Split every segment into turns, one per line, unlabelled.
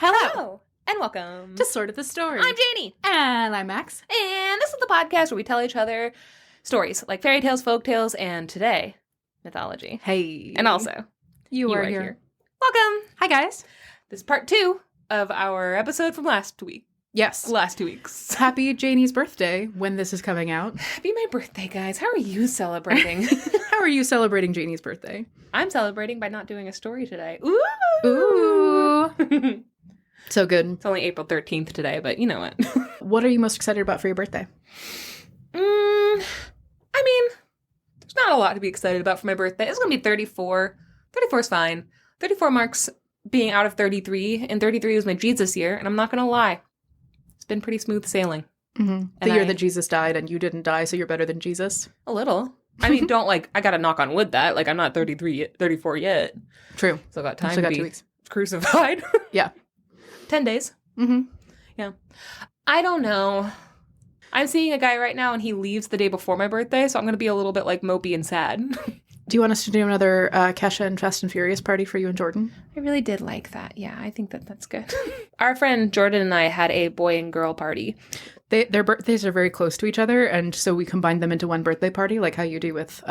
Hello, and welcome
to Sort of the Story.
I'm Janie.
And I'm Max.
And this is the podcast where we tell each other stories, like fairy tales, folk tales, and today, mythology.
Hey.
And also,
you are here.
Welcome.
Hi, guys.
This is part 2 of our episode from last week.
Yes.
Last 2 weeks.
Happy Janie's birthday when this is coming out.
Happy my birthday, guys. How are you celebrating?
How are you celebrating Janie's birthday?
I'm celebrating by not doing a story today. Ooh.
Ooh. So good.
It's only April 13th today, but you know what.
What are you most excited about for your birthday?
I mean, there's not a lot to be excited about for my birthday. It's going to be 34. 34 is fine. 34 marks being out of 33, and 33 was my Jesus year, and I'm not going to lie. It's been pretty smooth sailing.
Mm-hmm. The year that Jesus died and you didn't die, so you're better than Jesus?
A little. I mean, I got to knock on wood that. I'm not 34 yet.
True.
Still got time
Still got
to
2
be
weeks.
Crucified.
Yeah.
10 days.
Mm-hmm.
Yeah. I don't know. I'm seeing a guy right now, and he leaves the day before my birthday, so I'm going to be a little bit, mopey and sad.
Do you want us to do another Kesha and Fast and Furious party for you and Jordan?
I really did like that. Yeah, I think that's good. Our friend Jordan and I had a boy and girl party.
Their birthdays are very close to each other, and so we combined them into one birthday party, like how you do with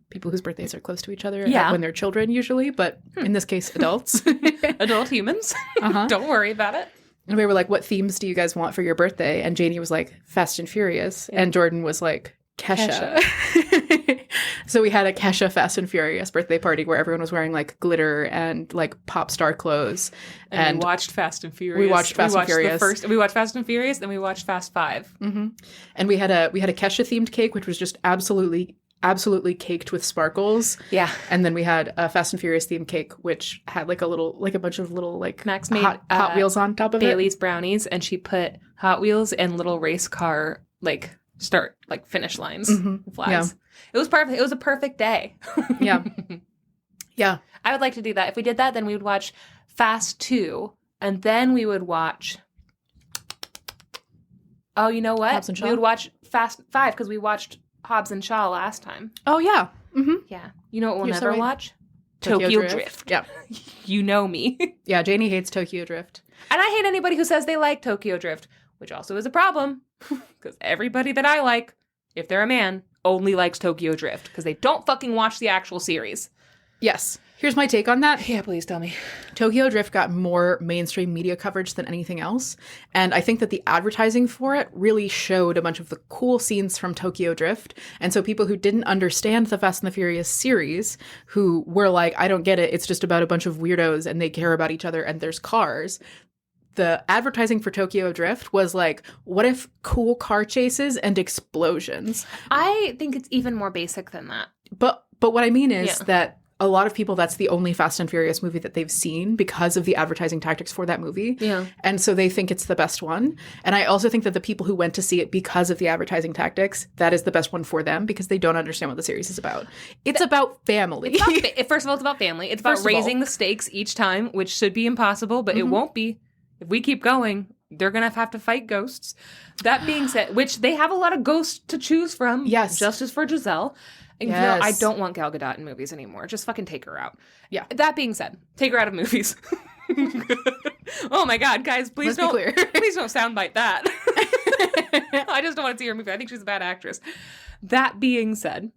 people whose birthdays are close to each other when they're children usually, but in this case, adults.
Adult humans. Uh-huh. Don't worry about it.
And we were like, what themes do you guys want for your birthday? And Janie was like, Fast and Furious. Yeah. And Jordan was like, Kesha. So we had a Kesha Fast and Furious birthday party where everyone was wearing glitter and pop star clothes.
And we watched Fast and Furious.
We watched Fast and Furious.
We watched Fast and Furious, then we watched Fast 5.
Mm-hmm. And we had a Kesha themed cake, which was just absolutely caked with sparkles.
Yeah.
And then we had a Fast and Furious themed cake, which had a bunch of little
Max made
Hot Wheels on top of
Bailey's brownies, and she put Hot Wheels and little race car finish lines, flags. Yeah. It was perfect. It was a perfect day.
Yeah. Yeah.
I would like to do that. If we did that, then we would watch Fast 2, and then we would watch... Oh, you know what?
Hobbs and Shaw?
We would watch Fast 5 because we watched Hobbs and Shaw last time.
Oh, yeah. Mm-hmm.
Yeah. You know what we'll never watch?
Tokyo Drift.
Yeah. You know me.
Yeah, Janie hates Tokyo Drift.
And I hate anybody who says they like Tokyo Drift, which also is a problem. Because everybody that I like, if they're a man, only likes Tokyo Drift. Because they don't fucking watch the actual series.
Yes. Here's my take on that.
Yeah, please tell me.
Tokyo Drift got more mainstream media coverage than anything else. And I think that the advertising for it really showed a bunch of the cool scenes from Tokyo Drift. And so people who didn't understand the Fast and the Furious series, who were like, I don't get it, it's just about a bunch of weirdos and they care about each other and there's cars. The advertising for Tokyo Drift was like, what if cool car chases and explosions?
I think it's even more basic than that.
But what I mean is that a lot of people, that's the only Fast and Furious movie that they've seen because of the advertising tactics for that movie.
Yeah.
And so they think it's the best one. And I also think that the people who went to see it because of the advertising tactics, that is the best one for them because they don't understand what the series is about. It's about family.
First of all, it's about family. It's about raising the stakes each time, which should be impossible, but it won't be. If we keep going, they're going to have to fight ghosts. That being said, which they have a lot of ghosts to choose from.
Yes.
Justice for Giselle. And
yes.
I don't want Gal Gadot in movies anymore. Just fucking take her out.
Yeah.
That being said, take her out of movies. Oh my God, guys, please don't soundbite that. I just don't want to see her movie. I think she's a bad actress. That being said,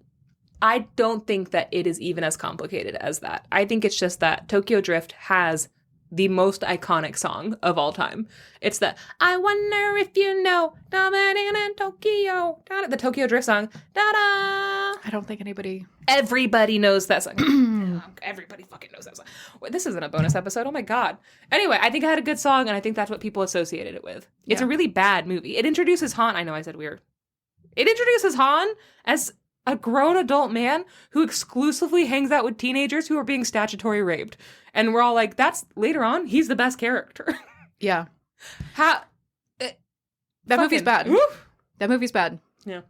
I don't think that it is even as complicated as that. I think it's just that Tokyo Drift has the most iconic song of all time. It's the I wonder if you know in Tokyo. The Tokyo Drift song. Da-da.
I don't think
everybody knows that song. Everybody fucking knows that song. Wait, this isn't a bonus episode. Oh my God. Anyway, I think I had a good song, and I think that's what people associated it with. It's a really bad movie. It introduces Han. I know I said weird. It introduces Han as a grown adult man who exclusively hangs out with teenagers who are being statutory raped. And we're all like, that's later on, he's the best character.
Yeah.
That
movie's bad.
Woof.
That movie's bad.
Yeah.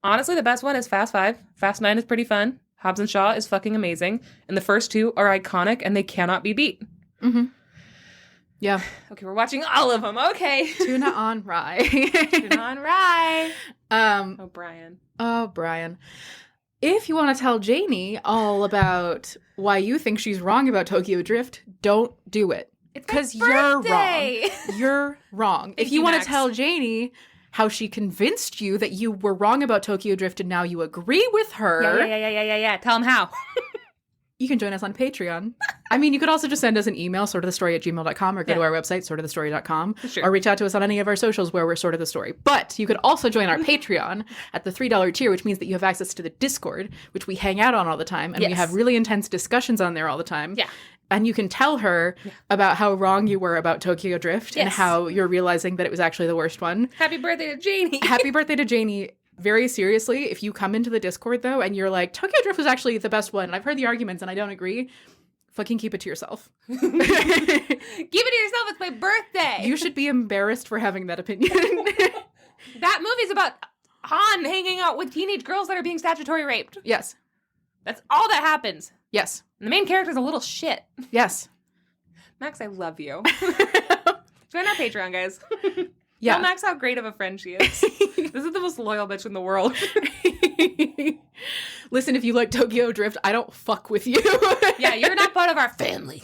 Honestly, the best one is Fast 5. Fast 9 is pretty fun. Hobbs and Shaw is fucking amazing. And the first two are iconic and they cannot be beat.
Mm-hmm. Yeah.
Okay, we're watching all of them. Okay.
Tuna on rye.
Tuna on rye. Brian.
Oh, Brian. If you want to tell Janie all about why you think she's wrong about Tokyo Drift, don't do it. Because you're wrong. You're wrong. If you want to tell Janie how she convinced you that you were wrong about Tokyo Drift and now you agree with her.
Yeah. Tell them how.
You can join us on Patreon. I mean, you could also just send us an email, sortofthestory@gmail.com, or go to our website, sortofthestory.com, or reach out to us on any of our socials where we're Sort of the Story. But you could also join our Patreon at the $3 tier, which means that you have access to the Discord, which we hang out on all the time, and we have really intense discussions on there all the time.
Yeah.
And you can tell her about how wrong you were about Tokyo Drift and how you're realizing that it was actually the worst one.
Happy birthday to Janie.
Happy birthday to Janie. Very seriously, if you come into the Discord, though, and you're like, Tokyo Drift was actually the best one, and I've heard the arguments and I don't agree, fucking keep it to yourself.
Keep it to yourself. It's my birthday.
You should be embarrassed for having that opinion.
That movie's about Han hanging out with teenage girls that are being statutory raped.
Yes.
That's all that happens.
Yes.
And the main character's a little shit.
Yes.
Max, I love you. Join our Patreon, guys.
Yeah.
Tell Max how great of a friend she is. This is the most loyal bitch in the world.
Listen, if you like Tokyo Drift, I don't fuck with you.
Yeah, you're not part of our family.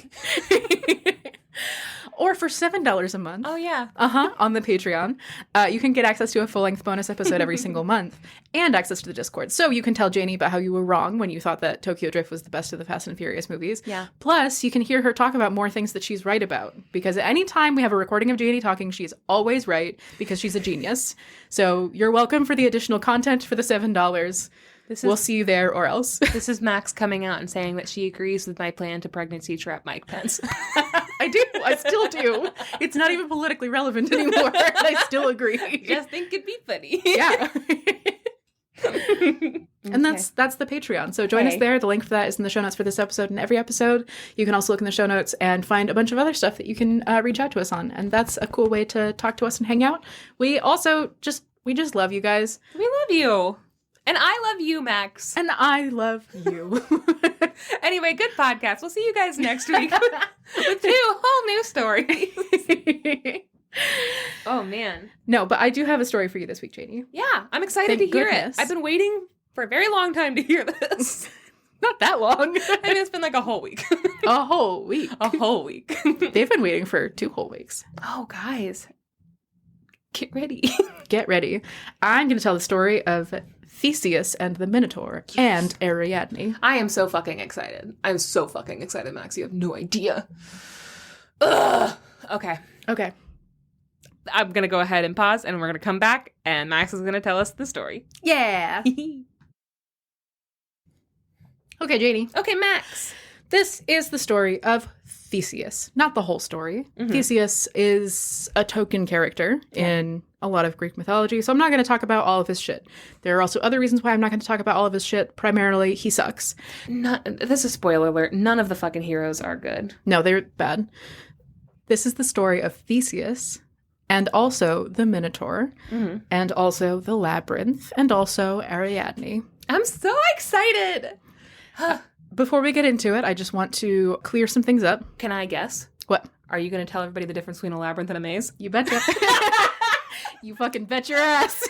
Or for $7 a month.
Oh, yeah.
On the Patreon. You can get access to a full-length bonus episode every single month and access to the Discord. So you can tell Janie about how you were wrong when you thought that Tokyo Drift was the best of the Fast and Furious movies.
Yeah.
Plus, you can hear her talk about more things that she's right about. Because at any time we have a recording of Janie talking, she's always right because she's a genius. So you're welcome for the additional content for the $7. We'll see you there or else.
This is Max coming out and saying that she agrees with my plan to pregnancy trap Mike Pence.
I do. I still do. It's not even politically relevant anymore. And I still agree.
Just think it'd be funny.
Yeah. And that's the Patreon. So join us there. The link for that is in the show notes for this episode and every episode. You can also look in the show notes and find a bunch of other stuff that you can reach out to us on. And that's a cool way to talk to us and hang out. We also just love you guys.
We love you. And I love you, Max.
And I love you.
Anyway, good podcast. We'll see you guys next week with 2 whole new stories. Oh, man.
No, but I do have a story for you this week, Janie.
Yeah, I'm excited to hear it. I've been waiting for a very long time to hear this.
Not that long.
I mean, it's been like a whole week.
A whole week.
A whole week.
They've been waiting for 2 whole weeks.
Oh, guys. Get ready.
Get ready. I'm going to tell the story of Theseus and the Minotaur and Ariadne.
I am so fucking excited. I'm so fucking excited, Max. You have no idea. Ugh. Okay. I'm going to go ahead and pause, and we're going to come back, and Max is going to tell us the story.
Yeah. Okay, Janie.
Okay, Max.
This is the story of Theseus. Not the whole story. Mm-hmm. Theseus is a token character in a lot of Greek mythology, so I'm not going to talk about all of his shit. There are also other reasons why I'm not going to talk about all of his shit. Primarily, he sucks.
This is a spoiler alert. None of the fucking heroes are good.
No, they're bad. This is the story of Theseus, and also the Minotaur, and also the Labyrinth, and also Ariadne.
I'm so excited!
Before we get into it, I just want to clear some things up.
Can I guess?
What?
Are you going to tell everybody the difference between a labyrinth and a maze?
You betcha. You fucking bet your ass.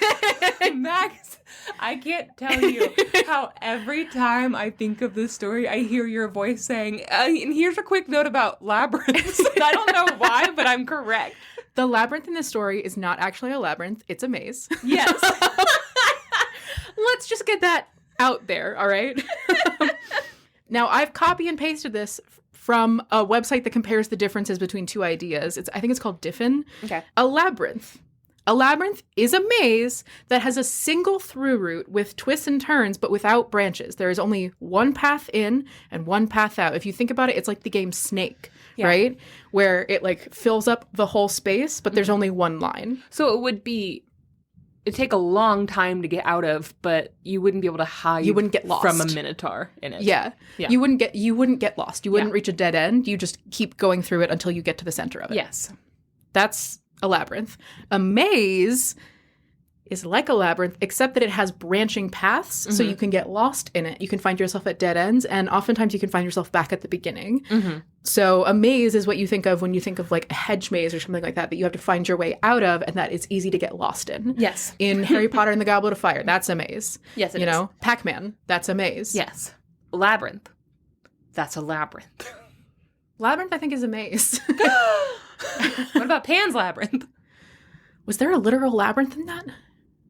Max, I can't tell you how every time I think of this story, I hear your voice saying, and here's a quick note about labyrinths. I don't know why, but I'm correct.
The labyrinth in this story is not actually a labyrinth. It's a maze.
Yes.
Let's just get that out there, all right? Now, I've copy and pasted this from a website that compares the differences between 2 ideas. I think it's called Diffin.
Okay.
A labyrinth. A labyrinth is a maze that has a single through route with twists and turns, but without branches. There is only one path in and one path out. If you think about it, it's like the game Snake, right? Where it like fills up the whole space, but there's only one line.
So it'd take a long time to get out of, but you wouldn't be able to hide.
You wouldn't get lost
from a Minotaur in it.
Yeah. You wouldn't get lost. You wouldn't reach a dead end. You just keep going through it until you get to the center of it.
Yes.
That's a labyrinth. A maze is like a labyrinth, except that it has branching paths, so you can get lost in it. You can find yourself at dead ends, and oftentimes you can find yourself back at the beginning. So a maze is what you think of when you think of like a hedge maze or something like that you have to find your way out of, and that it's easy to get lost in.
Yes.
In Harry Potter and the Goblet of Fire, that's a maze.
Yes, it is.
You know, Pac-Man, that's a maze.
Yes. Labyrinth. That's a labyrinth.
Labyrinth, I think, is a maze.
What about Pan's Labyrinth?
Was there a literal labyrinth in that?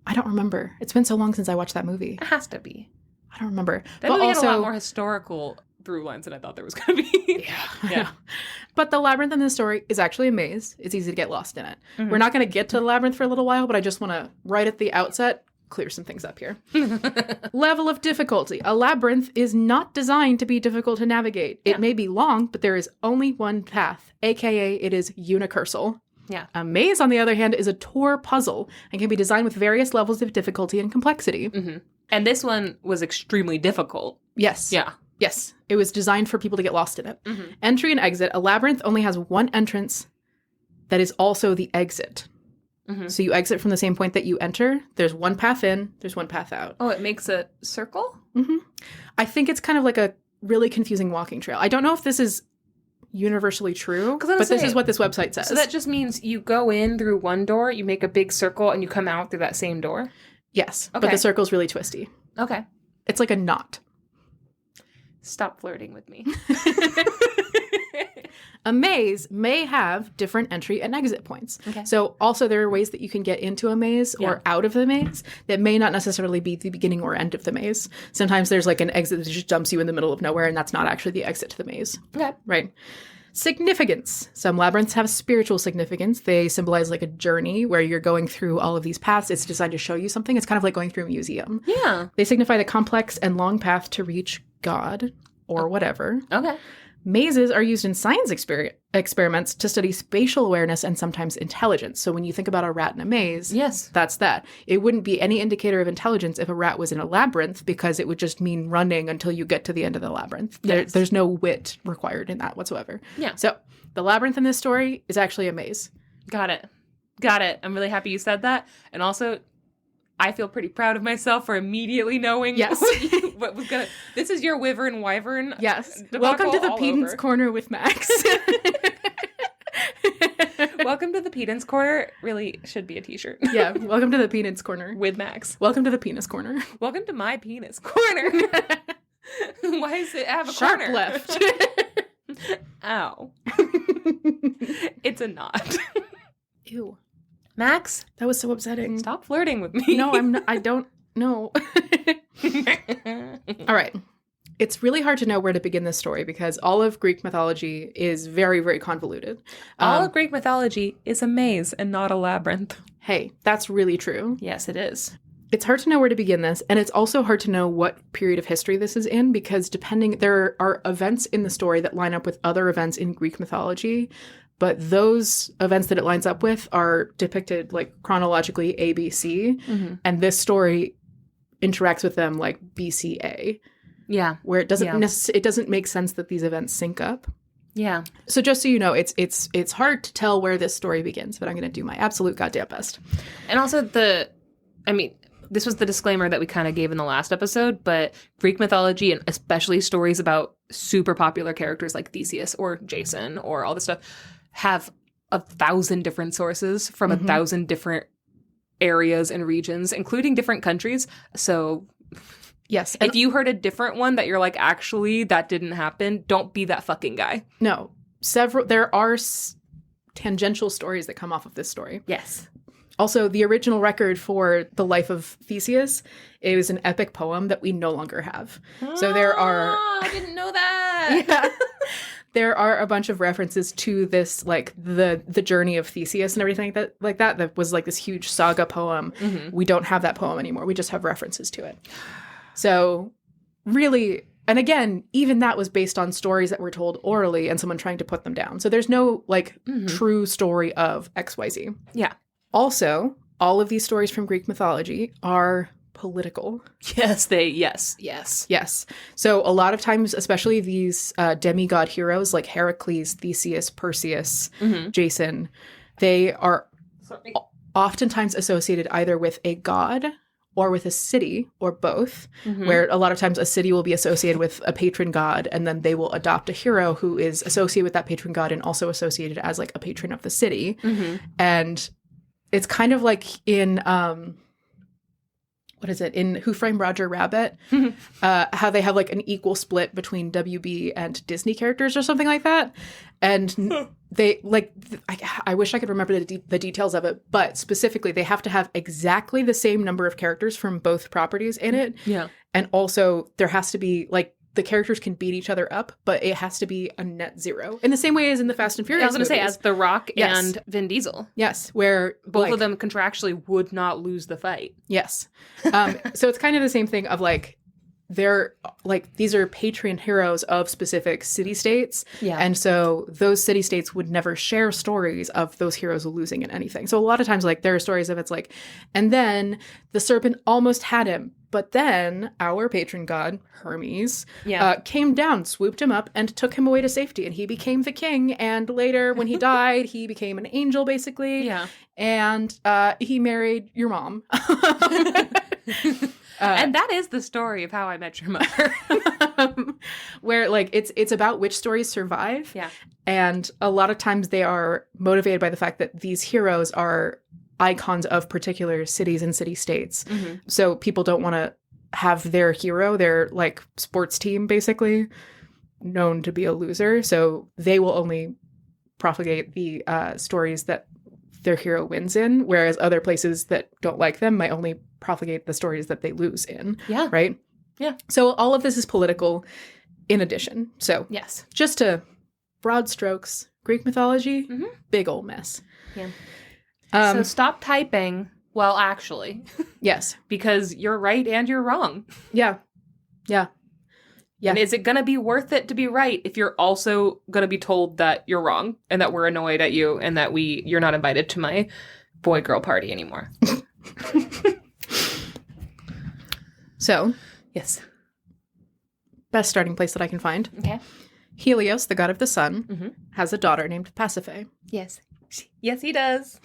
I don't remember. It's been so long since I watched that movie.
It has to be.
I don't remember.
That movie had a lot more historical through lines than I thought there was going to be.
Yeah. But the labyrinth in this story is actually a maze. It's easy to get lost in it. We're not going to get to the labyrinth for a little while, but I just want to, right at the outset, clear some things up here. Level of difficulty. A labyrinth is not designed to be difficult to navigate. It may be long, but there is only one path, aka it is unicursal.
Yeah.
A maze, on the other hand, is a Tor puzzle and can be designed with various levels of difficulty and complexity.
And this one was extremely difficult.
Yes.
Yeah.
Yes. It was designed for people to get lost in it. Entry and exit. A labyrinth only has one entrance that is also the exit. So you exit from the same point that you enter. There's one path in. There's one path out.
Oh, it makes a circle?
I think it's kind of like a really confusing walking trail. I don't know if this is universally true, but this is what this website says.
So that just means you go in through one door, you make a big circle, and you come out through that same door?
Yes, but the circle's really twisty.
Okay.
It's like a knot.
Stop flirting with me.
A maze may have different entry and exit points.
Okay.
So also there are ways that you can get into a maze or out of the maze that may not necessarily be the beginning or end of the maze. Sometimes there's like an exit that just dumps you in the middle of nowhere, and that's not actually the exit to the maze.
Okay.
Right. Significance. Some labyrinths have spiritual significance. They symbolize like a journey where you're going through all of these paths. It's designed to show you something. It's kind of like going through a museum.
Yeah.
They signify the complex and long path to reach God or whatever.
Okay.
Mazes are used in science experiments to study spatial awareness and sometimes intelligence. So when you think about a rat in a maze, that's that. It wouldn't be any indicator of intelligence if a rat was in a labyrinth, because it would just mean running until you get to the end of the labyrinth. There's no wit required in that whatsoever.
Yeah.
So the labyrinth in this story is actually a maze.
Got it. I'm really happy you said that. And also, I feel pretty proud of myself for immediately knowing what was gonna. This is your Wyvern Wyvern.
Yes. Welcome to the Pedant's Corner with Max.
Welcome to the Pedant's Corner. Really should be a t-shirt.
Yeah. Welcome to the Pedant's Corner
with Max.
Welcome to the Penis Corner.
Welcome to my penis corner. Why does it have a
sharp
corner?
Left. Ow.
It's a knot.
Ew.
Max,
that was so upsetting.
Stop flirting with me.
No, I'm not. I don't know. All right. It's really hard to know where to begin this story because all of Greek mythology is very, very convoluted.
All of Greek mythology is a maze and not a labyrinth.
Hey, that's really true.
Yes, it is.
It's hard to know where to begin this, and it's also hard to know what period of history this is in because there are events in the story that line up with other events in Greek mythology, but those events that it lines up with are depicted like chronologically A, B, C, and this story interacts with them like BCA.
Yeah.
Where it doesn't make sense that these events sync up.
Yeah.
So just so you know, it's hard to tell where this story begins, but I'm going to do my absolute goddamn best.
And also this was the disclaimer that we kind of gave in the last episode, but Greek mythology, and especially stories about super popular characters like Theseus or Jason or all this stuff, have 1,000 different sources from 1,000 different areas and regions, including different countries. So
yes,
if you heard a different one that you're like, actually, that didn't happen, don't be that fucking guy.
No. There are tangential stories that come off of this story.
Yes.
Also, the original record for the life of Theseus, it was an epic poem that we no longer have. So there are...
I didn't know that!
Yeah. There are a bunch of references to this, like, the journey of Theseus and everything that was like this huge saga poem. We don't have that poem anymore. We just have references to it. So, really... And again, even that was based on stories that were told orally and someone trying to put them down. So there's no, like, true story of XYZ.
Yeah.
Also, all of these stories from Greek mythology are political.
Yes.
So a lot of times, especially these demigod heroes like Heracles, Theseus, Perseus, Jason, they are oftentimes associated either with a god or with a city or both, where a lot of times a city will be associated with a patron god, and then they will adopt a hero who is associated with that patron god and also associated as like a patron of the city. And it's kind of like in what is it, in Who Framed Roger Rabbit, how they have like an equal split between WB and Disney characters or something like that. And they like, I wish I could remember the details of it, but specifically they have to have exactly the same number of characters from both properties in it.
Yeah.
And also there has to be like, the characters can beat each other up, but it has to be a net zero. In the same way as in the Fast and Furious
I was going to say,
movies.
as The Rock and Vin Diesel.
Yes, where
both of them contractually would not lose the fight.
Yes. So it's kind of the same thing of like, they're like, these are Patreon heroes of specific city-states.
Yeah.
And so those city-states would never share stories of those heroes losing in anything. So a lot of times, like, there are stories of it's like, and then the serpent almost had him, but then our patron god, Hermes, came down, swooped him up, and took him away to safety. And he became the king. And later, when he died, he became an angel, basically.
Yeah.
And he married your mom.
And that is the story of How I Met Your Mother.
Where, like, it's about which stories survive.
Yeah.
And a lot of times they are motivated by the fact that these heroes are icons of particular cities and city-states. Mm-hmm. So people don't want to have their hero, their, like, sports team, basically, known to be a loser. So they will only propagate the stories that their hero wins in, whereas other places that don't like them might only propagate the stories that they lose in.
Yeah.
Right?
Yeah. So
all of this is political in addition. So
yes,
just to broad strokes, Greek mythology, big ol' mess.
Yeah. So stop typing. Well, actually.
Yes.
Because you're right and you're wrong.
Yeah. Yeah. Yeah.
And is it going to be worth it to be right if you're also going to be told that you're wrong and that we're annoyed at you and that you're not invited to my boy-girl party anymore?
So,
yes.
Best starting place that I can find.
Okay.
Helios, the god of the sun, has a daughter named Pasiphae.
Yes. Yes, he does.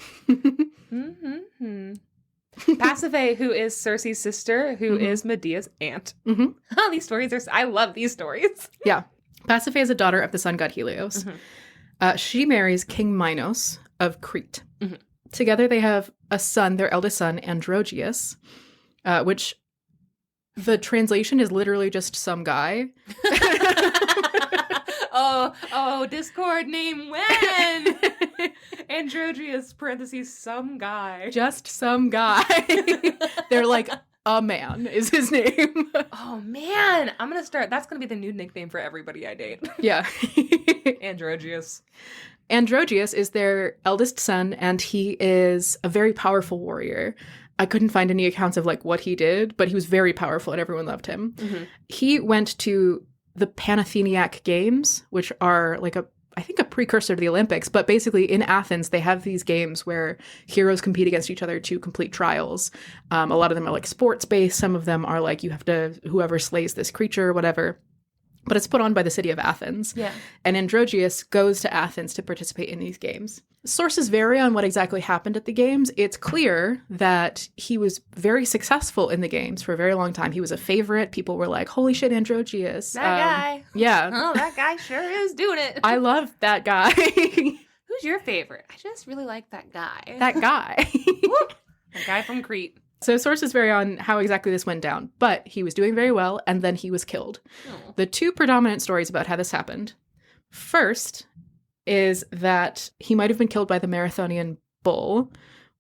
Pasiphae, who is Circe's sister, who is Medea's aunt. Oh, these stories I love these stories.
Yeah. Pasiphae is a daughter of the sun god Helios. She marries King Minos of Crete. Together they have a son, their eldest son, Androgeus, which the translation is literally just some guy.
Oh, Discord name when? Androgeus, parentheses, some guy.
Just some guy. They're like, a man is his name.
Oh, man. I'm going to start. That's going to be the new nickname for everybody I date.
Yeah.
Androgeus.
Androgeus is their eldest son, and he is a very powerful warrior. I couldn't find any accounts of like what he did, but he was very powerful and everyone loved him. He went to the Panatheniac Games, which are like I think a precursor to the Olympics, but basically in Athens, they have these games where heroes compete against each other to complete trials. A lot of them are like sports-based. Some of them are like you have to, whoever slays this creature or whatever. But it's put on by the city of Athens. Yeah. And Androgeus goes to Athens to participate in these games. Sources vary on what exactly happened at the games. It's clear that he was very successful in the games for a very long time. He was a favorite. People were like, holy shit, Androgeus.
That guy.
Yeah.
Oh, that guy sure is doing it.
I love that guy.
Who's your favorite? I just really like that guy.
That guy.
That guy from Crete.
So sources vary on how exactly this went down, but he was doing very well, and then he was killed. Oh. The two predominant stories about how this happened. First is that he might have been killed by the Marathonian bull,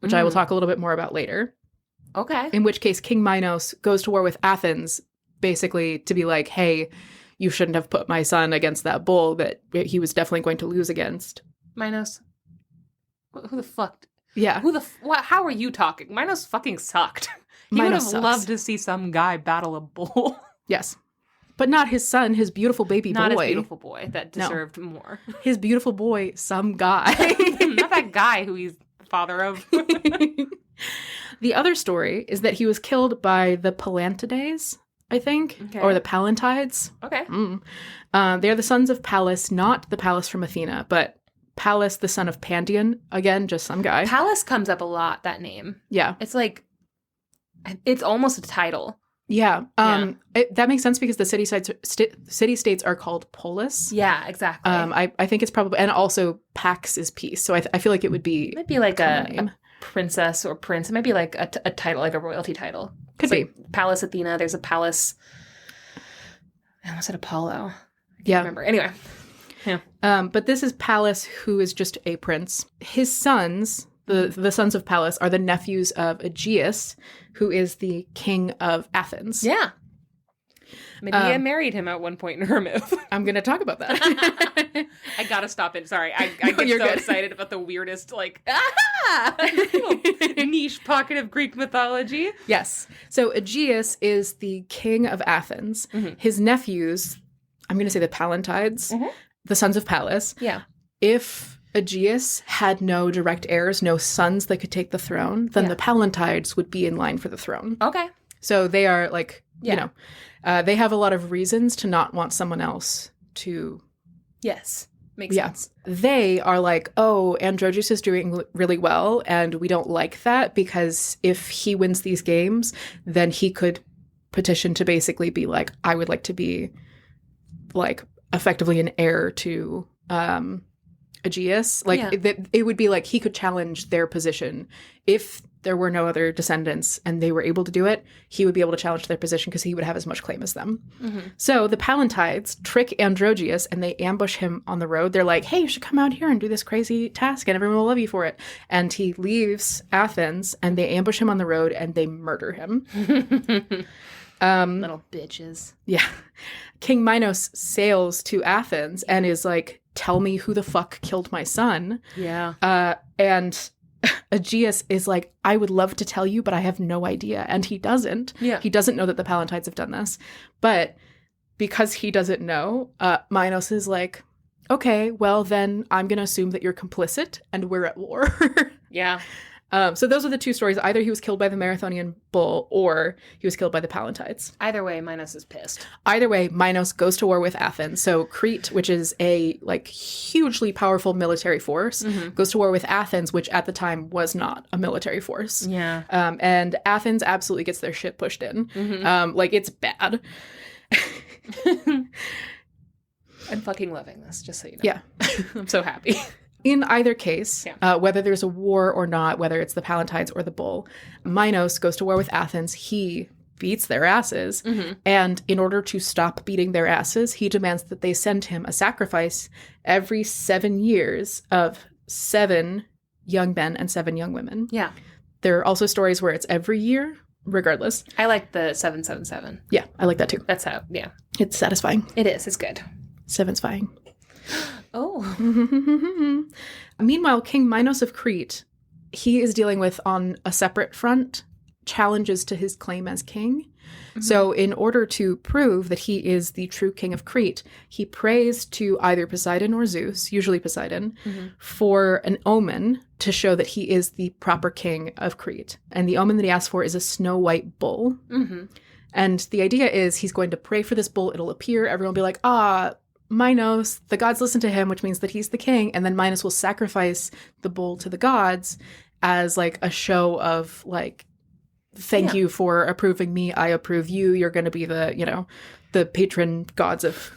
which I will talk a little bit more about later.
Okay.
In which case, King Minos goes to war with Athens, basically to be like, hey, you shouldn't have put my son against that bull that he was definitely going to lose against.
Minos? Who the fuck?
Yeah.
How are you talking? Minos fucking sucked. He would have loved to see some guy battle a bull.
Yes. But not his son, his beautiful baby boy.
Not his beautiful boy. That deserved more.
His beautiful boy, some guy.
Not that guy who he's the father of.
The other story is that he was killed by the Palantides, I think, or the Palantides.
Okay.
They're the sons of Pallas, not the Pallas from Athena, but Pallas, the son of Pandion. Again, just some guy.
Pallas comes up a lot, that name.
Yeah.
It's like, it's almost a title.
Yeah. That makes sense because the city-states are called polis.
Yeah, exactly.
I think it's probably, and also pax is peace. So I feel like it would be
like a princess or prince. It might be like a title, like a royalty title.
Could be.
Like Palace Athena. There's a palace. I almost said Apollo. I can't remember. Anyway. Yeah.
But this is Pallas, who is just a prince. His sons, the sons of Pallas, are the nephews of Aegeus, who is the king of Athens.
Yeah. Medea married him at one point in her myth.
I'm going to talk about that.
I gotta stop it. Sorry. I get so excited about the weirdest, like, little niche pocket of Greek mythology.
Yes. So Aegeus is the king of Athens. Mm-hmm. His nephews, I'm going to say the Pallantides, the sons of Pallas.
Yeah.
If Aegeus had no direct heirs, no sons that could take the throne, then the Pallantides would be in line for the throne.
Okay.
So they are like, you know, they have a lot of reasons to not want someone else to.
Yes. Makes sense.
They are like, oh, Androgeus is doing really well, and we don't like that because if he wins these games, then he could petition to basically be like, I would like to be like effectively an heir to Aegeus. Like it would be like he could challenge their position if there were no other descendants and they were able to do it. He would be able to challenge their position because he would have as much claim as them. Mm-hmm. So the Pallantides trick Androgeus and they ambush him on the road. They're like, hey, you should come out here and do this crazy task and everyone will love you for it. And he leaves Athens and they ambush him on the road and they murder him.
Little bitches.
Yeah. King Minos sails to Athens and is like, tell me who the fuck killed my son.
Yeah.
And Aegeus is like, I would love to tell you, but I have no idea. And he doesn't.
Yeah.
He doesn't know that the Pallantides have done this. But because he doesn't know, Minos is like, okay, well, then I'm going to assume that you're complicit and we're at war.
Yeah.
So those are the two stories. Either he was killed by the Marathonian bull or he was killed by the Pallantides.
Either way, Minos is pissed.
Either way, Minos goes to war with Athens. So Crete, which is a like hugely powerful military force, goes to war with Athens, which at the time was not a military force.
Yeah.
And Athens absolutely gets their shit pushed in. Like it's bad.
I'm fucking loving this, just so you know.
Yeah.
I'm so happy.
In either case, whether there's a war or not, whether it's the Pallantides or the bull, Minos goes to war with Athens. He beats their asses. And in order to stop beating their asses, he demands that they send him a sacrifice every 7 years of 7 young men and 7 young women.
Yeah.
There are also stories where it's every year, regardless.
I like the 777.
Yeah, I like that too.
That's how, yeah.
It's satisfying.
It is. It's good.
7's fine.
Oh.
Meanwhile, King Minos of Crete, he is dealing with, on a separate front, challenges to his claim as king. So in order to prove that he is the true king of Crete, he prays to either Poseidon or Zeus, usually Poseidon, for an omen to show that he is the proper king of Crete. And the omen that he asks for is a snow white bull. And the idea is he's going to pray for this bull. It'll appear. Everyone will be like, Minos, the gods listen to him, which means that he's the king. And then Minos will sacrifice the bull to the gods as like a show of like, thank you for approving me. I approve you. You're going to be the, you know, the patron gods of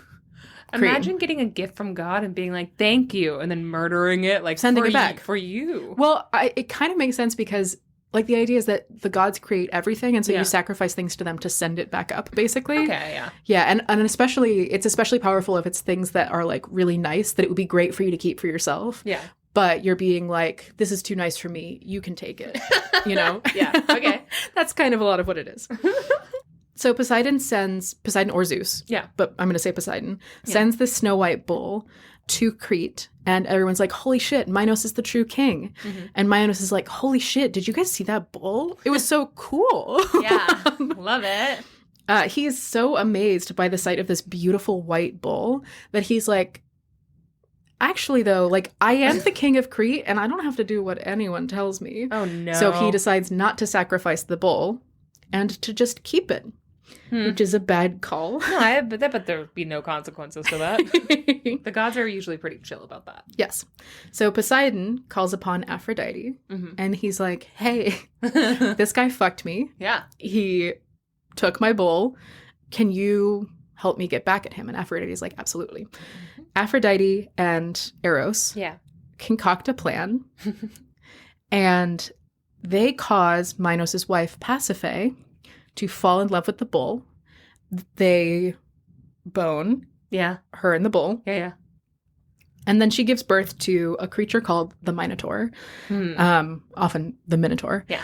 Crete.
Imagine getting a gift from God and being like, thank you. And then murdering it, like
sending it back
for you.
Well, it kind of makes sense because like the idea is that the gods create everything, and so you sacrifice things to them to send it back up, basically.
Okay, yeah.
Yeah, and especially, it's especially powerful if it's things that are like really nice, that it would be great for you to keep for yourself.
Yeah.
But you're being like, this is too nice for me, you can take it, you know?
Yeah, okay.
That's kind of a lot of what it is. So Poseidon or Zeus, but I'm going to say Poseidon, sends this snow white bull to Crete, and everyone's like, holy shit, Minos is the true king. And Minos is like, holy shit, did you guys see that bull? It was so cool.
Yeah, love it.
He is so amazed by the sight of this beautiful white bull that he's like, actually though, like, I am the king of Crete and I don't have to do what anyone tells me.
Oh no.
So he decides not to sacrifice the bull and to just keep it. Which is a bad call.
No, I bet there would be no consequences to that. The gods are usually pretty chill about that.
Yes. So Poseidon calls upon Aphrodite, and he's like, hey, this guy fucked me.
Yeah.
He took my bull. Can you help me get back at him? And Aphrodite's like, absolutely. Aphrodite and Eros concoct a plan, and They cause Minos' wife, Pasiphae, to fall in love with the bull. They bone her and the bull.
Yeah.
And then she gives birth to a creature called the Minotaur, often the Minotaur.
Yeah.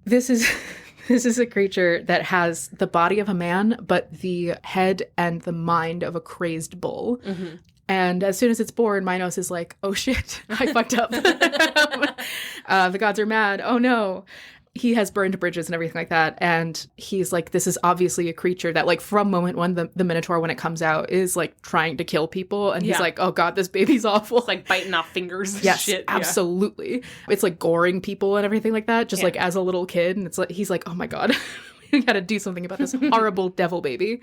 This is a creature that has the body of a man, but the head and the mind of a crazed bull. Mm-hmm. And as soon as it's born, Minos is like, oh shit, I fucked up. The gods are mad. Oh no. He has burned bridges and everything like that. And he's like, this is obviously a creature that, like, from moment one, the Minotaur, when it comes out, is like trying to kill people. And he's like, oh god, this baby's awful.
It's like biting off fingers and
yes,
shit.
Absolutely. Yeah. It's like goring people and everything like that, just like as a little kid. And it's like, he's like, oh my god. We gotta do something about this horrible devil baby.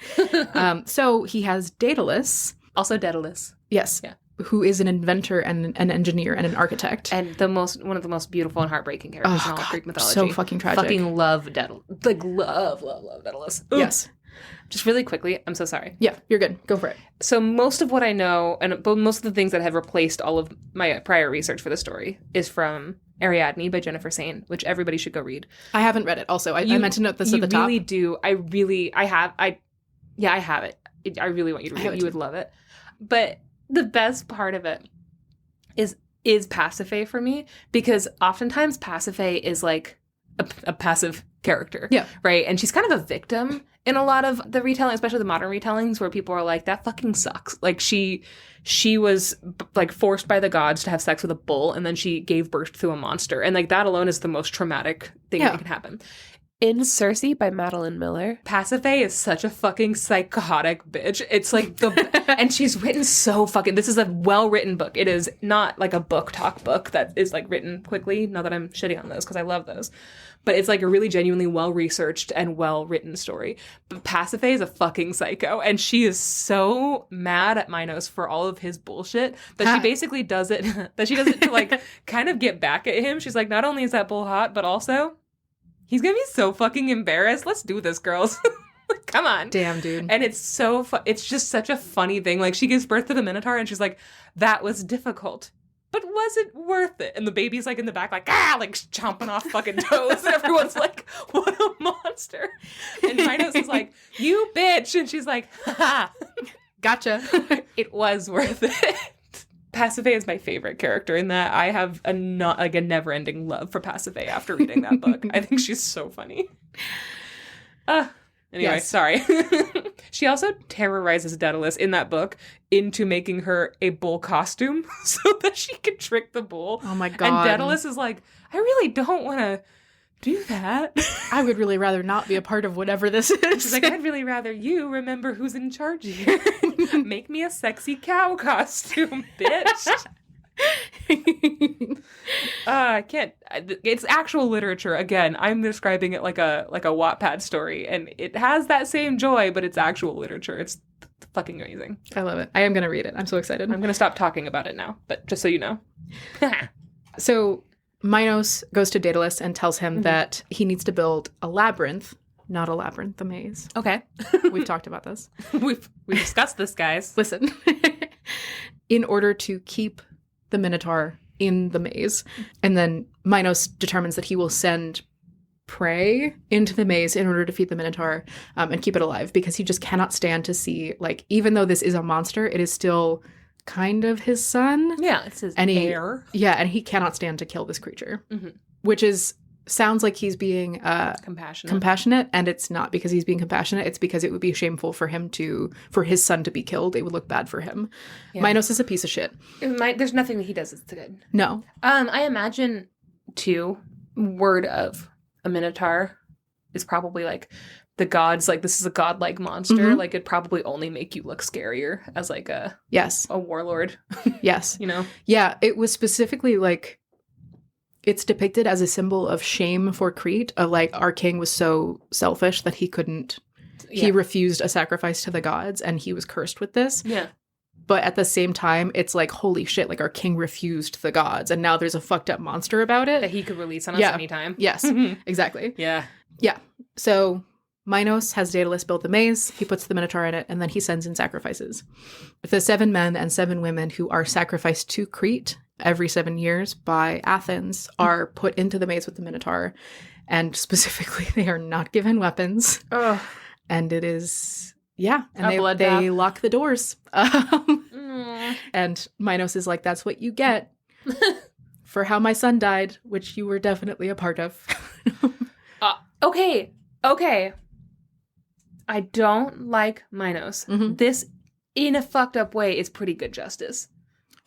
So he has Daedalus.
Also Daedalus.
Yes. Yeah. Who is an inventor and an engineer and an architect.
And one of the most beautiful and heartbreaking characters in all of Greek mythology.
So fucking tragic.
Fucking love Daedalus. Like, love Daedalus. Ooh.
Yes.
Just really quickly, I'm so sorry.
Yeah, you're good. Go for it.
So most of what I know, and most of the things that have replaced all of my prior research for the story, is from Ariadne by Jennifer Saint, which everybody should go read.
I haven't read it. Also, I meant to note this at the top.
You really do. I have it. I really want you to read it. You would love it. But the best part of it is Pasiphae for me, because oftentimes Pasiphae is like a passive character.
Yeah.
Right? And she's kind of a victim in a lot of the retelling, especially the modern retellings, where people are like, that fucking sucks. Like, she was like forced by the gods to have sex with a bull, and then she gave birth to a monster. And like, that alone is the most traumatic thing that can happen.
In Circe by Madeline Miller.
Pasiphae is such a fucking psychotic bitch. It's like and she's written so fucking, this is a well-written book. It is not like a talk book that is like written quickly. Not that I'm shitting on those, because I love those. But it's like a really genuinely well-researched and well-written story. But Pasiphae is a fucking psycho, and she is so mad at Minos for all of his bullshit that she basically does it, to like kind of get back at him. She's like, not only is that bull hot, but also, he's gonna be so fucking embarrassed. Let's do this, girls. Like, come on.
Damn, dude.
And it's so it's just such a funny thing. Like, she gives birth to the Minotaur, and she's like, that was difficult, but was it worth it? And the baby's like in the back, like, like chomping off fucking toes. And everyone's like, what a monster. And Minos is like, you bitch. And she's like, ha.
Gotcha.
It was worth it. Pasiphae is my favorite character in that. I have a never-ending love for Pasiphae after reading that book. I think she's so funny. Anyway, sorry. She also terrorizes Daedalus in that book into making her a bull costume so that she could trick the bull.
Oh my god.
And Daedalus is like, I really don't want to do that.
I would really rather not be a part of whatever this is.
She's like, I'd really rather you remember who's in charge here. Make me a sexy cow costume, bitch. I can't. It's actual literature. Again, I'm describing it like a Wattpad story, and it has that same joy, but it's actual literature. It's fucking amazing.
I love it. I am gonna read it. I'm so excited.
I'm gonna stop talking about it now, but just so you know.
So Minos goes to Daedalus and tells him that he needs to build a labyrinth, not a labyrinth, the maze.
Okay.
We've talked about this.
We've discussed this, guys.
Listen. In order to keep the Minotaur in the maze. And then Minos determines that he will send prey into the maze in order to feed the Minotaur and keep it alive, because he just cannot stand to see, like, even though this is a monster, it is still kind of his son.
Yeah, it's his heir.
Yeah, and he cannot stand to kill this creature, which sounds like he's being compassionate, and it's not because he's being compassionate. It's because it would be shameful for his son to be killed. It would look bad for him. Yeah. Minos is a piece of shit.
There's nothing that he does that's good.
No.
I imagine, too, word of a Minotaur is probably like the gods, like, this is a godlike monster. Like, it'd probably only make you look scarier as like a warlord.
Yes.
You know?
Yeah, it was specifically like, it's depicted as a symbol of shame for Crete, of like, our king was so selfish that he couldn't, he refused a sacrifice to the gods, and he was cursed with this.
Yeah.
But at the same time, it's like, holy shit, like, our king refused the gods, and now there's a fucked up monster about it.
That he could release on us anytime.
Yes, exactly.
Yeah.
Yeah. So Minos has Daedalus build the maze, he puts the Minotaur in it, and then he sends in sacrifices. If the 7 men and 7 women who are sacrificed to Crete every 7 years by Athens are put into the maze with the Minotaur. And specifically, they are not given weapons.
Ugh.
And it is, and
A
they lock the doors. And Minos is like, that's what you get for how my son died, which you were definitely a part of.
Okay. I don't like Minos.
Mhm.
This, in a fucked up way, is pretty good justice.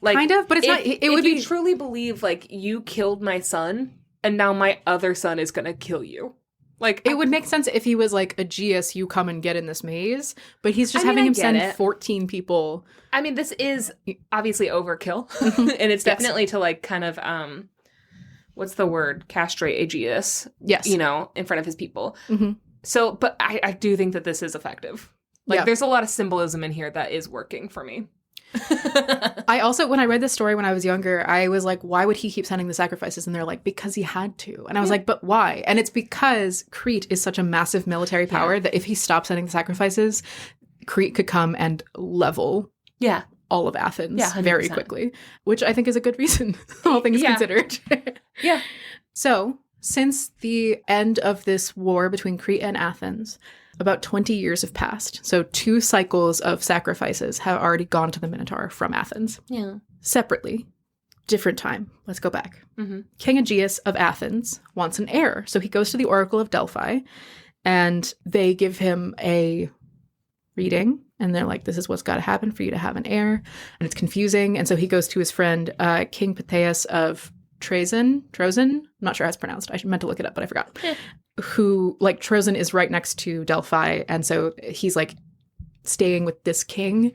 Like,
Kind of, but it's not. It would
if you
be
truly believe, like, you killed my son, and now my other son is gonna kill you. Like,
It would make sense if he was like, Aegeus, you come and get in this maze. But he's just
I mean,
having
I
him
get
send
it.
14 people.
I mean, this is obviously overkill. And it's definitely to, like, kind of, what's the word? Castrate Aegeus.
Yes.
You know, in front of his people.
Mhm.
So, but I do think that this is effective. Like,
Yeah.
there's a lot of symbolism in here that is working for me.
I also, when I read this story when I was younger, I was like, why would he keep sending the sacrifices? And they're like, because he had to. And I was like, but why? And it's because Crete is such a massive military power that if he stopped sending the sacrifices, Crete could come and level
Yeah.
all of Athens
Yeah, 100%.
very quickly, which I think is a good reason, all things
Yeah.
considered.
Yeah.
So, since the end of this war between Crete and Athens, about 20 years have passed. So 2 cycles of sacrifices have already gone to the Minotaur from Athens.
Yeah.
Separately, different time. Let's go back.
Mm-hmm.
King Aegeus of Athens wants an heir. So he goes to the Oracle of Delphi, and they give him a reading. And they're like, this is what's got to happen for you to have an heir. And it's confusing. And so he goes to his friend, King Pythias of Trozen. I'm not sure how it's pronounced. I meant to look it up, but I forgot. Who, like, Trozen is right next to Delphi. And so he's, like, staying with this king.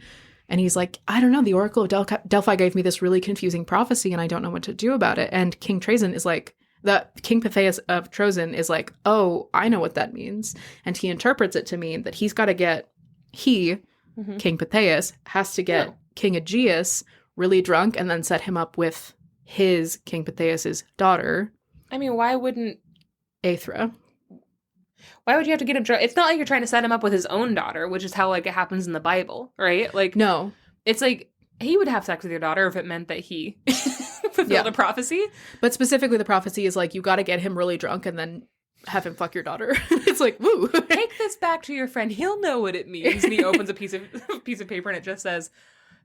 And he's like, I don't know, the Oracle of Delphi gave me this really confusing prophecy, and I don't know what to do about it. And King Trozen is like, the King Pythias of Trozen is like, oh, I know what that means. And he interprets it to mean that he's got to get,
Mm-hmm.
King Pythias, has to get King Aegeus really drunk and then set him up with his, King Pythias's daughter,
I mean, why wouldn't...
Aethra.
Why would you have to get him drunk? It's not like you're trying to set him up with his own daughter, which is how, like, it happens in the Bible, right? Like,
No.
it's like, he would have sex with your daughter if it meant that he fulfilled a prophecy.
But specifically the prophecy is like, you got to get him really drunk and then have him fuck your daughter. It's like, woo.
Take this back to your friend. He'll know what it means. And he opens a piece of paper and it just says,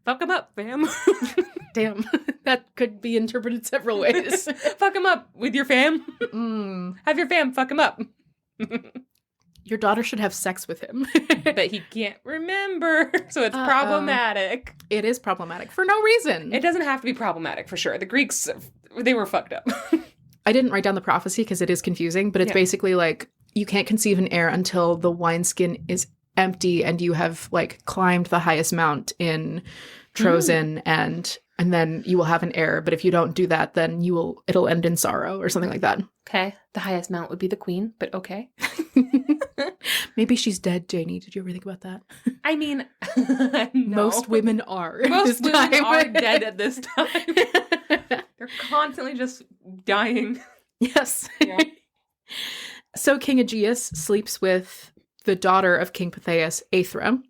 fuck him up, fam.
Damn. That could be interpreted several ways.
Fuck him up with your fam. Have your fam fuck him up.
Your daughter should have sex with him.
But he can't remember. So it's problematic.
It is problematic for no reason.
It doesn't have to be problematic, for sure. The Greeks, they were fucked up.
I didn't write down the prophecy because it is confusing, but it's basically like, you can't conceive an heir until the wineskin is empty and you have, like, climbed the highest mount in Trozen, and then you will have an heir. But if you don't do that, then it'll end in sorrow or something like that.
Okay. The highest mount would be the queen, but okay.
Maybe she's dead, Janie. Did you ever think about that?
I mean, no.
Most women are.
Most women are dead at this time. They're constantly just dying.
Yes.
Yeah.
So King Aegeus sleeps with the daughter of King Pythias, Aethra,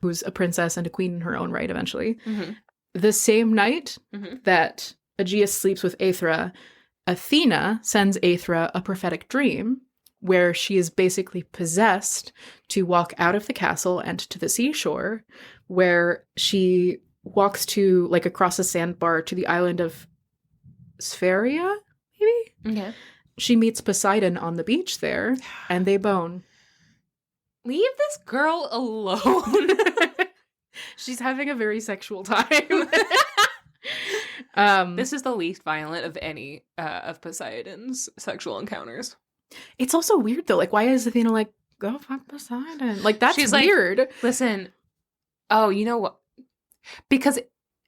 who's a princess and a queen in her own right eventually.
Mm-hmm.
The same night
Mm-hmm.
that Aegeus sleeps with Aethra, Athena sends Aethra a prophetic dream where she is basically possessed to walk out of the castle and to the seashore, where she walks to, like, across a sandbar to the island of Spheria, maybe?
Okay.
She meets Poseidon on the beach there, and they bone.
Leave this girl alone.
She's having a very sexual time.
This is the least violent of any of Poseidon's sexual encounters.
It's also weird, though. Like, why is Athena like, go fuck Poseidon? Like, that's
She's
weird.
Like, listen, oh, you know what? Because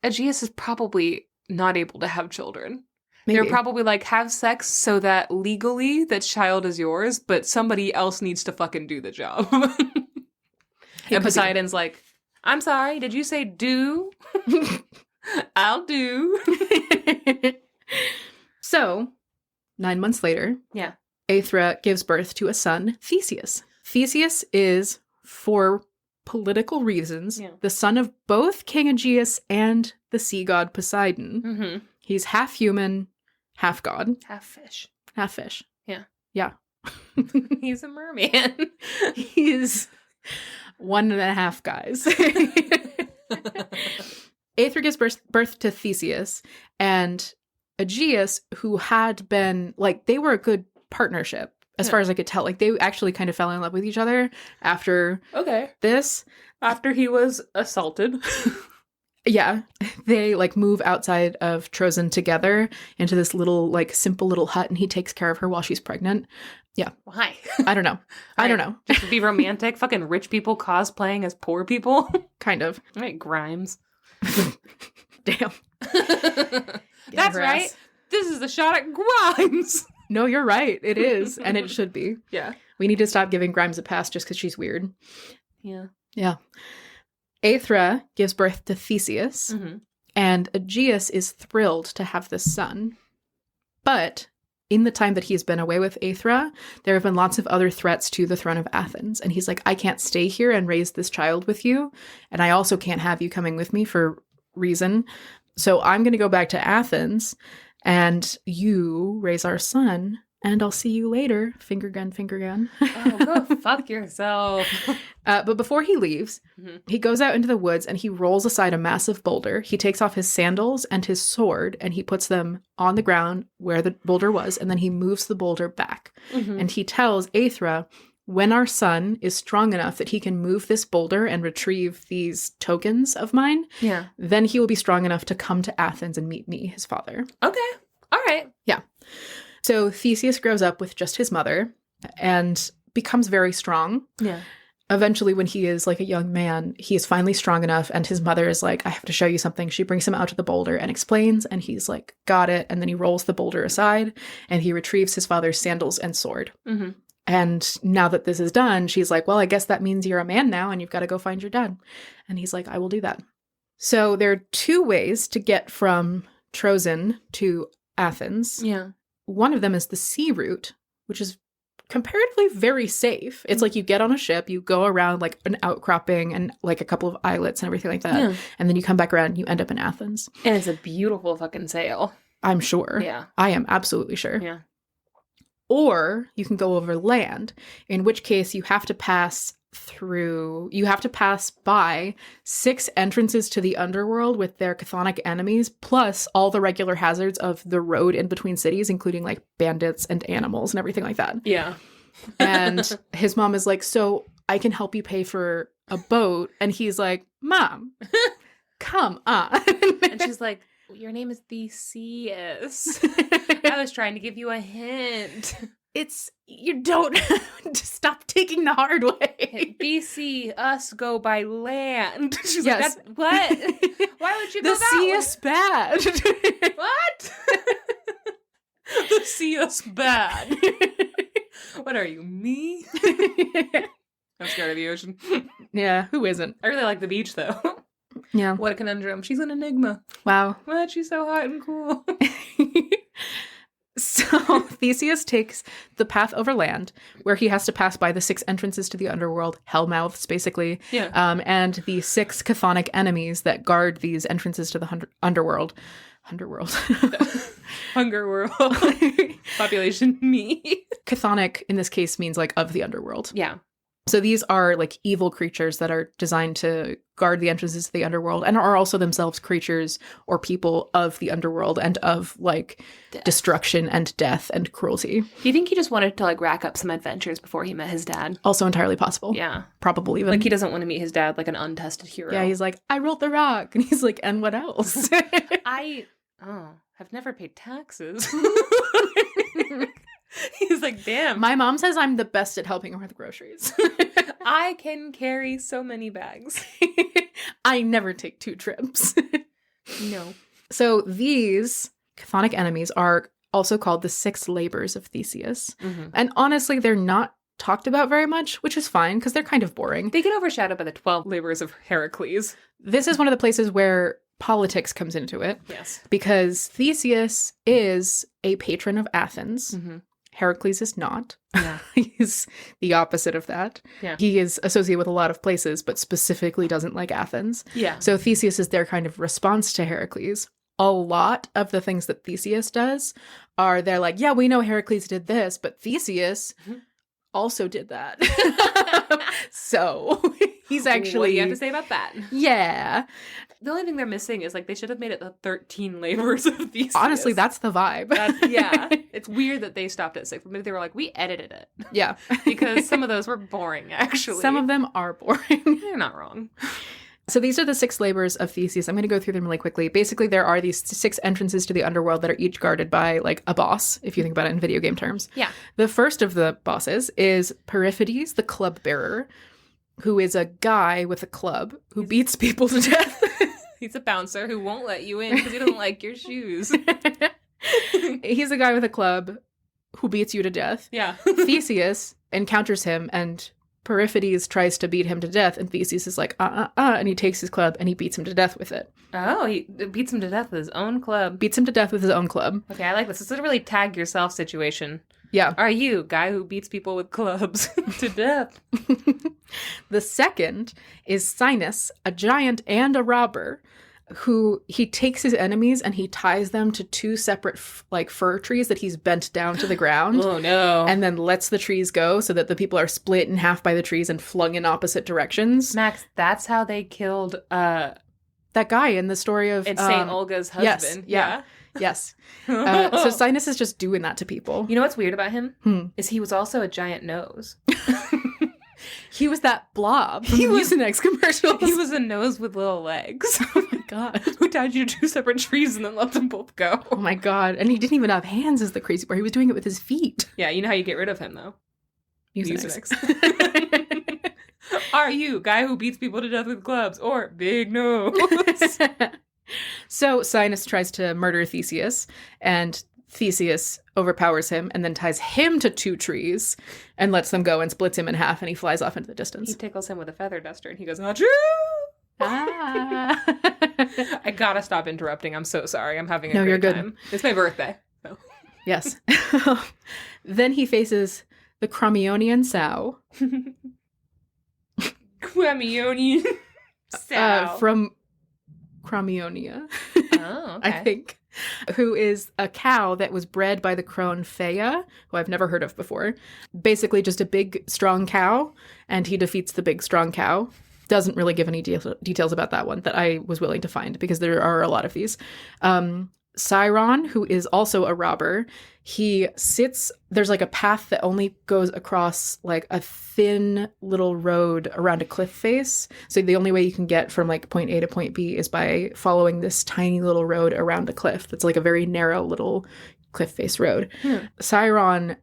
Aegeus is probably not able to have children.
Maybe.
They're probably like, have sex so that legally that child is yours, but somebody else needs to fucking do the job. And Poseidon's like, I'm sorry, did you say do? I'll do.
So, 9 months later, Aethra gives birth to a son, Theseus. Theseus is, for political reasons, the son of both King Aegeus and the sea god Poseidon.
Mm-hmm.
He's half human, half god.
Half fish.
Half fish.
Yeah.
Yeah.
He's a merman.
He's 1.5 guys. Aethra gives birth to Theseus, and Aegeus, who had been, like, they were a good partnership, as far as I could tell. Like, they actually kind of fell in love with each other after this.
After he was assaulted.
Yeah. They, like, move outside of Trozen together into this little, like, simple little hut, and he takes care of her while she's pregnant. Yeah.
Why?
I don't know. I don't know.
Just to be romantic? Fucking rich people cosplaying as poor people?
Kind of.
Right, Grimes.
Damn.
That's right. This is the shot at Grimes.
No, you're right. It is. And it should be.
Yeah.
We need to stop giving Grimes a pass just because she's weird.
Yeah.
Yeah. Aethra gives birth to Theseus, and Aegeus is thrilled to have this son. But in the time that he's been away with Aethra, there have been lots of other threats to the throne of Athens. And he's like, I can't stay here and raise this child with you. And I also can't have you coming with me for reason. So I'm going to go back to Athens, and you raise our son, and I'll see you later. Finger gun, finger gun.
Oh, go fuck yourself.
But before he leaves, he goes out into the woods and he rolls aside a massive boulder. He takes off his sandals and his sword, and he puts them on the ground where the boulder was, and then he moves the boulder back. And he tells Aethra, when our son is strong enough that he can move this boulder and retrieve these tokens of mine, then he will be strong enough to come to Athens and meet me, his father.
Okay. All right.
Yeah. So Theseus grows up with just his mother and becomes very strong.
Yeah.
Eventually, when he is like a young man, he is finally strong enough, and his mother is like, I have to show you something. She brings him out to the boulder and explains, and he's like, got it. And then he rolls the boulder aside, and he retrieves his father's sandals and sword. And now that this is done, she's like, well, I guess that means you're a man now, and you've got to go find your dad. And he's like, I will do that. So there are 2 ways to get from Trozen to Athens.
Yeah.
One of them is the sea route, which is comparatively very safe. It's like you get on a ship, you go around like an outcropping and like a couple of islets and everything like that. Yeah. And then you come back around and you end up in Athens.
And it's a beautiful fucking sail.
I'm sure.
Yeah.
I am absolutely sure.
Yeah.
Or you can go over land, in which case you have to pass by 6 entrances to the underworld with their chthonic enemies, plus all the regular hazards of the road in between cities, including like bandits and animals and everything like that.
Yeah.
And his mom is like, so I can help you pay for a boat. And he's like, Mom, come on.
And she's like, your name is Theseus. I was trying to give you a hint.
You don't stop taking the hard way.
BC, us go by land. She's
yes.
like, what? Why would you go
the sea is bad.
What? The sea is bad. What are you, me? I'm scared of the ocean.
Yeah, who isn't?
I really like the beach, though.
Yeah.
What a conundrum. She's an enigma.
Wow.
What? She's so hot and cool.
So Theseus takes the path over land, where he has to pass by the 6 entrances to the underworld, hellmouths, basically.
Yeah.
And the 6 chthonic enemies that guard these entrances to the underworld. Underworld.
Hunger world. Population me.
Chthonic, in this case, means like of the underworld.
Yeah.
So these are like evil creatures that are designed to guard the entrances to the underworld, and are also themselves creatures or people of the underworld and of like destruction and death and cruelty.
Do you think he just wanted to like rack up some adventures before he met his dad?
Also entirely possible.
Yeah.
Probable even.
Like he doesn't want to meet his dad like an untested hero.
Yeah, he's like, I rolled the rock. And he's like, and what else?
I've never paid taxes. He's like, damn.
My mom says I'm the best at helping her with groceries.
I can carry so many bags.
I never take 2 trips.
No.
So these chthonic enemies are also called the 6 labors of Theseus. Mm-hmm. And honestly, they're not talked about very much, which is fine because they're kind of boring.
They get overshadowed by the 12 labors of Heracles.
This is one of the places where politics comes into it.
Yes.
Because Theseus is a patron of Athens. Mm-hmm. Heracles is not.
Yeah.
He's the opposite of that.
Yeah.
He is associated with a lot of places, but specifically doesn't like Athens.
Yeah.
So Theseus is their kind of response to Heracles. a lot of the things that Theseus does are they're like, yeah, we know Heracles did this, but Theseus also did that. So he's actually...
What do you have to say about that?
Yeah.
The only thing they're missing is, like, they should have made it the 13 labors of Theseus.
Honestly, that's the vibe.
Yeah. It's weird that they stopped at 6. Maybe they were like, we edited it.
Yeah.
Because some of those were boring, actually.
Some of them are boring.
You're not wrong.
So these are the 6 labors of Theseus. I'm going to go through them really quickly. Basically, there are these 6 entrances to the underworld that are each guarded by, like, a boss, if you think about it in video game terms.
Yeah.
The first of the bosses is Periphetes, the club bearer, who is a guy with a club who beats people to death.
He's a bouncer who won't let you in because he doesn't like your shoes.
He's a guy with a club who beats you to death.
Yeah.
Theseus encounters him and Periphetes tries to beat him to death, and Theseus is like, and he takes his club and he beats him to death with it.
Oh, he beats him to death with his own club.
Beats him to death with his own club.
Okay, I like this. It's a really tag yourself situation.
Yeah.
Are you, guy who beats people with clubs to death?
The second is Sinus, a giant and a robber, who he takes his enemies and he ties them to 2 separate fir trees that he's bent down to the ground.
Oh no.
And then lets the trees go so that the people are split in half by the trees and flung in opposite directions.
Max, that's how they killed
that guy in the story of
St. Olga's husband.
Yes, yes. So Sinus is just doing that to people.
You know what's weird about him? Is he was also a giant nose.
He was that blob from the Mucinex commercials.
He was a nose with little legs.
Oh my god.
Who tied you to 2 separate trees and then let them both go.
Oh my god. And he didn't even have hands is the crazy part. He was doing it with his feet.
Yeah, you know how you get rid of him, though?
Mucinex.
Are you, guy who beats people to death with clubs, or big nose?
So Sinus tries to murder Theseus, and Theseus overpowers him and then ties him to 2 trees and lets them go and splits him in half, and he flies off into the distance.
He tickles him with a feather duster and he goes, Achoo!
Ah.
I gotta stop interrupting. I'm so sorry. I'm having a
No,
great
you're good.
time. It's my birthday. So.
Yes. Then he faces the Crommyonian Sow.
Crommyonian Sow.
From Crommyonia.
Oh, okay.
I think. Who is a cow that was bred by the crone Phaia, who I've never heard of before. Basically just a big, strong cow, and he defeats the big, strong cow. Doesn't really give any details about that one that I was willing to find, because there are a lot of these. Sciron, who is also a robber, there's like a path that only goes across like a thin little road around a cliff face. So the only way you can get from like point A to point B is by following this tiny little road around a cliff. That's like a very narrow little cliff face road. Sciron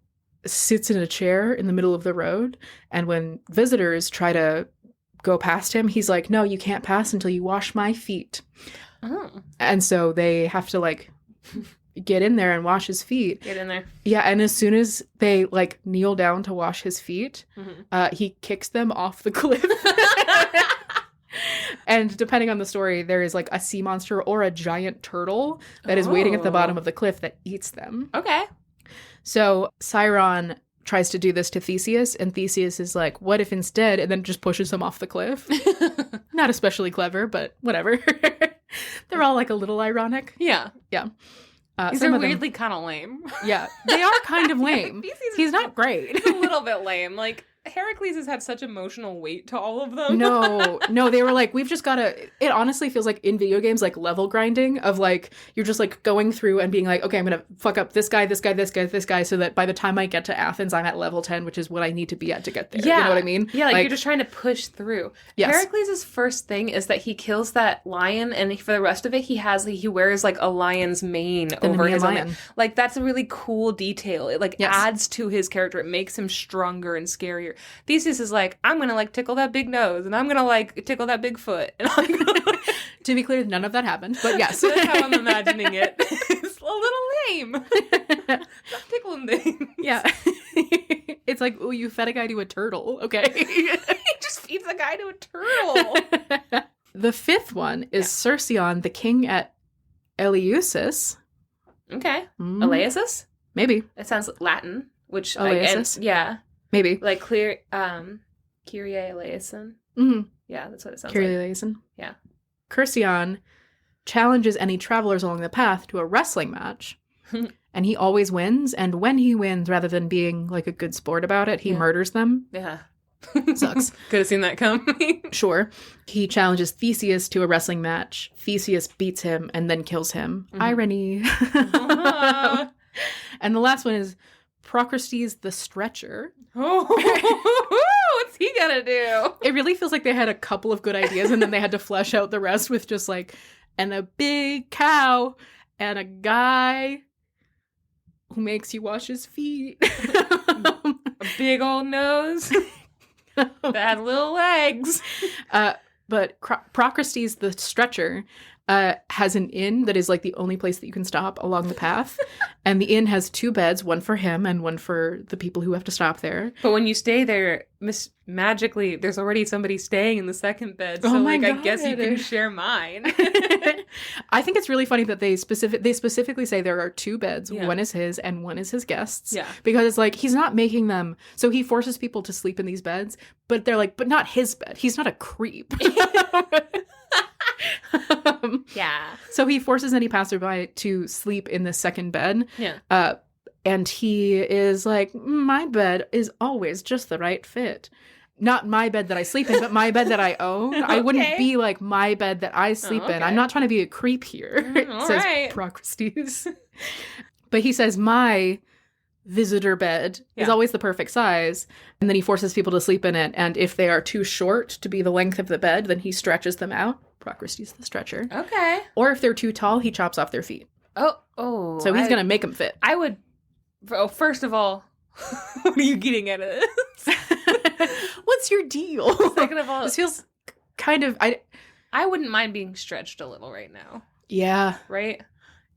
sits in a chair in the middle of the road, and when visitors try to go past him, he's like, no, you can't pass until you wash my feet.
Oh.
And so they have to like get in there and wash his feet.
Get in there.
Yeah, and as soon as they like kneel down to wash his feet, he kicks them off the cliff. And depending on the story, there is like a sea monster or a giant turtle that is waiting at the bottom of the cliff that eats them.
Okay.
So Sciron tries to do this to Theseus, and Theseus is like, what if instead, and then just pushes him off the cliff. Not especially clever, but whatever. They're all like a little ironic.
Yeah.
Yeah.
These are weirdly kind of lame.
Yeah, they are kind of lame. He's not great.
He's a little bit lame. Like, Heracles has had such emotional weight to all of them.
No, they were like, we've just got to, it honestly feels like in video games, like level grinding of like, you're just like going through and being like, okay, I'm going to fuck up this guy, this guy, this guy, this guy, so that by the time I get to Athens, I'm at level 10, which is what I need to be at to get there.
Yeah.
You know what I mean?
Yeah, like you're just trying to push through.
Yes.
Heracles' first thing is that he kills that lion, and for the rest of it, he wears like a lion's mane over his lion. Like, that's a really cool detail. It like adds to his character. It makes him stronger and scarier. Theseus is like, I'm gonna like tickle that big nose, and I'm gonna like tickle that big foot, and I'm gonna
to be clear, none of that happened, but yes.
That's how I'm imagining it. It's a little lame. Stop tickling things.
Yeah. It's like, oh, you fed a guy to a turtle. Okay.
He just feeds a guy to a turtle.
The fifth one is Cercion, the king at Eleusis.
Okay. Eleusis?
Maybe.
It sounds Latin, which
Eleusis?
Yeah.
Maybe.
Like Kyrie eleison.
Mm-hmm.
Yeah, that's what it sounds
Kyrie
like.
eleison.
Yeah.
Cercion challenges any travelers along the path to a wrestling match. And he always wins. And when he wins, rather than being like a good sport about it, he murders them.
Yeah.
Sucks.
Could have seen that coming.
Sure. He challenges Theseus to a wrestling match. Theseus beats him and then kills him. Irony. And the last one is Procrustes the Stretcher.
What's he gonna do?
It really feels like they had a couple of good ideas and then they had to flesh out the rest with just like, and a big cow and a guy who makes you wash his feet.
A big old nose that has little legs.
But Procrustes the Stretcher has an inn that is like the only place that you can stop along the path. And the inn has 2 beds, one for him and one for the people who have to stop there.
But when you stay there, magically, there's already somebody staying in the second bed. So, I guess you can share mine.
I think it's really funny that they specifically say there are 2 beds. Yeah. One is his and one is his guests. Yeah. Because it's like, he's not making them. So he forces people to sleep in these beds, but they're like, but not his bed. He's not a creep.
Yeah.
So he forces any passerby to sleep in the second bed. Yeah. And he is like, my bed is always just the right fit. Not my bed that I sleep in, but my bed that I own. Okay. I wouldn't be like my bed that I sleep in. I'm not trying to be a creep here, says Procrustes. But he says, my visitor bed is always the perfect size. And then he forces people to sleep in it. And if they are too short to be the length of the bed, then he stretches them out. Procrustes the Stretcher.
Okay.
Or if they're too tall, he chops off their feet.
Oh.
So he's going to make them fit.
I would... Oh, first of all, what are you getting out of this?
What's your deal?
Second of all...
This feels kind of...
I wouldn't mind being stretched a little right now.
Yeah.
Right?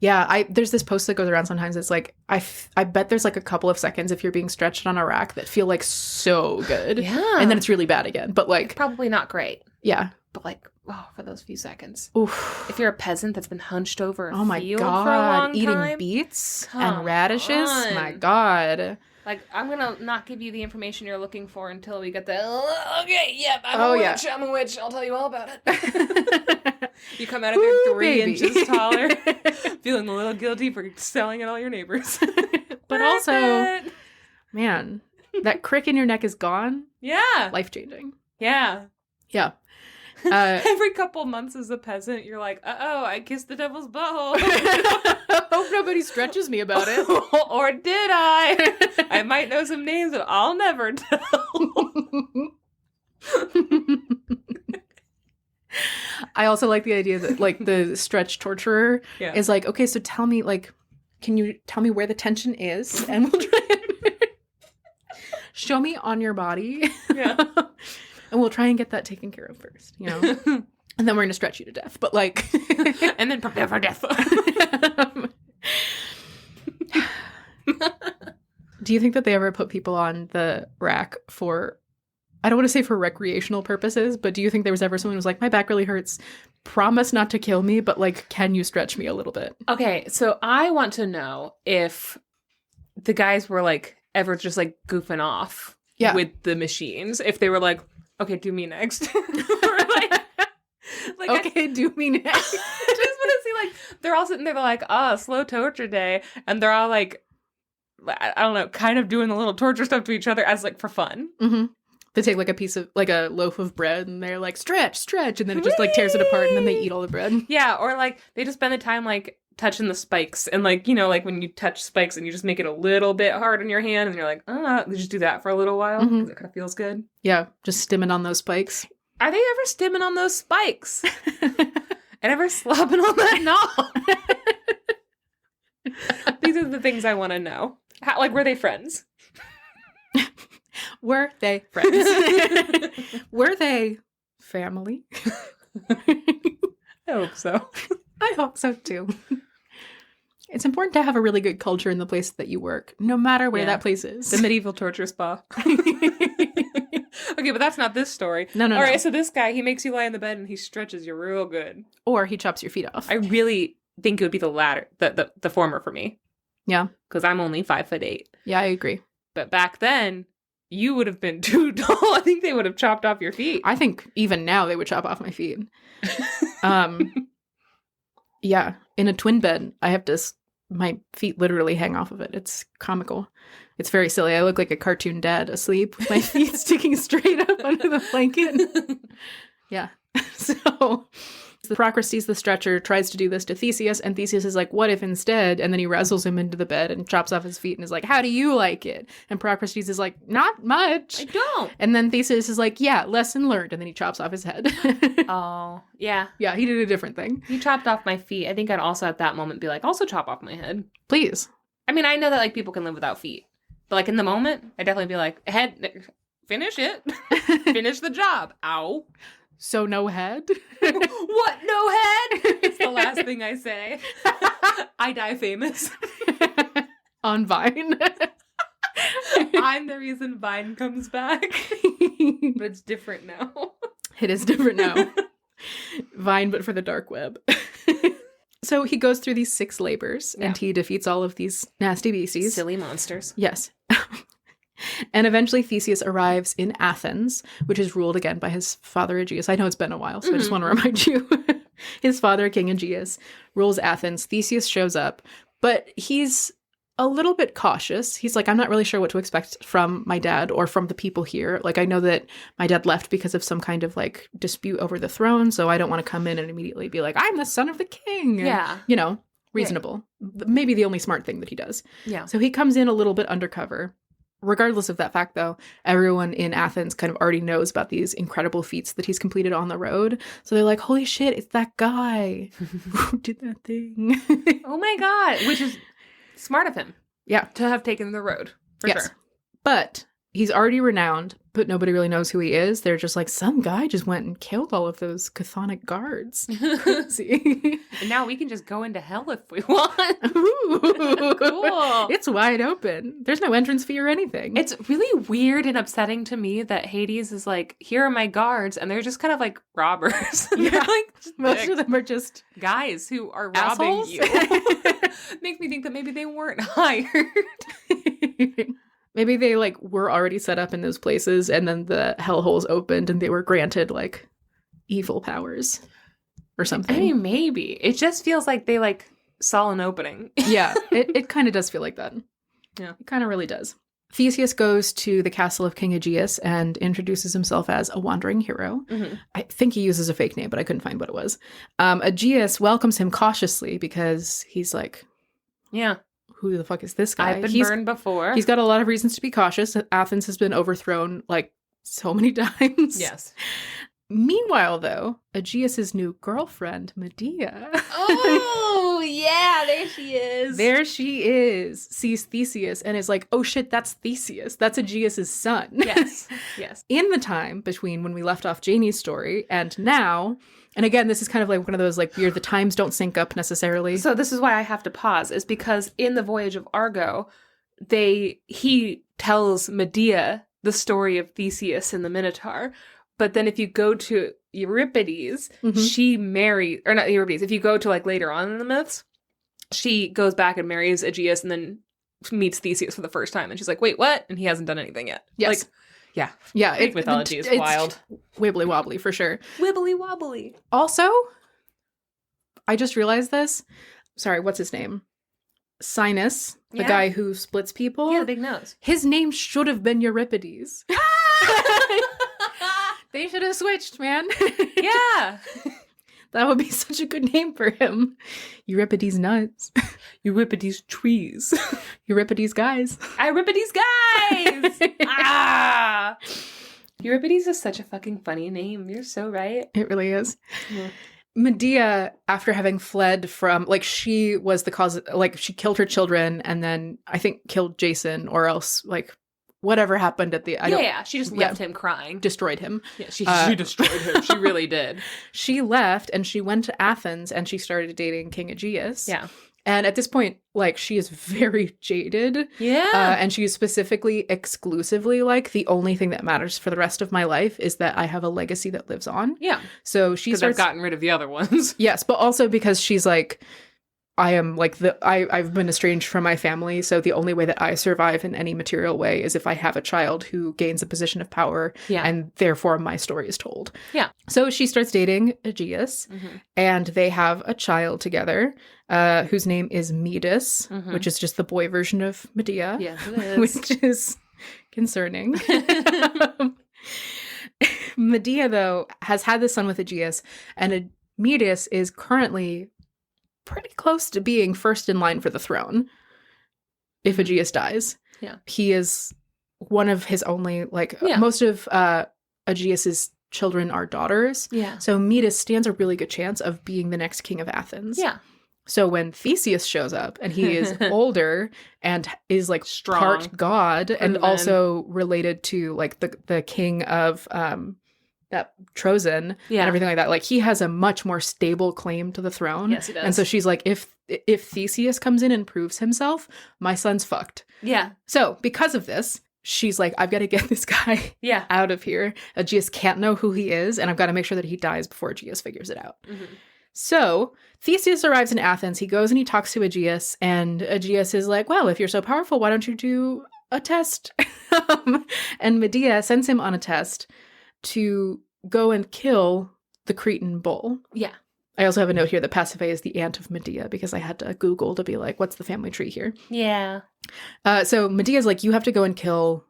Yeah, there's this post that goes around sometimes. It's like, I bet there's like a couple of seconds if you're being stretched on a rack that feel like so good. Yeah. And then it's really bad again. But like...
It's probably not great.
Yeah.
But like, for those few seconds.
Oof.
If you're a peasant that's been hunched over a
field
for a long
eating
time,
beets and radishes. My God.
Like, I'm going to not give you the information you're looking for until we get the, okay, yep, I'm a witch, I'm a witch, I'll tell you all about it. You come out of there 3 inches taller, feeling a little guilty for selling at all your neighbors.
But also, man, that crick in your neck is gone.
Yeah.
Life-changing.
Yeah.
Yeah.
Every couple months as a peasant, you're like, I kissed the devil's butthole.
Hope nobody stretches me about it.
Or did I? I might know some names, but I'll never tell.
I also like the idea that, like, the stretch torturer is like, okay, so tell me, like, can you tell me where the tension is? And we'll try and show me on your body. Yeah. And we'll try and get that taken care of first, you know? And then we're going to stretch you to death. But, like...
and then prepare for death.
Do you think that they ever put people on the rack for... I don't want to say for recreational purposes, but do you think there was ever someone who was like, my back really hurts. Promise not to kill me, but, like, can you stretch me a little bit?
Okay, so I want to know if the guys were, like, ever just, like, goofing off with the machines. If they were like... Okay, do me next.
Do me next.
I just want to see, like, they're all sitting there, they're like, slow torture day. And they're all, like, I don't know, kind of doing the little torture stuff to each other as, like, for fun.
Mm-hmm. They take, like, a piece of, like, a loaf of bread, and they're like, stretch, and then it just, like, tears it apart, and then they eat all the bread.
Yeah, or, like, they just spend the time, like, touching the spikes. And, like, you know, like, when you touch spikes and you just make it a little bit hard in your hand, and you're like, they just do that for a little while, because it kind of feels good. Yeah,
just stimming on those spikes.
Are they ever stimming on those spikes? And ever slobbing on that knob? These are the things I want to know. How, like, were they friends?
Were they friends? Were they family?
I hope so.
I hope so, too. It's important to have a really good culture in the place that you work, no matter where that place is.
The medieval torture spa. Okay, but that's not this story.
No.
All right, so this guy, he makes you lie in the bed and he stretches you real good.
Or he chops your feet off.
I really think it would be the latter, the former for me.
Yeah.
Because I'm only 5'8".
Yeah, I agree.
But back then, you would have been too tall. I think they would have chopped off your feet.
I think even now they would chop off my feet. Yeah. In a twin bed, I have to, my feet literally hang off of it. It's comical. It's very silly. I look like a cartoon dad asleep with my feet sticking straight up under the blanket. Yeah. So Procrustes the Stretcher tries to do this to Theseus, and Theseus is like, what if instead? And then he wrestles him into the bed and chops off his feet and is like, how do you like it? And Procrustes is like, not much.
I don't.
And then Theseus is like, yeah, lesson learned. And then he chops off his head.
Oh, yeah.
Yeah, he did a different thing.
He chopped off my feet. I think I'd also at that moment be like, also chop off my head.
Please.
I mean, I know that like people can live without feet. But like in the moment, I'd definitely be like, head, finish it. Finish the job. Ow.
So no head?
What? No head? It's the last thing I say. I die famous.
On Vine.
I'm the reason Vine comes back. But it's different now.
It is different now. Vine, but for the dark web. So he goes through these 6 labors, and he defeats all of these nasty beasties.
Silly monsters.
Yes. And eventually Theseus arrives in Athens, which is ruled again by his father Aegeus. I know it's been a while, so I just want to remind you. His father, King Aegeus, rules Athens. Theseus shows up, but he's a little bit cautious. He's like, I'm not really sure what to expect from my dad or from the people here. Like, I know that my dad left because of some kind of like dispute over the throne, so I don't want to come in and immediately be like, I'm the son of the king.
Yeah.
You know, reasonable. Right. Maybe the only smart thing that he does.
Yeah.
So he comes in a little bit undercover. Regardless of that fact, though, everyone in Athens kind of already knows about these incredible feats that he's completed on the road. So they're like, holy shit, it's that guy who did that thing.
Oh my God. Which is smart of him.
Yeah.
To have taken the road. For sure.
But he's already renowned, but nobody really knows who he is. They're just like, some guy just went and killed all of those chthonic guards. Crazy.
And now we can just go into hell if we want.
Ooh.
Cool.
It's wide open. There's no entrance fee or anything.
It's really weird and upsetting to me that Hades is like, here are my guards, and they're just kind of like robbers.
Yeah.
They're like
Most of them are just
guys who are
assholes?
robbing you. Makes me think that maybe they weren't hired.
Maybe they like were already set up in those places, and then the hellholes opened and they were granted like evil powers or something.
I mean, maybe. It just feels like they like saw an opening.
Yeah, it kind of does feel like that.
Yeah.
It kind of really does. Theseus goes to the castle of King Aegeus and introduces himself as a wandering hero. Mm-hmm. I think he uses a fake name, but I couldn't find what it was. Aegeus welcomes him cautiously because he's like,
yeah,
who the fuck is this guy?
I've been burned before.
He's got a lot of reasons to be cautious. Athens has been overthrown like so many times.
Yes.
Meanwhile, though, Aegeus's new girlfriend, Medea.
Oh, yeah, there she is.
There she is. Sees Theseus and is like, oh shit, that's Theseus. That's Aegeus's son.
Yes. Yes.
In the time between when we left off Janie's story and now, and again, this is kind of like one of those like weird, the times don't sync up necessarily.
So this is why I have to pause, is because in the Voyage of Argo, he tells Medea the story of Theseus and the Minotaur. But then if you go to Euripides, she marries, or not Euripides, if you go to like later on in the myths, she goes back and marries Aegeus and then meets Theseus for the first time. And she's like, wait, what? And he hasn't done anything yet.
Yes.
Like, yeah.
Yeah.
Greek mythology is wild.
Wibbly wobbly for sure.
Wibbly wobbly.
Also, I just realized this. Sorry, what's his name? Sinus, the guy who splits people.
Yeah, the big nose.
His name should have been Euripides. They should have switched, man.
Yeah.
That would be such a good name for him. Euripides nuts.
Euripides trees.
Euripides guys.
Euripides guys! Ah! Euripides is such a fucking funny name. You're so right.
It really is.
Yeah.
Medea, after having fled from, like, she was the cause, like, she killed her children and then I think killed Jason or else, like, whatever happened at the...
She just left him crying.
Destroyed him.
Yeah, she destroyed him. She really did.
She left and she went to Athens and she started dating King Aegeus.
Yeah.
And at this point, like, she is very jaded.
Yeah.
And she is specifically, exclusively, like, the only thing that matters for the rest of my life is that I have a legacy that lives on.
Yeah.
So she starts...
I've gotten rid of the other ones.
Yes, but also because she's like... I am like I've been estranged from my family, so the only way that I survive in any material way is if I have a child who gains a position of power, and therefore my story is told.
Yeah.
So she starts dating Aegeus, and they have a child together, whose name is Metis, which is just the boy version of Medea.
Yes, it is.
Which is concerning. Medea, though, has had this son with Aegeus, and Metis is currently pretty close to being first in line for the throne if Aegeus dies.
Yeah.
He is one of his only, most of Aegeus's children are daughters.
Yeah.
So Metis stands a really good chance of being the next king of Athens.
Yeah.
So when Theseus shows up and he is older and is like
Strong.
part god and
Proven.
also related to like the king of that Trojan and everything like that, like he has a much more stable claim to the throne.
Yes, he does.
And so she's like, if Theseus comes in and proves himself, my son's fucked.
Yeah.
So because of this, she's like, I've got to get this guy out of here. Aegeus can't know who he is, and I've got to make sure that he dies before Aegeus figures it out. So Theseus arrives in Athens. He goes and he talks to Aegeus, and Aegeus is like, well, if you're so powerful, why don't you do a test? And Medea sends him on a test to go and kill the Cretan bull.
Yeah.
I also have a note here that Pasiphae is the aunt of Medea because I had to Google to be like, what's the family tree here?
Yeah.
So Medea's like, you have to go and kill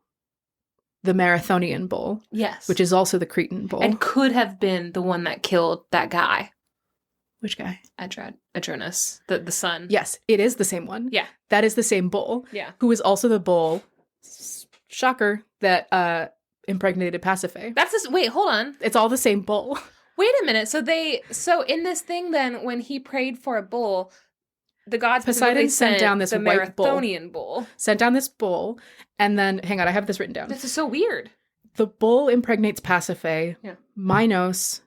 the Marathonian bull.
Yes.
Which is also the Cretan bull.
And could have been the one that killed that guy.
Which guy?
Adrenus, the son.
Yes, it is the same one.
Yeah.
That is the same bull.
Yeah.
Who is also the bull, shocker, that impregnated Pasiphae.
Wait, hold on.
It's all the same bull.
Wait a minute. So in this thing then, when he prayed for a bull, the gods
Poseidon sent down this
the
white
Marathonian bull.
Sent down this bull, and then, hang on, I have this written down.
This is so weird.
The bull impregnates Pasiphae.
Yeah.
Minos,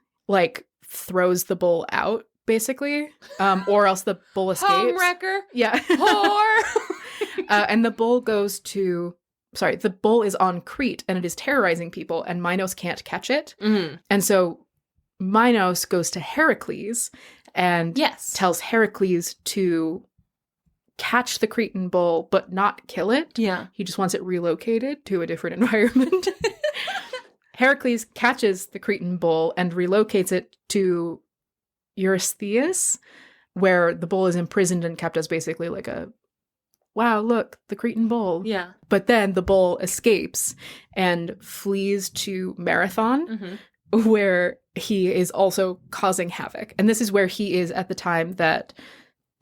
throws the bull out, basically, or else the bull escapes.
Homewrecker.
Yeah.
Whore.
And the bull the bull is on Crete, and it is terrorizing people, and Minos can't catch it.
Mm-hmm.
And so Minos goes to Heracles and tells Heracles to catch the Cretan bull, but not kill it.
Yeah.
He just wants it relocated to a different environment. Heracles catches the Cretan bull and relocates it to Eurystheus, where the bull is imprisoned and kept as basically like wow, look, the Cretan bull.
Yeah.
But then the bull escapes and flees to Marathon, where he is also causing havoc. And this is where he is at the time that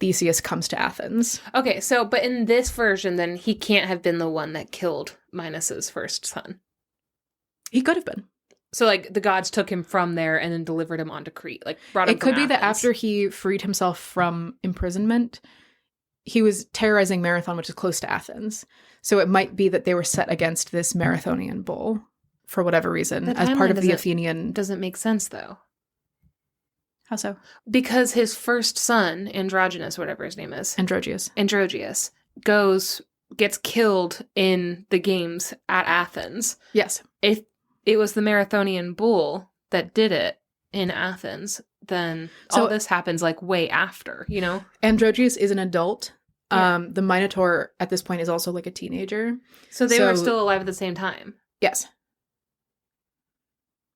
Theseus comes to Athens.
Okay, so, but in this version, then, he can't have been the one that killed Minos's first son.
He could have been.
So, the gods took him from there and then delivered him onto Crete, brought him
It could
from
be that
Athens.
after he freed himself from imprisonment, he was terrorizing Marathon, which is close to Athens. So it might be that they were set against this Marathonian bull for whatever reason, as part of the Athenian...
Doesn't make sense, though.
How so?
Because his first son, Androgeus, whatever his name is.
Androgeus,
gets killed in the games at Athens.
Yes.
If it was the Marathonian bull that did it in Athens, then all this happens way after,
Androgeus is an adult.
Yeah.
The Minotaur at this point is also a teenager.
So they were still alive at the same time?
Yes.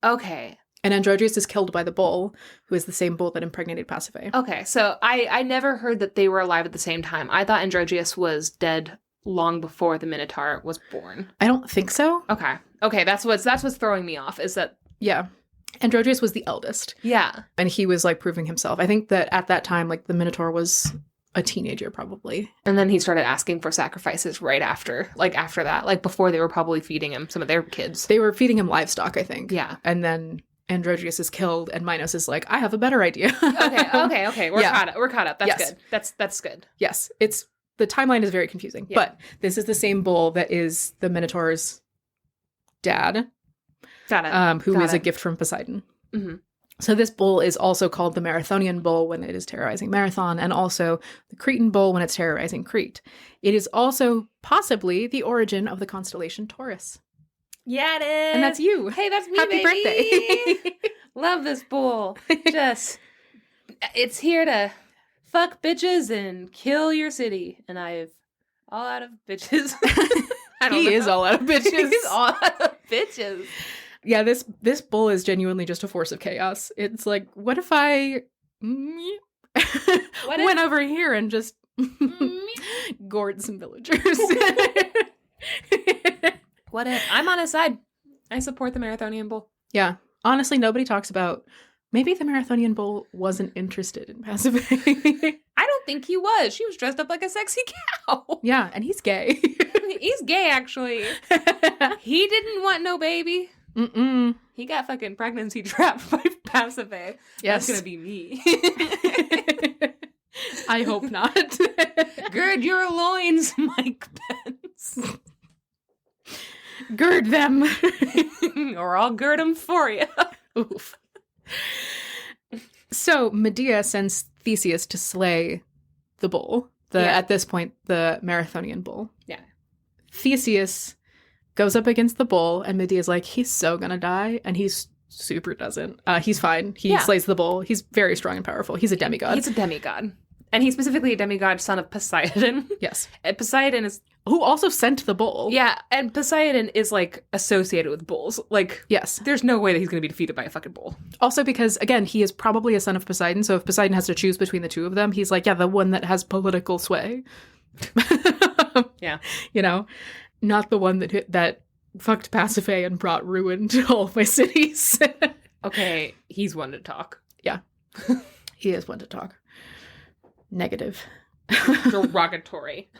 Okay.
And Androgeus is killed by the bull, who is the same bull that impregnated Pasiphae.
Okay, so I never heard that they were alive at the same time. I thought Androgeus was dead long before the Minotaur was born.
I don't think so.
Okay, that's what's throwing me off, is that...
Yeah. Androgeus was the eldest.
Yeah.
And he was proving himself. I think that at that time, the Minotaur was a teenager probably.
And then he started asking for sacrifices right after, after that. Before they were probably feeding him some of their kids.
They were feeding him livestock, I think.
Yeah.
And then Androgeus is killed and Minos is like, I have a better idea.
Okay. We're caught up. That's good. That's good.
Yes. The timeline is very confusing. Yeah. But this is the same bull that is the Minotaur's dad.
Got it.
Who is a gift from Poseidon.
Mm-hmm.
So this bull is also called the Marathonian bull when it is terrorizing Marathon, and also the Cretan bull when it's terrorizing Crete. It is also possibly the origin of the constellation Taurus.
Yeah, it is.
And that's you.
Hey, that's me,
Happy
baby.
birthday.
Love this bull. It's here to fuck bitches and kill your city. And I've all out of bitches.
He is all out of bitches.
He's all out of bitches.
Yeah, this bull is genuinely just a force of chaos. It's like, what if I went over here and just gored some villagers?
What if I'm on his side? I support the Marathonian bull.
Yeah. Honestly, nobody talks about maybe the Marathonian bull wasn't interested in Pasiphae.
I don't think he was. She was dressed up like a sexy cow.
Yeah, and he's gay.
He's gay, actually. He didn't want no baby.
Mm-mm.
He got fucking pregnancy trapped by Pasiphae.
Yes.
That's gonna be me.
I hope not.
Gird your loins, Mike Pence.
Gird them.
Or I'll gird them for you.
Oof. So Medea sends Theseus to slay the bull. At this point, the Marathonian bull.
Yeah.
Theseus goes up against the bull, and Medea's like, he's so gonna die, and he's super doesn't. He's fine. He slays the bull. He's very strong and powerful. He's a demigod.
He's a demigod. And he's specifically a demigod son of Poseidon.
Yes.
And Poseidon is...
Who also sent the bull.
Yeah, and Poseidon is, like, associated with bulls. Like,
yes.
There's no way that he's going to be defeated by a fucking bull.
Also because, again, he is probably a son of Poseidon, so if Poseidon has to choose between the two of them, he's like, yeah, the one that has political sway.
Yeah.
You know? Not the one that fucked Pasiphae and brought ruin to all of my cities.
Okay, he's one to talk.
Yeah. He is one to talk. Negative.
Derogatory.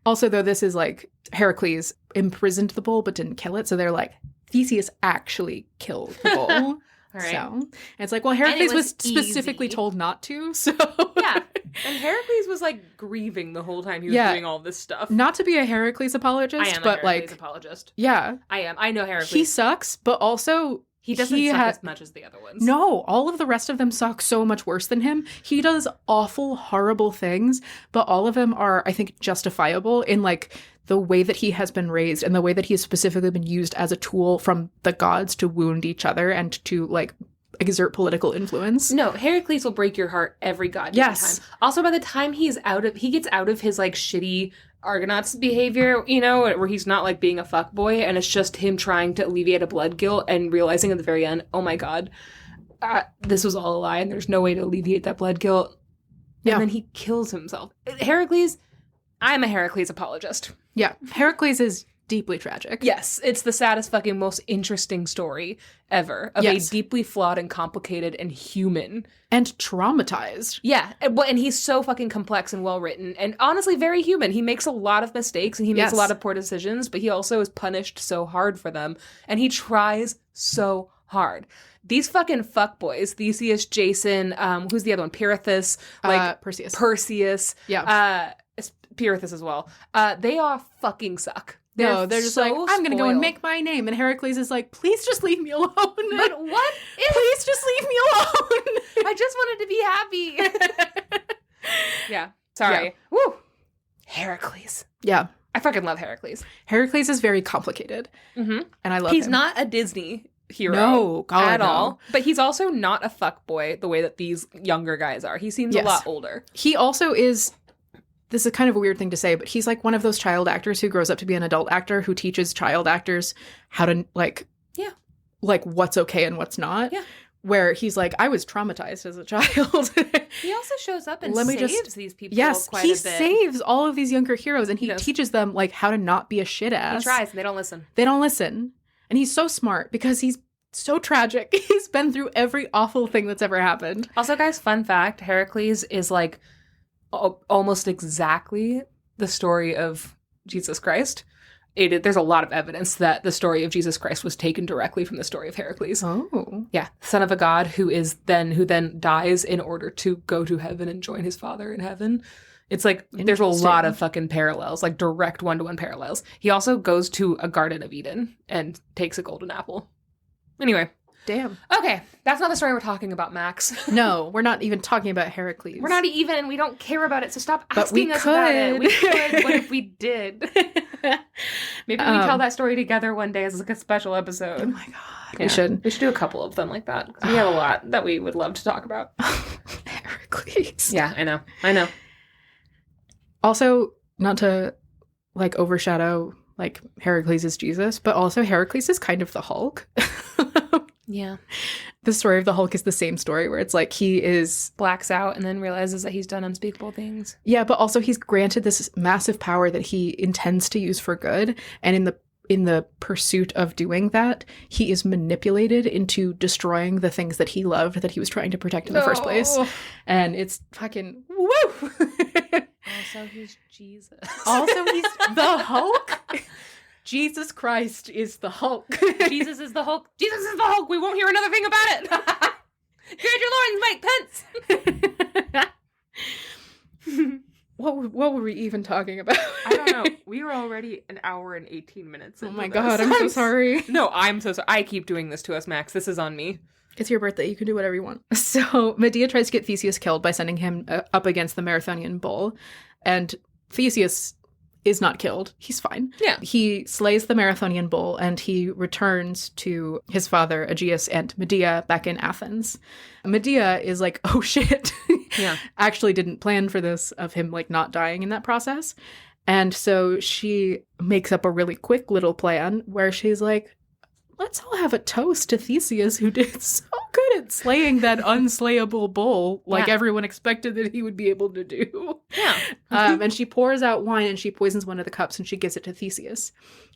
Also, though, this is like Heracles imprisoned the bull but didn't kill it, so they're like, Theseus actually killed the bull. All
right.
So, and it's like, well, Heracles was specifically told not to, so.
Yeah. And Heracles was like grieving the whole time he was doing all this stuff.
Not to be a Heracles apologist,
I am
but
a Heracles apologist.
Yeah.
I am. I know Heracles.
He sucks, but also
he doesn't suck as much as the other ones.
No, all of the rest of them suck so much worse than him. He does awful, horrible things, but all of them are, I think, justifiable in like the way that he has been raised and the way that he has specifically been used as a tool from the gods to wound each other and to like exert political influence.
No, Heracles will break your heart every goddamn time. Also, by the time he gets out of his like shitty Argonauts behavior, you know, where he's not like being a fuckboy and it's just him trying to alleviate a blood guilt and realizing at the very end, oh my god, this was all a lie and there's no way to alleviate that blood guilt. Yeah. And then he kills himself. Heracles, I'm a Heracles apologist.
Yeah. Heracles is deeply tragic.
Yes. It's the saddest fucking most interesting story ever of a deeply flawed and complicated and human.
And traumatized.
Yeah. And he's so fucking complex and well written and honestly very human. He makes a lot of mistakes and he makes a lot of poor decisions, but he also is punished so hard for them. And he tries so hard. These fucking fuckboys, Theseus, Jason, who's the other one? Pirithous. Perseus.
Yeah.
Pirithous as well. They all fucking suck.
They're just so like, I'm going to go and make my name. And Heracles is like, please just leave me alone.
But what if...
Please just leave me alone.
I just wanted to be happy. Yeah. Sorry.
Yeah.
Woo. Heracles.
Yeah.
I fucking love Heracles.
Heracles is very complicated.
Mm-hmm.
And I love him.
He's not a Disney hero.
No. God,
at all. But he's also not a fuckboy the way that these younger guys are. He seems a lot older.
He also is... This is kind of a weird thing to say, but he's like one of those child actors who grows up to be an adult actor who teaches child actors how to like what's okay and what's not. Yeah. Where he's like, I was traumatized as a child.
He also shows up and saves these people quite a bit.
He saves all of these younger heroes and he teaches them like how to not be a shit ass.
He tries and they don't listen.
And he's so smart because he's so tragic. He's been through every awful thing that's ever happened.
Also, guys, fun fact, Heracles is like almost exactly the story of Jesus Christ. There's a lot of evidence that the story of Jesus Christ was taken directly from the story of Heracles.
Oh.
Yeah. Son of a god who then dies in order to go to heaven and join his father in heaven. It's like, there's a lot of fucking parallels, like direct one-to-one parallels. He also goes to a Garden of Eden and takes a golden apple. Anyway.
Damn.
Okay, that's not the story we're talking about, Max.
No, we're not even talking about Heracles.
We're not even, we don't care about it, so stop asking us about it. We could. What if we did? Maybe we tell that story together one day as like a special episode.
Oh my god. Yeah. We should
do a couple of them like that. We have a lot that we would love to talk about.
Heracles. Heracles.
Yeah, I know.
Also, not to like overshadow like Heracles is Jesus, but also Heracles is kind of the Hulk.
Yeah.
The story of the Hulk is the same story where it's like he is
Blacks out and then realizes that he's done unspeakable things.
yeah, but also he's granted this massive power that he intends to use for good, and in the pursuit of doing that, he is manipulated into destroying the things that he loved that he was trying to protect in the first place. And it's fucking woo.
Also, he's Jesus.
Also, he's the Hulk. Jesus Christ is the Hulk.
Jesus is the Hulk. Jesus is the Hulk. We won't hear another thing about it. Gird your loins, Mike Pence.
What were we even talking about?
I don't know. We were already an hour and 18 minutes into
Oh my
this.
god, I'm so sorry.
No, I'm so sorry. I keep doing this to us, Max. This is on me.
It's your birthday. You can do whatever you want. So Medea tries to get Theseus killed by sending him up against the Marathonian bull. And Theseus is not killed. He's fine.
Yeah.
He slays the Marathonian bull and he returns to his father, Aegeus, and Medea back in Athens. Medea is like, oh shit.
Yeah.
Actually didn't plan for this, of him like not dying in that process. And so she makes up a really quick little plan where she's like, let's all have a toast to Theseus, who did so good at slaying that unslayable bull, like everyone expected that he would be able to do.
Yeah.
And she pours out wine and she poisons one of the cups and she gives it to Theseus.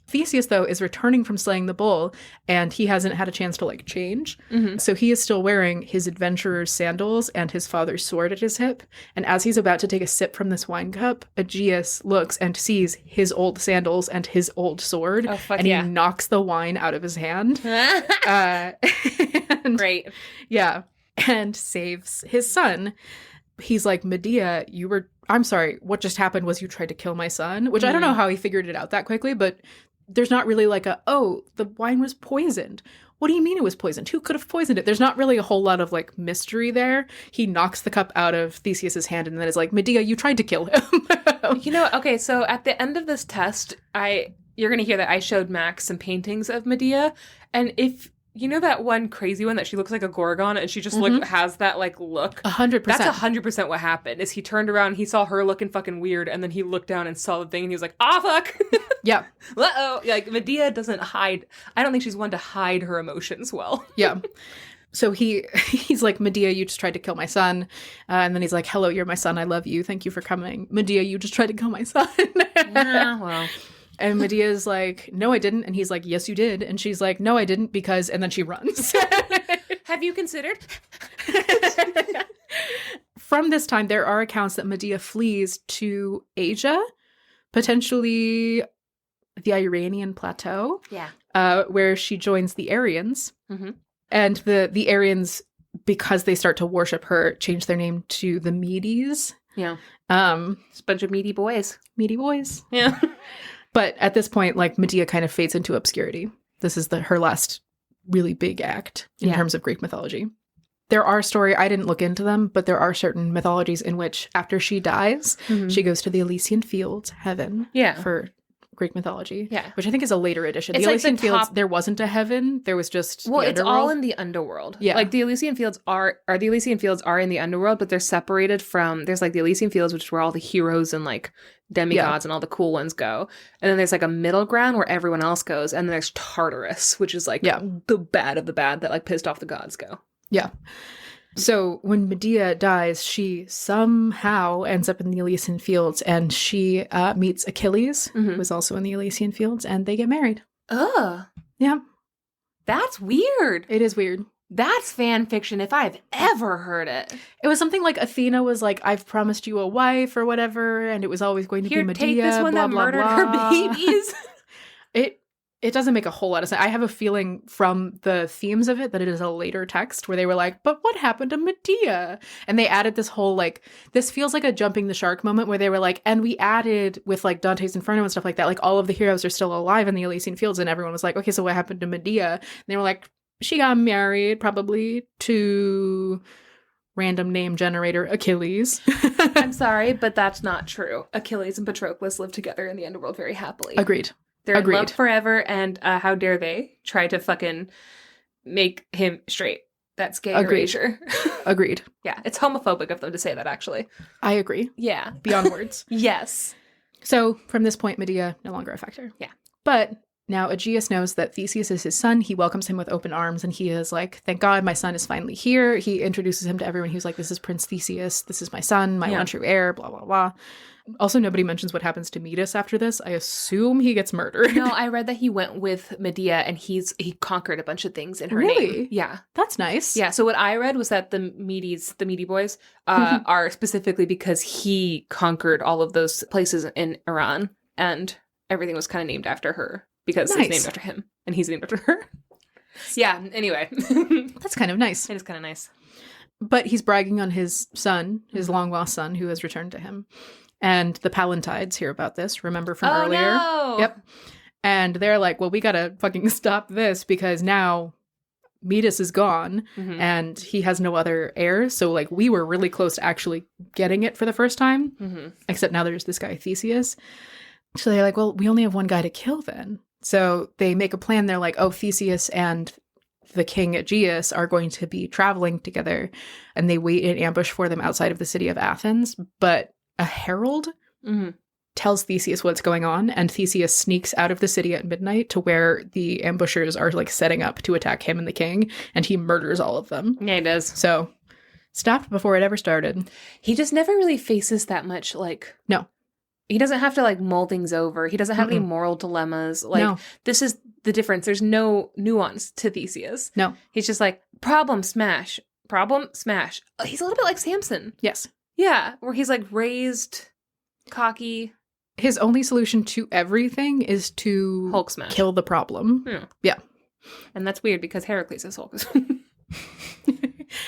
Theseus, though, is returning from slaying the bull, and he hasn't had a chance to, like, change. Mm-hmm. So he is still wearing his adventurer's sandals and his father's sword at his hip. And as he's about to take a sip from this wine cup, Aegeus looks and sees his old sandals and his old sword.
Oh, fuck
and
yeah.
he knocks the wine out of his hand.
Great.
Yeah. And saves his son. He's like, Medea, I'm sorry, what just happened was you tried to kill my son, which I don't know how he figured it out that quickly, but there's not really like the wine was poisoned. What do you mean it was poisoned? Who could have poisoned it? There's not really a whole lot of like mystery there. He knocks the cup out of Theseus's hand and then is like, Medea, you tried to kill him.
You know, okay, so at the end of this test, you're going to hear that I showed Max some paintings of Medea, and if you know that one crazy one that she looks like a Gorgon and she just has that like look?
100%.
That's 100% what happened, is he turned around and he saw her looking fucking weird and then he looked down and saw the thing and he was like, ah, fuck.
Yeah.
Uh-oh. Like, Medea doesn't hide. I don't think she's one to hide her emotions well.
Yeah. So he's like, Medea, you just tried to kill my son. And then he's like, hello, you're my son. I love you. Thank you for coming. Medea, you just tried to kill my son.
Yeah, well.
And Medea's like, no, I didn't. And he's like, yes, you did. And she's like, no, I didn't, because, and then she runs.
Have you considered?
From this time, there are accounts that Medea flees to Asia, potentially the Iranian plateau.
Yeah.
Where she joins the Aryans.
Mm-hmm.
And the Aryans, because they start to worship her, change their name to the Medes.
Yeah. It's a bunch of meaty boys.
Meaty boys.
Yeah.
But at this point, like, Medea kind of fades into obscurity. This is her last really big act in terms of Greek mythology. There are I didn't look into them, but there are certain mythologies in which after she dies, she goes to the Elysian Fields, heaven, for Greek mythology.
Yeah.
Which I think is a later edition.
It's
the
like
Elysian
the
Fields, there wasn't a heaven. There was just
Well,
the
it's
underworld.
all in the underworld.
Yeah.
Like, the Elysian Fields are in the underworld, but they're separated from, there's like the Elysian Fields, which is where all the heroes and like demigods and all the cool ones go. And then there's like a middle ground where everyone else goes. And then there's Tartarus, which is like the bad of the bad that like pissed off the gods go.
Yeah. So when Medea dies, she somehow ends up in the Elysian Fields, and she meets Achilles, who is also in the Elysian Fields, and they get married.
Ugh.
Yeah.
That's weird.
It is weird.
That's fan fiction if I've ever heard it.
It was something like Athena was like, I've promised you a wife or whatever, and it was always going to be Medea.
Take this one
blah,
that
blah,
murdered
blah.
her babies.
It doesn't make a whole lot of sense. I have a feeling from the themes of it that it is a later text where they were like, but what happened to Medea? And they added this whole, like, this feels like a jumping the shark moment where they were like, and we added with like Dante's Inferno and stuff like that, like all of the heroes are still alive in the Elysian Fields, and everyone was like, okay, so what happened to Medea? And they were like, she got married probably to random name generator Achilles.
I'm sorry, but that's not true. Achilles and Patroclus live together in the underworld very happily.
Agreed.
They're in love forever, and how dare they try to fucking make him straight. That's gay
Agreed.
erasure.
Agreed.
Yeah, it's homophobic of them to say that, actually.
I agree.
Yeah.
Beyond words.
Yes.
So from this point, Medea no longer a factor.
Yeah.
But now Aegeus knows that Theseus is his son. He welcomes him with open arms, and he is like, thank God my son is finally here. He introduces him to everyone. He was like, this is Prince Theseus. This is my son, my one true heir, blah, blah, blah. Also, nobody mentions what happens to Metis after this. I assume he gets murdered.
No, I read that he went with Medea and he conquered a bunch of things in her
Really?
name. Yeah.
That's nice.
Yeah, so what I read was that the Meaty boys, are specifically because he conquered all of those places in Iran, and everything was kind of named after her because it's named after him, and he's named after her. Yeah, anyway.
That's kind of nice.
It is kind of nice.
But he's bragging on his son, his long-lost son, who has returned to him. And the Pallantides hear about this, remember from earlier?
No!
Yep. And they're like, well, we gotta fucking stop this because now Metis is gone and he has no other heirs. So, like, we were really close to actually getting it for the first time. Except now there's this guy, Theseus. So they're like, well, we only have one guy to kill then. So they make a plan. They're like, oh, Theseus and the king Aegeus are going to be traveling together. And they wait in ambush for them outside of the city of Athens. But a herald tells Theseus what's going on, and Theseus sneaks out of the city at midnight to where the ambushers are like setting up to attack him and the king, and he murders all of them.
Yeah, he does.
So stopped before it ever started.
He just never really faces that much, like...
No.
He doesn't have to, like, mull things over. He doesn't have any moral dilemmas. Like, this is the difference. There's no nuance to Theseus.
No.
He's just like, problem, smash. Problem, smash. He's a little bit like Samson.
Yes.
Yeah, where he's like raised, cocky.
His only solution to everything is to
Hulk smash.
Kill the problem. Yeah.
And that's weird because Heracles is Hulk.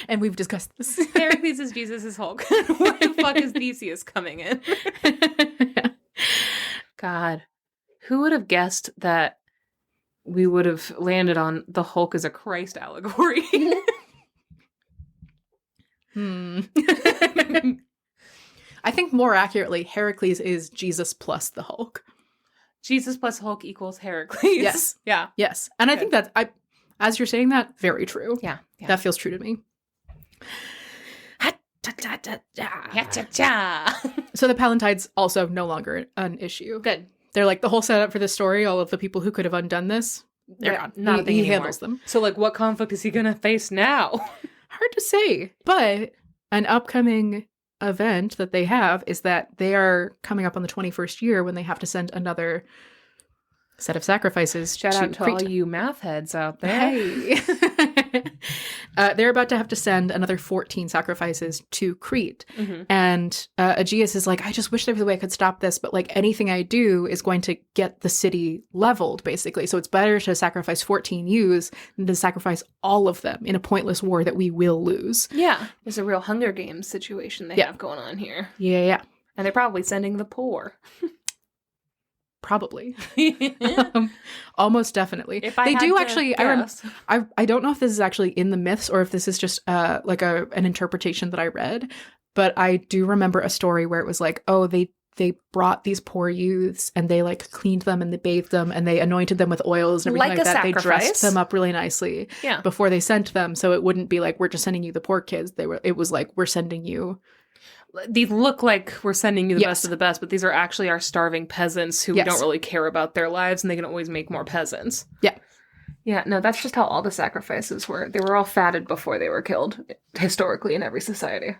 And we've discussed this.
Heracles is Jesus' Hulk. Where the fuck is Theseus coming in? God. Who would have guessed that we would have landed on the Hulk as a Christ allegory?
I think more accurately, Heracles is Jesus plus the Hulk.
Jesus plus Hulk equals Heracles.
Yes.
Yeah.
Yes. And I think that's, as you're saying that, very true.
Yeah.
That feels true to me. So the Pallantides also no longer an issue.
Good.
They're like, the whole setup for this story, all of the people who could have undone this, they're gone.
Not a thing
he
anymore.
handles them.
So, like, what conflict is he going to face now?
Hard to say. But an upcoming event that they have is that they are coming up on the 21st year when they have to send another set of sacrifices.
Shout out to
Crete.
all you math heads out there.
Hey. They're about to have to send another 14 sacrifices to Crete. And Aegeus is like, I just wish there was a way I could stop this, but like anything I do is going to get the city leveled, basically. So it's better to sacrifice 14 ewes than to sacrifice all of them in a pointless war that we will lose.
Yeah. There's a real Hunger Games situation they have going on here.
Yeah.
And they're probably sending the poor.
Probably. Almost definitely.
If I
they
had
do
to
actually,
guess.
I don't know if this is actually in the myths or if this is just like an interpretation that I read, but I do remember a story where it was like, oh, they brought these poor youths and they like cleaned them and they bathed them and they anointed them with oils and everything like that.
Sacrifice.
They dressed them up really nicely before they sent them. So it wouldn't be like, we're just sending you the poor kids. It was like, we're sending you.
These look like we're sending you the best of the best, but these are actually our starving peasants who we don't really care about their lives, and they can always make more peasants. Yeah. Yeah, no, that's just how all the sacrifices were. They were all fatted before they were killed, historically, in every society.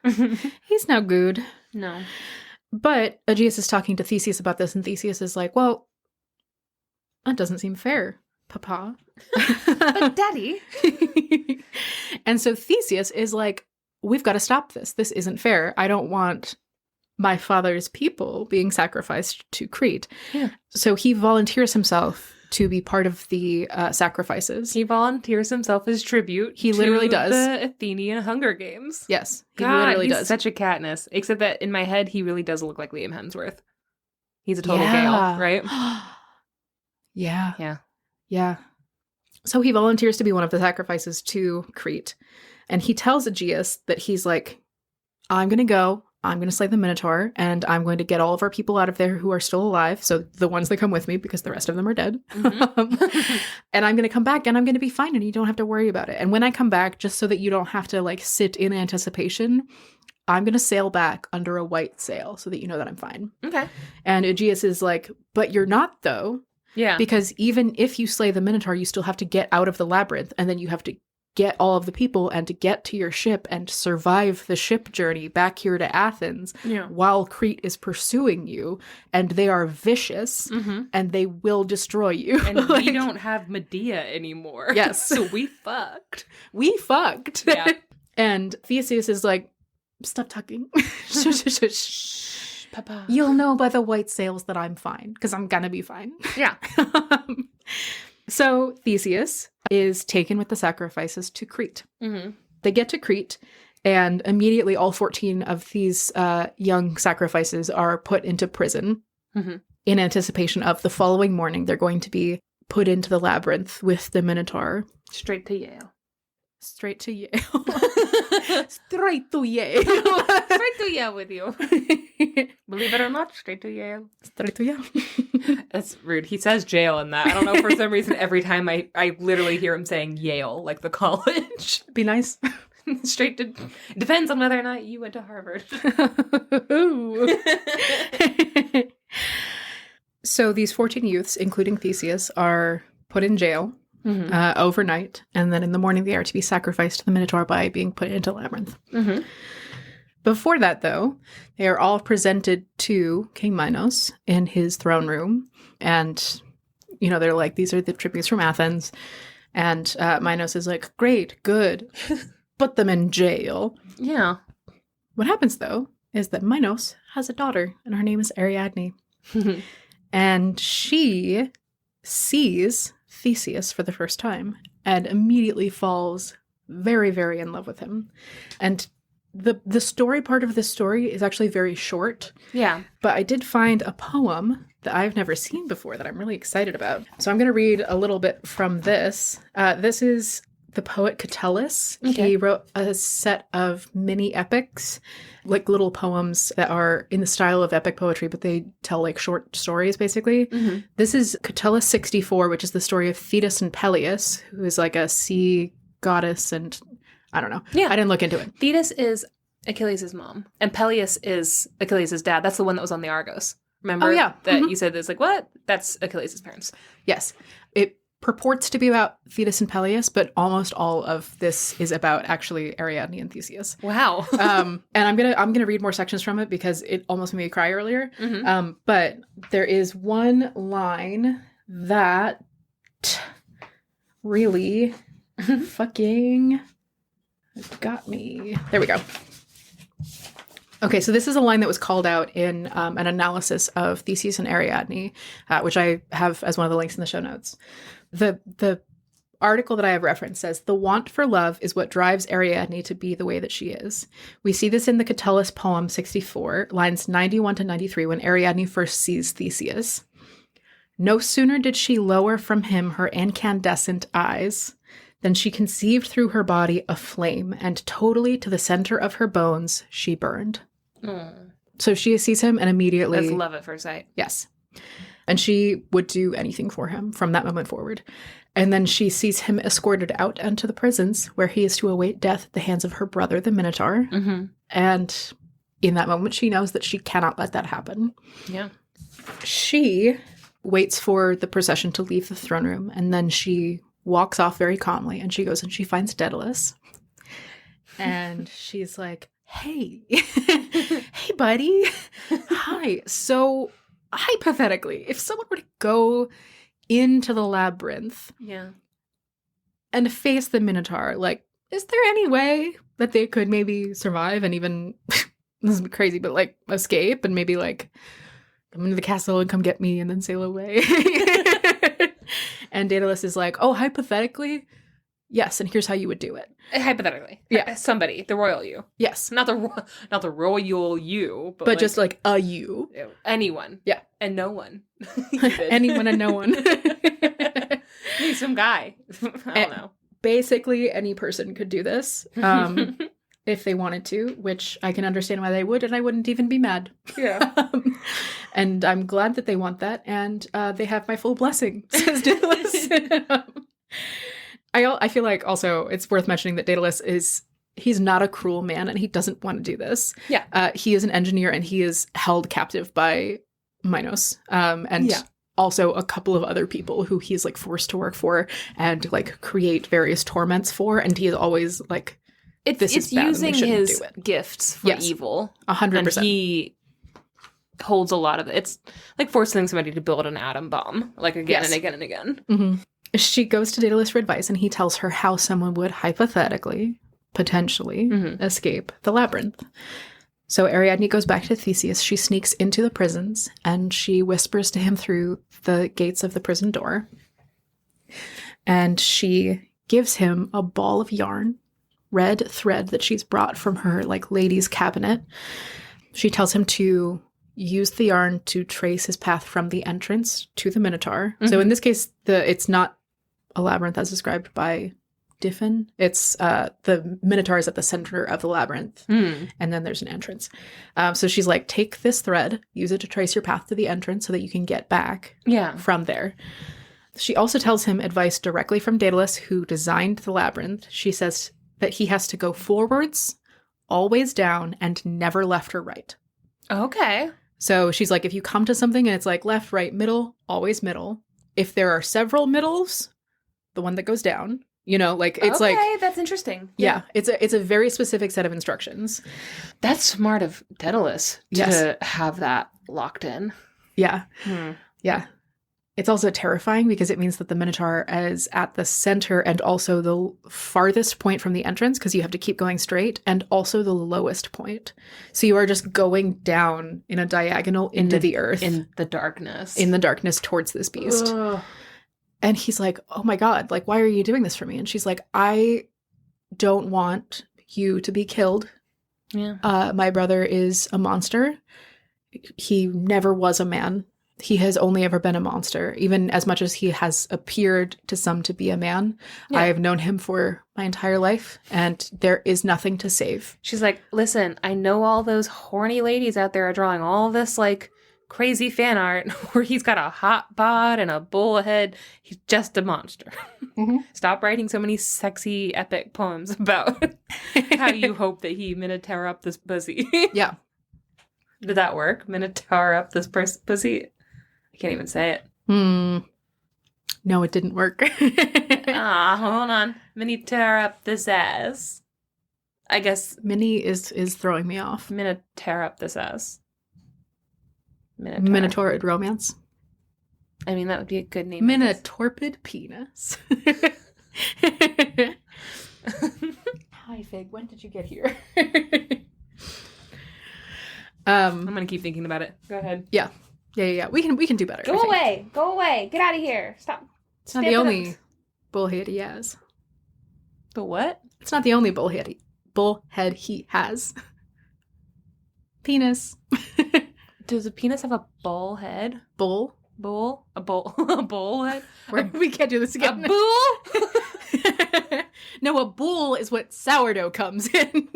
Yeah. He's no good.
No.
But Aegeus is talking to Theseus about this, and Theseus is like, well, that doesn't seem fair, Papa.
But Daddy.
And so Theseus is like, we've got to stop this. This isn't fair. I don't want my father's people being sacrificed to Crete. Yeah. So he volunteers himself to be part of the sacrifices.
He volunteers himself as tribute.
He literally does.
The Athenian Hunger Games.
Yes. He
God,
literally
he's
does.
Such a Katniss. Except that in my head, he really does look like Liam Hemsworth. He's a total Gale, right?
Yeah.
Yeah.
Yeah. So he volunteers to be one of the sacrifices to Crete. And he tells Aegeus that he's like, I'm going to go. I'm going to slay the Minotaur, and I'm going to get all of our people out of there who are still alive. So the ones that come with me, because the rest of them are dead.
Mm-hmm.
And I'm going to come back and I'm going to be fine and you don't have to worry about it. And when I come back, just so that you don't have to like sit in anticipation, I'm going to sail back under a white sail so that you know that I'm fine.
Okay.
And Aegeus is like, but you're not though.
Yeah.
Because even if you slay the Minotaur, you still have to get out of the labyrinth, and then you have to get all of the people and to get to your ship and survive the ship journey back here to Athens while Crete is pursuing you, and they are vicious and they will destroy you.
And we don't have Medea anymore.
Yes.
So we fucked.
We fucked.
Yeah.
And Theseus is like, stop talking.
Shh, Papa.
You'll know by the white sails that I'm fine, because I'm gonna be fine.
Yeah.
So Theseus is taken with the sacrifices to Crete.
Mm-hmm.
They get to Crete, and immediately all 14 of these young sacrifices are put into prison in anticipation of the following morning. They're going to be put into the labyrinth with the Minotaur.
Straight to Yale.
Straight to Yale. Straight to Yale.
Straight to Yale with you. Believe it or not, straight to Yale.
Straight to Yale.
That's rude. He says jail in that. I don't know, for some reason, every time I literally hear him saying Yale, like the college.
Be nice.
Straight to... Depends on whether or not you went to Harvard.
So these 14 youths, including Theseus, are put in jail overnight, and then in the morning they are to be sacrificed to the Minotaur by being put into Labyrinth. Before that, though, they are all presented to King Minos in his throne room, and, you know, they're like, these are the tributes from Athens, and Minos is like, great, good, put them in jail.
Yeah.
What happens, though, is that Minos has a daughter, and her name is Ariadne, and she sees Theseus for the first time and immediately falls very, very in love with him. And the story part of this story is actually very short.
Yeah.
But I did find a poem that I've never seen before that I'm really excited about. So I'm going to read a little bit from this. This is the poet Catullus.
Okay.
He wrote a set of mini epics, like little poems that are in the style of epic poetry, but they tell like short stories, basically. This is Catullus 64, which is the story of Thetis and Peleus, who is like a sea goddess, and I don't know.
Yeah.
I didn't look into it.
Thetis is Achilles' mom, and Peleus is Achilles' dad. That's the one that was on the Argos. Remember?
Oh, yeah.
That you said it's like, what? That's Achilles' parents.
Yes. It purports to be about Thetis and Peleus, but almost all of this is about actually Ariadne and Theseus.
Wow.
And I'm gonna read more sections from it because it almost made me cry earlier. But there is one line that really fucking got me. There we go. Okay, so this is a line that was called out in an analysis of Theseus and Ariadne, which I have as one of the links in the show notes. The article that I have referenced says, the want for love is what drives Ariadne to be the way that she is. We see this in the Catullus poem 64, lines 91 to 93, when Ariadne first sees Theseus. No sooner did she lower from him her incandescent eyes than she conceived through her body a flame, and totally to the center of her bones she burned. So she sees him and immediately...
That's love at first sight.
Yes. And she would do anything for him from that moment forward. And then she sees him escorted out into the prisons where he is to await death at the hands of her brother, the Minotaur. And in that moment, she knows that she cannot let that happen.
Yeah.
She waits for the procession to leave the throne room, and then she walks off very calmly, and she goes and she finds Daedalus. And she's like, hey, hey, buddy. Hi. So hypothetically, if someone were to go into the labyrinth and face the Minotaur, like, is there any way that they could maybe survive and even, this is crazy, but like escape and maybe like come into the castle and come get me and then sail away? And Daedalus is like, oh, hypothetically, yes, and here's how you would do it.
Hypothetically.
Yeah.
Somebody, the royal you.
Yes.
Not the royal you,
but like, just like a you.
Anyone.
Yeah.
And no one.
Anyone and no one.
Maybe some guy. I don't know.
Basically, any person could do this. if they wanted to, which I can understand why they would, and I wouldn't even be mad.
Yeah.
And I'm glad that they want that, and they have my full blessing, says Daedalus. I feel like also it's worth mentioning that Daedalus he's not a cruel man, and he doesn't want to do this.
Yeah.
He is an engineer, and he is held captive by Minos, and also a couple of other people who he's like forced to work for and like create various torments for, and he is always like,
it's using his gifts for evil.
100%.
And he holds a lot of it. It's like forcing somebody to build an atom bomb, like again and again and again.
Mm-hmm. She goes to Daedalus for advice, and he tells her how someone would hypothetically, potentially, escape the labyrinth. So Ariadne goes back to Theseus. She sneaks into the prisons, and she whispers to him through the gates of the prison door. And she gives him a ball of yarn, red thread that she's brought from her like ladies' cabinet. She tells him to use the yarn to trace his path from the entrance to the Minotaur. So in this case, it's not a labyrinth as described by Diffin. It's the Minotaur is at the center of the labyrinth, and then there's an entrance. So she's like, take this thread, use it to trace your path to the entrance so that you can get back from there. She also tells him advice directly from Daedalus, who designed the labyrinth. She says that he has to go forwards, always down, and never left or right.
Okay.
So she's like, if you come to something and it's like left, right, middle, always middle. If there are several middles, the one that goes down. You know, like it's like,
okay, that's interesting.
Yeah, it's a very specific set of instructions.
That's smart of Daedalus to have that locked in.
Yeah. Yeah. It's also terrifying because it means that the Minotaur is at the center and also the farthest point from the entrance, because you have to keep going straight, and also the lowest point. So you are just going down in a diagonal into the earth.
In the darkness.
In the darkness towards this beast. Ugh. And he's like, oh my God, like, why are you doing this for me? And she's like, I don't want you to be killed. Yeah. My brother is a monster. He never was a man. He has only ever been a monster, even as much as he has appeared to some to be a man. Yeah. I have known him for my entire life, and there is nothing to save.
She's like, listen, I know all those horny ladies out there are drawing all this, like, crazy fan art where he's got a hot bod and a bull head. He's just a monster. Stop writing so many sexy, epic poems about how you hope that he Minotaur up this pussy. Yeah. Did that work? Minotaur up this pussy? I can't even say it.
No, it didn't work.
Hold on. Minotaur up this ass. I guess
Minnie is throwing me off.
Minotaur up this ass.
Minotaurid romance.
I mean, that would be a good name.
Minotaurpid penis. Hi, Fig. When did you get here?
I'm gonna keep thinking about it. Go ahead.
Yeah. We can do better.
Go away. Go away. Get out of here. Stop.
It's not the only bullhead he has.
The what?
It's not the only bullhead he has. Penis.
Does a penis have a bull head?
Bull?
A bull head?
We can't do this again.
A bull?
No, a bull is what sourdough comes in.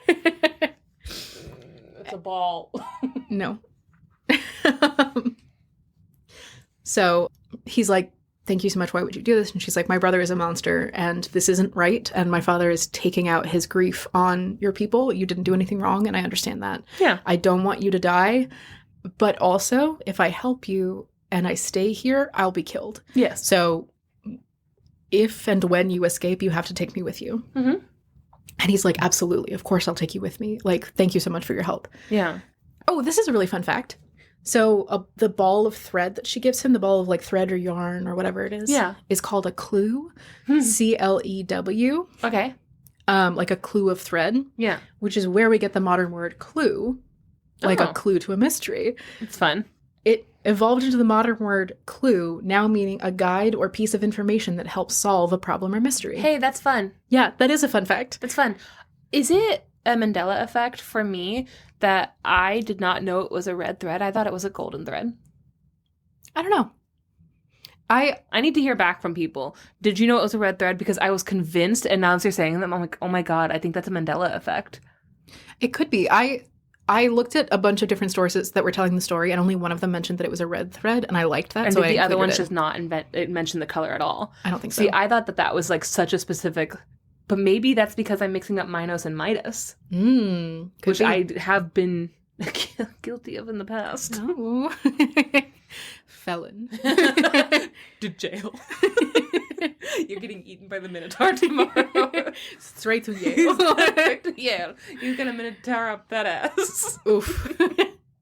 It's a ball.
No. So he's like, thank you so much. Why would you do this? And she's like, my brother is a monster and this isn't right. And my father is taking out his grief on your people. You didn't do anything wrong. And I understand that. Yeah. I don't want you to die. But also, if I help you and I stay here, I'll be killed. Yes. So if and when you escape, you have to take me with you. Mm-hmm. And he's like, absolutely. Of course, I'll take you with me. Like, thank you so much for your help. Yeah. Oh, this is a really fun fact. So the ball of thread that she gives him, the ball of like thread or yarn or whatever it is called a clue. CLEW. Okay. Like a clue of thread. Yeah. Which is where we get the modern word clue, like a clue to a mystery.
It's fun.
It evolved into the modern word clue, now meaning a guide or piece of information that helps solve a problem or mystery.
Hey, that's fun.
Yeah, that is a fun fact.
That's fun. Is it a Mandela effect for me that I did not know it was a red thread? I thought it was a golden thread.
I don't know.
I need to hear back from people. Did you know it was a red thread? Because I was convinced, and now as you're saying them, I'm like, oh my god, I think that's a Mandela effect.
It could be. I looked at a bunch of different sources that were telling the story, and only one of them mentioned that it was a red thread, and I liked that.
And
so
the other one's just not mention the color at all.
I don't think so.
See, I thought that was like such a specific, but maybe that's because I'm mixing up Minos and Midas, which I have been guilty of in the past.
Oh. Felon.
To jail. You're getting eaten by the Minotaur tomorrow.
Straight to Yale.
Straight to Yale. You're gonna Minotaur up that ass.
Oof.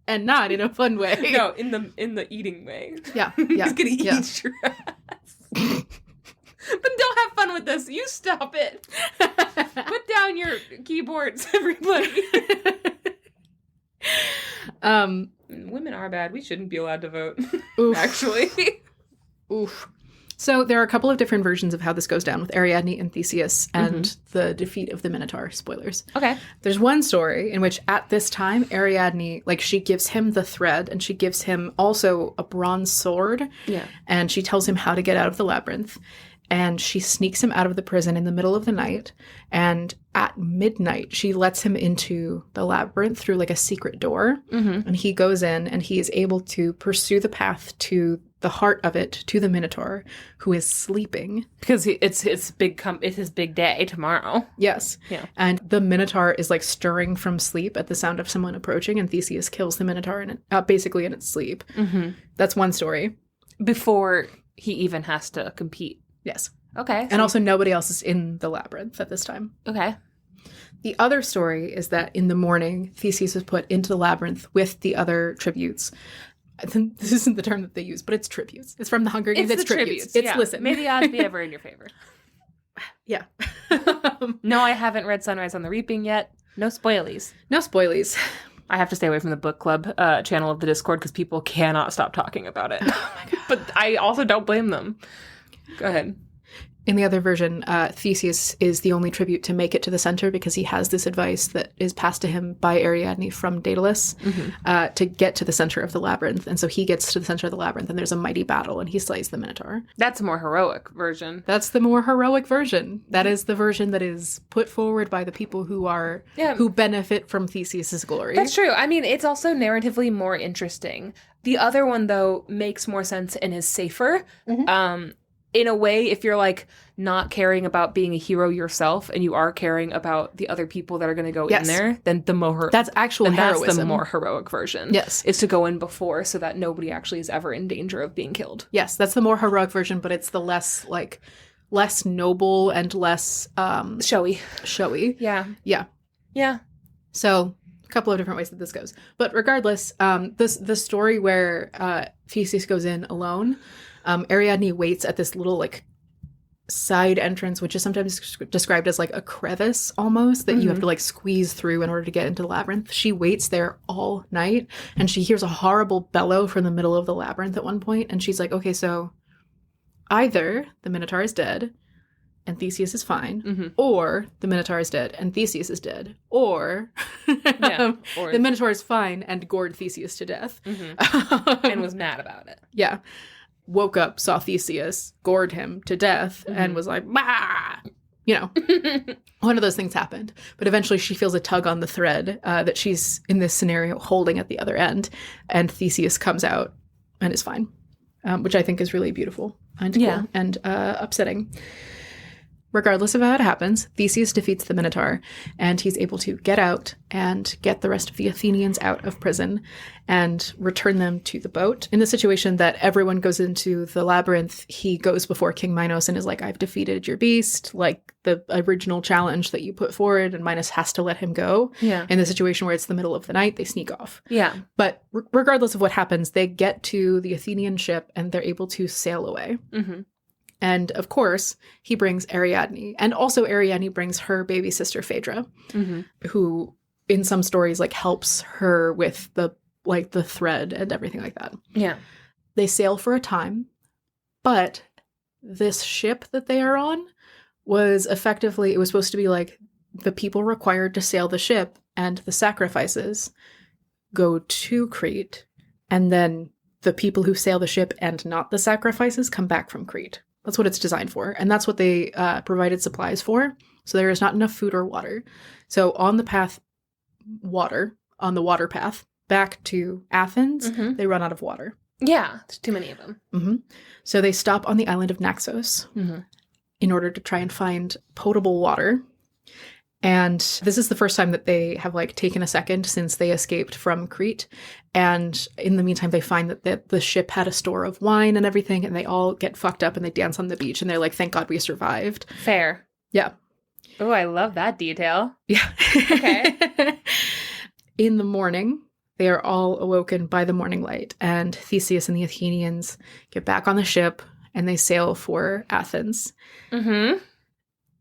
And not in a fun way.
No, in the eating way.
Yeah.
He's gonna eat your ass. But don't have fun with this. You stop it. Put down your keyboards, everybody. Women are bad. We shouldn't be allowed to vote.
Oof.
Actually.
Oof. So there are a couple of different versions of how this goes down with Ariadne and Theseus and the defeat of the Minotaur. Spoilers.
Okay.
There's one story in which at this time, Ariadne, like, she gives him the thread and she gives him also a bronze sword.
Yeah.
And she tells him how to get out of the labyrinth. And she sneaks him out of the prison in the middle of the night. And at midnight, she lets him into the labyrinth through like a secret door. And he goes in and he is able to pursue the path to the heart of it, to the Minotaur, who is sleeping.
Because it's his big day tomorrow.
Yes.
Yeah.
And the Minotaur is like stirring from sleep at the sound of someone approaching. And Theseus kills the Minotaur basically in its sleep. That's one story.
Before he even has to compete.
Yes.
Okay.
And also nobody else is in the labyrinth at this time.
Okay.
The other story is that in the morning, Theseus is put into the labyrinth with the other tributes. I think this isn't the term that they use, but it's tributes. It's from the Hunger Games. It's tributes. It's listen.
May the odds be ever in your favor.
Yeah.
No, I haven't read Sunrise on the Reaping yet. No spoilies.
No spoilies.
I have to stay away from the book club channel of the Discord because people cannot stop talking about it.
Oh my God.
But I also don't blame them. Go ahead.
In the other version, Theseus is the only tribute to make it to the center because he has this advice that is passed to him by Ariadne from Daedalus to get to the center of the labyrinth. And so he gets to the center of the labyrinth and there's a mighty battle and he slays the Minotaur.
That's a more heroic version.
That's the more heroic version. That is the version that is put forward by the people who benefit from Theseus's glory.
That's true. I mean, it's also narratively more interesting. The other one, though, makes more sense and is safer. In a way, if you're like not caring about being a hero yourself and you are caring about the other people that are going to go in there, then the more
that's actual heroism.
That's the more heroic version.
Yes,
is to go in before so that nobody actually is ever in danger of being killed.
Yes, that's the more heroic version, but it's the less noble and less
showy. Yeah.
So a couple of different ways that this goes, but regardless, the story where Theseus goes in alone. Ariadne waits at this little like side entrance, which is sometimes described as like a crevice almost that you have to like squeeze through in order to get into the labyrinth. She waits there all night and she hears a horrible bellow from the middle of the labyrinth at one point. And she's like, okay, so either the Minotaur is dead and Theseus is fine, or the Minotaur is dead and Theseus is dead, or the Minotaur is fine and gored Theseus to death.
And was mad about it.
Yeah. Woke up, saw Theseus, gored him to death, and was like, bah! You know, one of those things happened. But eventually she feels a tug on the thread that she's, in this scenario, holding at the other end. And Theseus comes out and is fine, which I think is really beautiful and cool and upsetting. Regardless of how it happens, Theseus defeats the Minotaur, and he's able to get out and get the rest of the Athenians out of prison and return them to the boat. In the situation that everyone goes into the labyrinth, he goes before King Minos and is like, I've defeated your beast, like the original challenge that you put forward, and Minos has to let him go.
Yeah.
In the situation where it's the middle of the night, they sneak off.
Yeah.
But regardless of what happens, they get to the Athenian ship and they're able to sail away. And of course, he brings Ariadne. And also Ariadne brings her baby sister, Phaedra, who in some stories like helps her with the thread and everything like that.
Yeah.
They sail for a time, but this ship that they are on was effectively, it was supposed to be like the people required to sail the ship and the sacrifices go to Crete, and then the people who sail the ship and not the sacrifices come back from Crete. That's what it's designed for. And that's what they provided supplies for. So there is not enough food or water. So on the water path back to Athens, they run out of water.
Yeah, there's too many of them.
Mm-hmm. So they stop on the island of Naxos in order to try and find potable water. And this is the first time that they have like taken a second since they escaped from Crete. And in the meantime, they find that the ship had a store of wine and everything, and they all get fucked up and they dance on the beach. And they're like, thank God we survived.
Fair.
Yeah.
Oh, I love that detail.
Yeah.
Okay.
In the morning, they are all awoken by the morning light. And Theseus and the Athenians get back on the ship and they sail for Athens. Mm-hmm.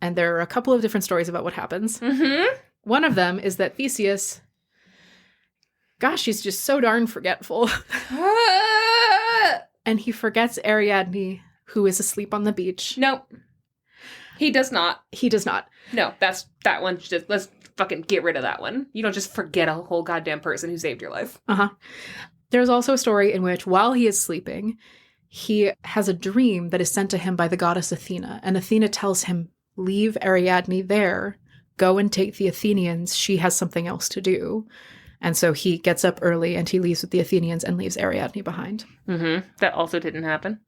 And there are a couple of different stories about what happens. Mm-hmm. One of them is that Theseus, gosh, he's just so darn forgetful. And he forgets Ariadne, who is asleep on the beach.
Nope. He does not.
He does not.
No, that one. Just let's fucking get rid of that one. You don't just forget a whole goddamn person who saved your life.
Uh-huh. There's also a story in which, while he is sleeping, he has a dream that is sent to him by the goddess Athena. And Athena tells him, leave Ariadne there, go and take the Athenians, she has something else to do. And so he gets up early and he leaves with the Athenians and leaves Ariadne behind.
Mm-hmm. That also didn't happen.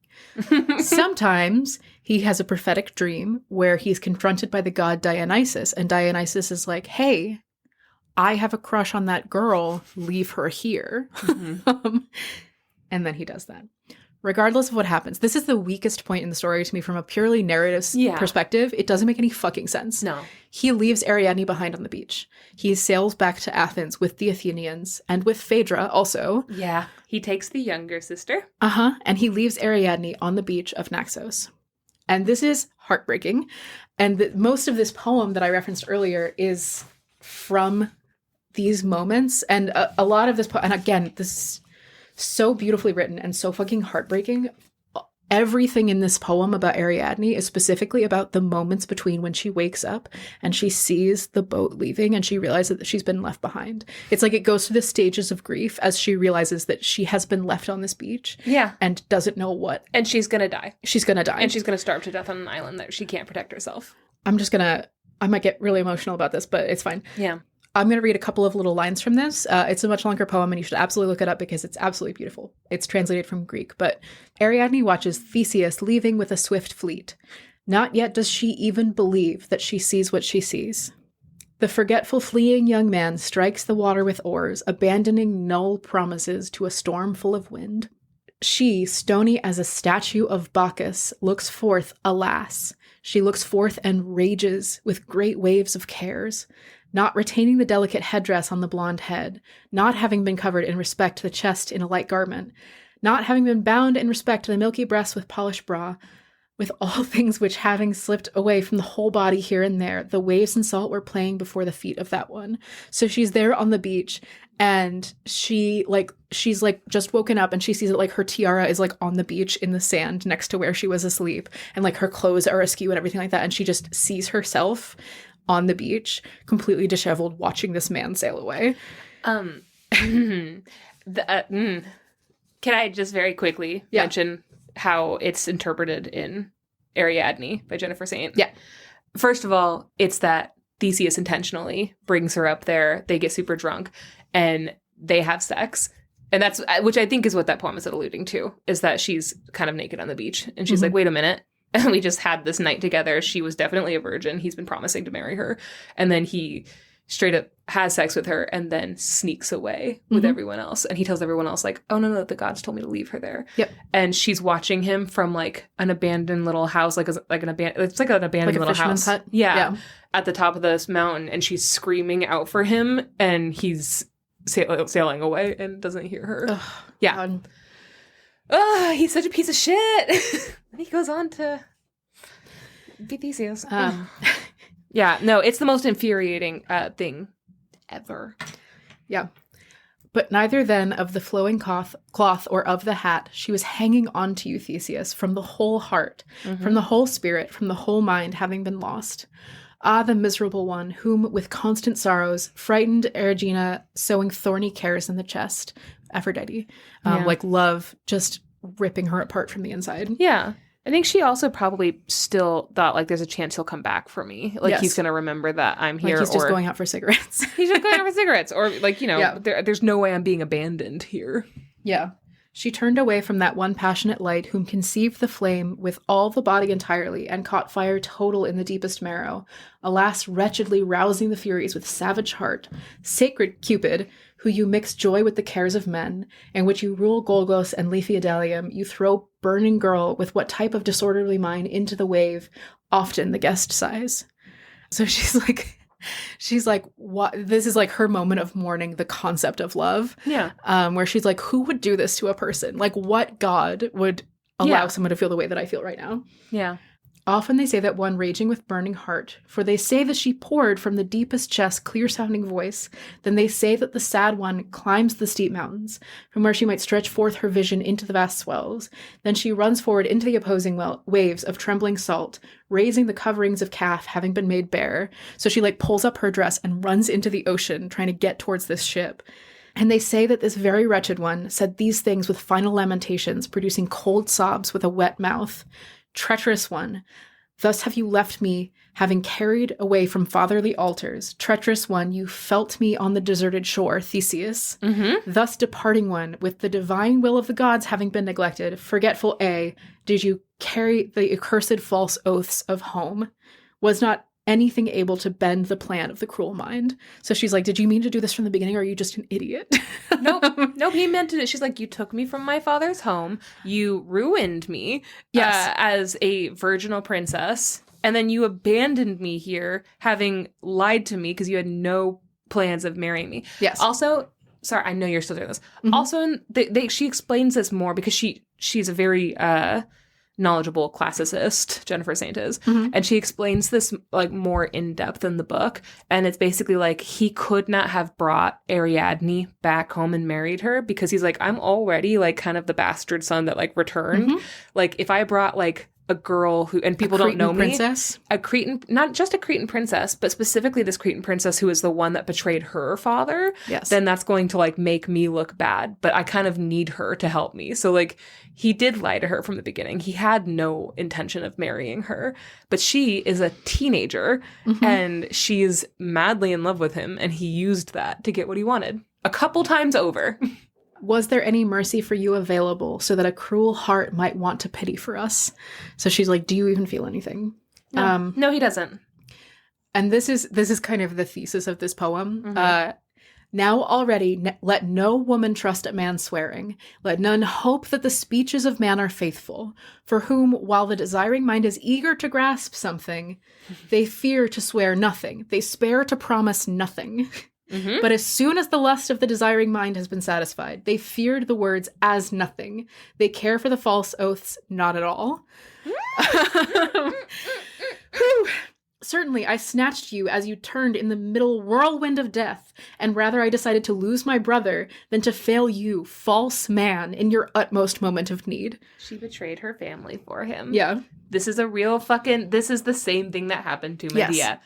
Sometimes he has a prophetic dream where he's confronted by the god Dionysus, and Dionysus is like, hey, I have a crush on that girl, leave her here. Mm-hmm. And then he does that. Regardless of what happens, this is the weakest point in the story to me from a purely narrative perspective. It doesn't make any fucking sense.
No.
He leaves Ariadne behind on the beach. He sails back to Athens with the Athenians and with Phaedra also.
Yeah. He takes the younger sister.
Uh-huh. And he leaves Ariadne on the beach of Naxos. And this is heartbreaking. And most of this poem that I referenced earlier is from these moments. And a lot of this, and again, this is so beautifully written and so fucking heartbreaking. Everything in this poem about Ariadne is specifically about the moments between when she wakes up and she sees the boat leaving and she realizes that she's been left behind. It's like it goes through the stages of grief as she realizes that she has been left on this beach.
Yeah.
And doesn't know what.
And she's gonna die.
She's gonna die.
And she's gonna starve to death on an island that she can't protect herself.
I might get really emotional about this, but it's fine.
Yeah.
I'm going to read a couple of little lines from this. It's a much longer poem, and you should absolutely look it up because it's absolutely beautiful. It's translated from Greek, but Ariadne watches Theseus leaving with a swift fleet. Not yet does she even believe that she sees what she sees. The forgetful fleeing young man strikes the water with oars, abandoning null promises to a storm full of wind. She, stony as a statue of Bacchus, looks forth, alas. She looks forth and rages with great waves of cares. Not retaining the delicate headdress on the blonde head, not having been covered in respect to the chest in a light garment, not having been bound in respect to the milky breast with polished bra, with all things which having slipped away from the whole body here and there, the waves and salt were playing before the feet of that one. So she's there on the beach, and she's just woken up and she sees that like her tiara is like on the beach in the sand next to where she was asleep, and like her clothes are askew and everything like that, and she just sees herself on the beach, completely disheveled, watching this man sail away.
Can I just very quickly mention how it's interpreted in Ariadne by Jennifer Saint?
Yeah.
First of all, it's that Theseus intentionally brings her up there. They get super drunk and they have sex. And that's, which I think is what that poem is alluding to, is that she's kind of naked on the beach. And she's like, wait a minute. And we just had this night together. She was definitely a virgin. He's been promising to marry her. And then he straight up has sex with her and then sneaks away with everyone else. And he tells everyone else like, oh, no, the gods told me to leave her there. Yep. And she's watching him from like an abandoned little house, it's like an abandoned little house. Hut? Yeah. At the top of this mountain. And she's screaming out for him. And he's sailing away and doesn't hear her. Ugh, yeah. God. Oh, he's such a piece of shit. And he goes on to be Theseus. Yeah, no, it's the most infuriating thing ever.
Yeah. But neither then of the flowing cloth or of the hat, she was hanging on to you, Theseus, from the whole heart, from the whole spirit, from the whole mind, having been lost. Ah, the miserable one, whom with constant sorrows, frightened Erigena, sowing thorny cares in the chest, Aphrodite. Like love just ripping her apart from the inside.
Yeah. I think she also probably still thought, like, there's a chance he'll come back for me. Like, he's going to remember that I'm here.
Like, he's just going out for cigarettes.
He's just going out for cigarettes. Or, like, you know, there's no way I'm being abandoned here.
Yeah. She turned away from that one passionate light whom conceived the flame with all the body entirely and caught fire total in the deepest marrow. Alas, wretchedly rousing the Furies with savage heart. Sacred Cupid, who you mix joy with the cares of men, in which you rule Golgos and leafy Idalium, you throw burning girl with what type of disorderly mind into the wave, often the guest sighs. So she's like, what? This is like her moment of mourning the concept of love.
Yeah.
Where she's like, who would do this to a person? Like, what God would allow someone to feel the way that I feel right now?
Yeah.
Often they say that one raging with burning heart, for they say that she poured from the deepest chest clear-sounding voice. Then they say that the sad one climbs the steep mountains, from where she might stretch forth her vision into the vast swells. Then she runs forward into the opposing waves of trembling salt, raising the coverings of calf having been made bare. So she like pulls up her dress and runs into the ocean, trying to get towards this ship. And they say that this very wretched one said these things with final lamentations, producing cold sobs with a wet mouth. Treacherous one, thus have you left me, having carried away from fatherly altars. Treacherous one, you felt me on the deserted shore, Theseus.
Mm-hmm.
Thus departing one, with the divine will of the gods having been neglected, forgetful did you carry the accursed false oaths of home. Was not anything able to bend the plan of the cruel mind. So she's like, did you mean to do this from the beginning, or are you just an idiot?
Nope, he meant it. She's like, you took me from my father's home, you ruined me as a virginal princess, and then you abandoned me here, having lied to me because you had no plans of marrying me.
Yes.
Also, sorry, I know you're still doing this. Mm-hmm. Also, she explains this more because she's a very knowledgeable classicist, Jennifer Saint is, and she explains this like more in depth in the book, and it's basically like he could not have brought Ariadne back home and married her because he's like, I'm already like kind of the bastard son that like returned. Like if I brought like a girl who, and people don't know
princess?
A Cretan, not just a Cretan princess, but specifically this Cretan princess who is the one that betrayed her father, then that's going to like make me look bad, but I kind of need her to help me. So like he did lie to her from the beginning. He had no intention of marrying her, but she is a teenager and she's madly in love with him, and he used that to get what he wanted a couple times over.
Was there any mercy for you available so that a cruel heart might want to pity for us? So she's like, do you even feel anything?
No, he doesn't.
And this is kind of the thesis of this poem. Now already let no woman trust a man swearing. Let none hope that the speeches of man are faithful. For whom, while the desiring mind is eager to grasp something, they fear to swear nothing. They spare to promise nothing. But as soon as the lust of the desiring mind has been satisfied, they feared the words as nothing. They care for the false oaths not at all. Certainly, I snatched you as you turned in the middle whirlwind of death, and rather I decided to lose my brother than to fail you, false man, in your utmost moment of need.
She betrayed her family for him.
Yeah.
This is this is the same thing that happened to Medea.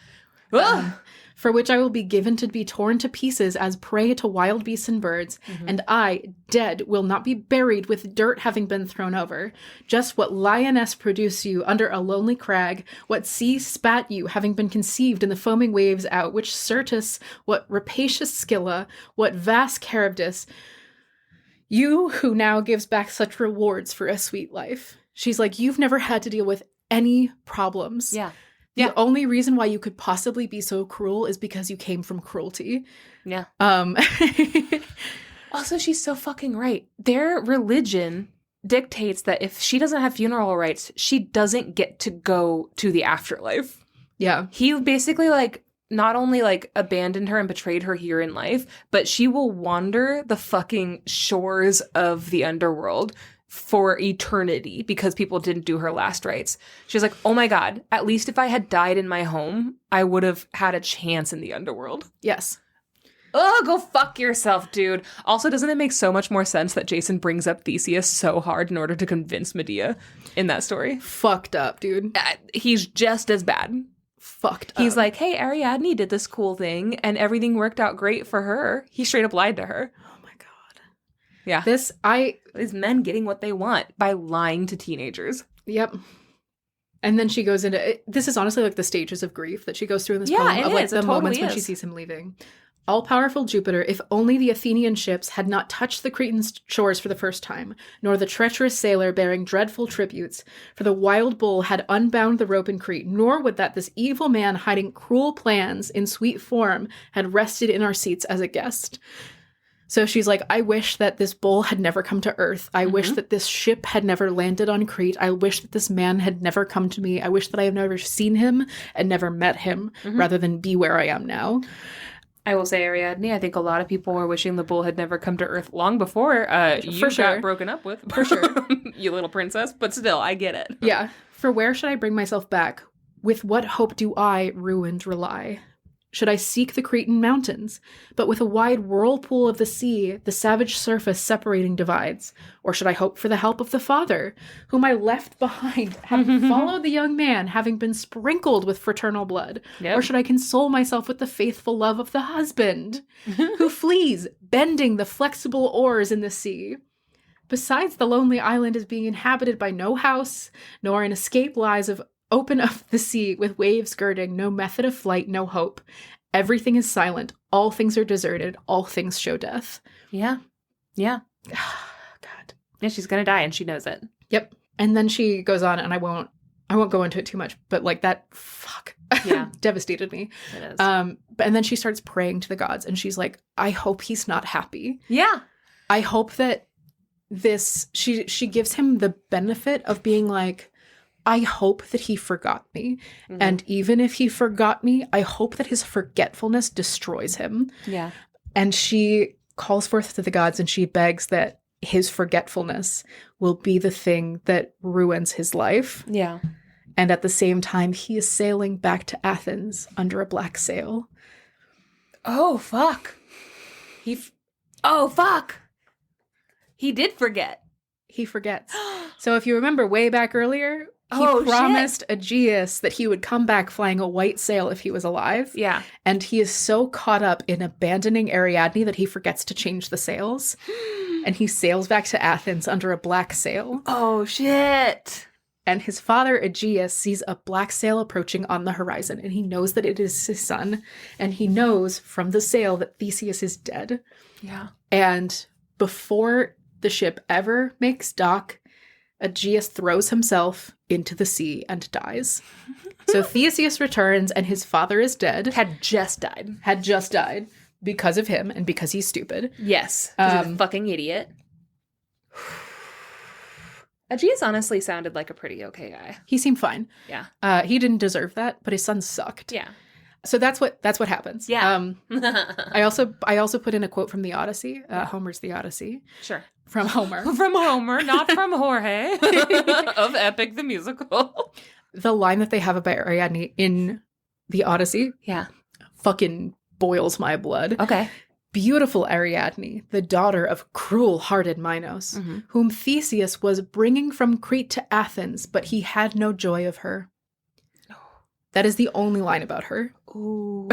Yes. For which I will be given to be torn to pieces as prey to wild beasts and birds, and I, dead, will not be buried with dirt having been thrown over. Just what lioness produced you under a lonely crag, what sea spat you having been conceived in the foaming waves out, which Certus, what rapacious Scylla, what vast Charybdis, you who now gives back such rewards for a sweet life. She's like, you've never had to deal with any problems.
Yeah.
The only reason why you could possibly be so cruel is because you came from cruelty.
Yeah. Also, she's so fucking right. Their religion dictates that if she doesn't have funeral rites, she doesn't get to go to the afterlife.
Yeah.
He basically like not only like abandoned her and betrayed her here in life, but she will wander the fucking shores of the underworld for eternity because people didn't do her last rites. She's like, oh my God, at least if I had died in my home, I would have had a chance in the underworld.
Yes.
Oh, go fuck yourself, dude. Also, doesn't it make so much more sense that Jason brings up Theseus so hard in order to convince Medea in that story?
Fucked up, dude.
He's just as bad.
Fucked up.
He's like, hey, Ariadne did this cool thing and everything worked out great for her. He straight up lied to her.
Oh my God.
Yeah. These men getting what they want by lying to teenagers.
Yep. And then she goes into this is honestly like the stages of grief that she goes through in this poem of like the moments when she sees him leaving. All-powerful Jupiter, if only the Athenian ships had not touched the Cretan shores for the first time, nor the treacherous sailor bearing dreadful tributes, for the wild bull had unbound the rope in Crete, nor would that this evil man hiding cruel plans in sweet form had rested in our seats as a guest. So she's like, I wish that this bull had never come to Earth. I wish that this ship had never landed on Crete. I wish that this man had never come to me. I wish that I have never seen him and never met him, rather than be where I am now.
I will say, Ariadne, I think a lot of people were wishing the bull had never come to Earth long before you got broken up with.
For sure.
You little princess. But still, I get it.
Yeah. For where should I bring myself back? With what hope do I, ruined, rely? Should I seek the Cretan mountains, but with a wide whirlpool of the sea, the savage surface separating divides? Or should I hope for the help of the father, whom I left behind, having followed the young man, having been sprinkled with fraternal blood? Yep. Or should I console myself with the faithful love of the husband, who flees, bending the flexible oars in the sea? Besides, the lonely island is being inhabited by no house, nor an escape lies of open of the sea with waves girding, no method of flight, no hope. Everything is silent. All things are deserted. All things show death.
Yeah. Yeah.
God.
Yeah, she's gonna die and she knows it.
Yep. And then she goes on, and I won't go into it too much, but like that devastated me.
It is.
And then she starts praying to the gods, and she's like, I hope he's not happy.
Yeah.
I hope that she gives him the benefit of being like, I hope that he forgot me. And even if he forgot me, I hope that his forgetfulness destroys him.
Yeah.
And she calls forth to the gods, and she begs that his forgetfulness will be the thing that ruins his life.
Yeah.
And at the same time, he is sailing back to Athens under a black sail.
Oh, fuck. Oh, fuck. He did forget.
He forgets. So if you remember way back earlier, he promised Aegeus that he would come back flying a white sail if he was alive.
Yeah.
And he is so caught up in abandoning Ariadne that he forgets to change the sails. And he sails back to Athens under a black sail.
Oh, shit.
And his father, Aegeus, sees a black sail approaching on the horizon. And he knows that it is his son. And he knows from the sail that Theseus is dead.
Yeah.
And before the ship ever makes dock, Aegeus throws himself into the sea and dies. So Theseus returns, and his father is dead.
Had just died.
Because of him and because he's stupid.
Yes. Because he's a fucking idiot. Aegeus honestly sounded like a pretty okay guy.
He seemed fine.
Yeah.
He didn't deserve that, but his son sucked.
Yeah.
So that's what happens.
Yeah.
I also put in a quote from the Odyssey, Homer's The Odyssey.
Sure.
From Homer.
From Homer, not from Jorge of Epic the Musical.
The line that they have about Ariadne in the Odyssey.
Yeah.
Fucking boils my blood.
Okay.
Beautiful Ariadne, the daughter of cruel-hearted Minos, whom Theseus was bringing from Crete to Athens, but he had no joy of her. That is the only line about her.
Ooh.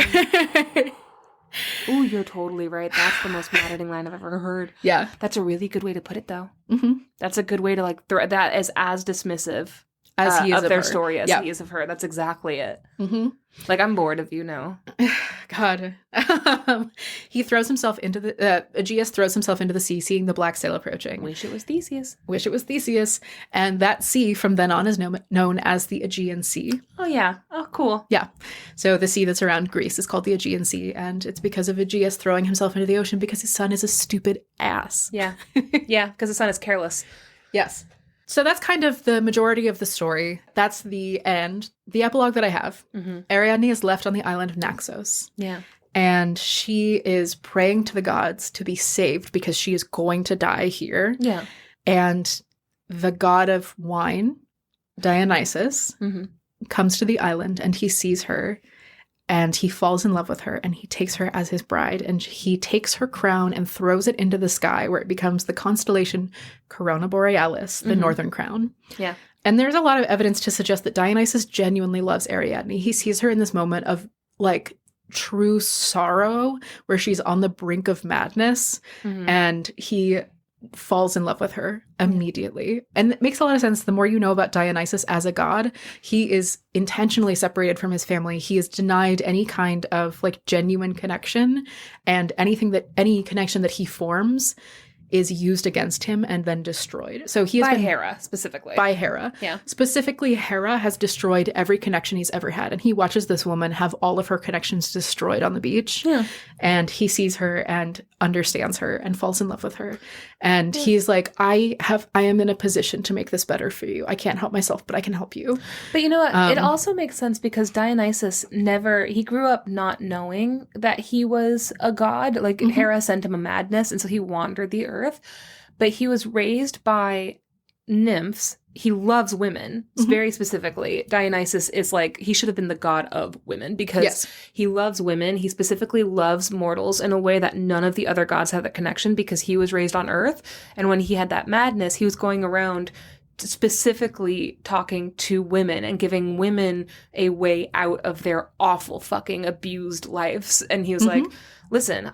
Ooh, you're totally right. That's the most maddening line I've ever heard.
Yeah.
That's a really good way to put it, though.
Mm-hmm.
That's a good way to, like, throw that as dismissive
as he is
of their
her.
story as he is of her. That's exactly it.
Mm-hmm.
Like, I'm bored of you now.
God. He throws himself into the... Aegeus throws himself into the sea, seeing the black sail approaching.
Wish it was Theseus.
And that sea from then on is known as the Aegean Sea.
Oh, yeah. Oh, cool.
Yeah. So the sea that's around Greece is called the Aegean Sea, and it's because of Aegeus throwing himself into the ocean because his son is a stupid ass.
Yeah. Yeah, because his son is careless.
Yes. So that's kind of the majority of the story. That's the end. The epilogue that I have. Mm-hmm. Ariadne is left on the island of Naxos.
Yeah.
And she is praying to the gods to be saved because she is going to die here.
Yeah.
And the god of wine, Dionysus, comes to the island, and he sees her, and he falls in love with her, and he takes her as his bride, and he takes her crown and throws it into the sky, where it becomes the constellation Corona Borealis, the northern crown.
Yeah.
And there's a lot of evidence to suggest that Dionysus genuinely loves Ariadne. He sees her in this moment of, like, true sorrow, where she's on the brink of madness, and he falls in love with her immediately. And it makes a lot of sense. The more you know about Dionysus as a god, he is intentionally separated from his family. He is denied any kind of like genuine connection, and any connection that he forms is used against him and then destroyed. So he has
by Hera, specifically.
By Hera.
Yeah.
Specifically, Hera has destroyed every connection he's ever had. And he watches this woman have all of her connections destroyed on the beach.
Yeah.
And he sees her and understands her and falls in love with her. And he's like, I am in a position to make this better for you. I can't help myself, but I can help you.
But you know what? It also makes sense because Dionysus he grew up not knowing that he was a god. Like Hera sent him a madness, and so he wandered the earth. But he was raised by nymphs. He loves women, very specifically. Dionysus is like, he should have been the god of women because he loves women. He specifically loves mortals in a way that none of the other gods have that connection because he was raised on Earth. And when he had that madness, he was going around specifically talking to women and giving women a way out of their awful fucking abused lives. And he was like, listen,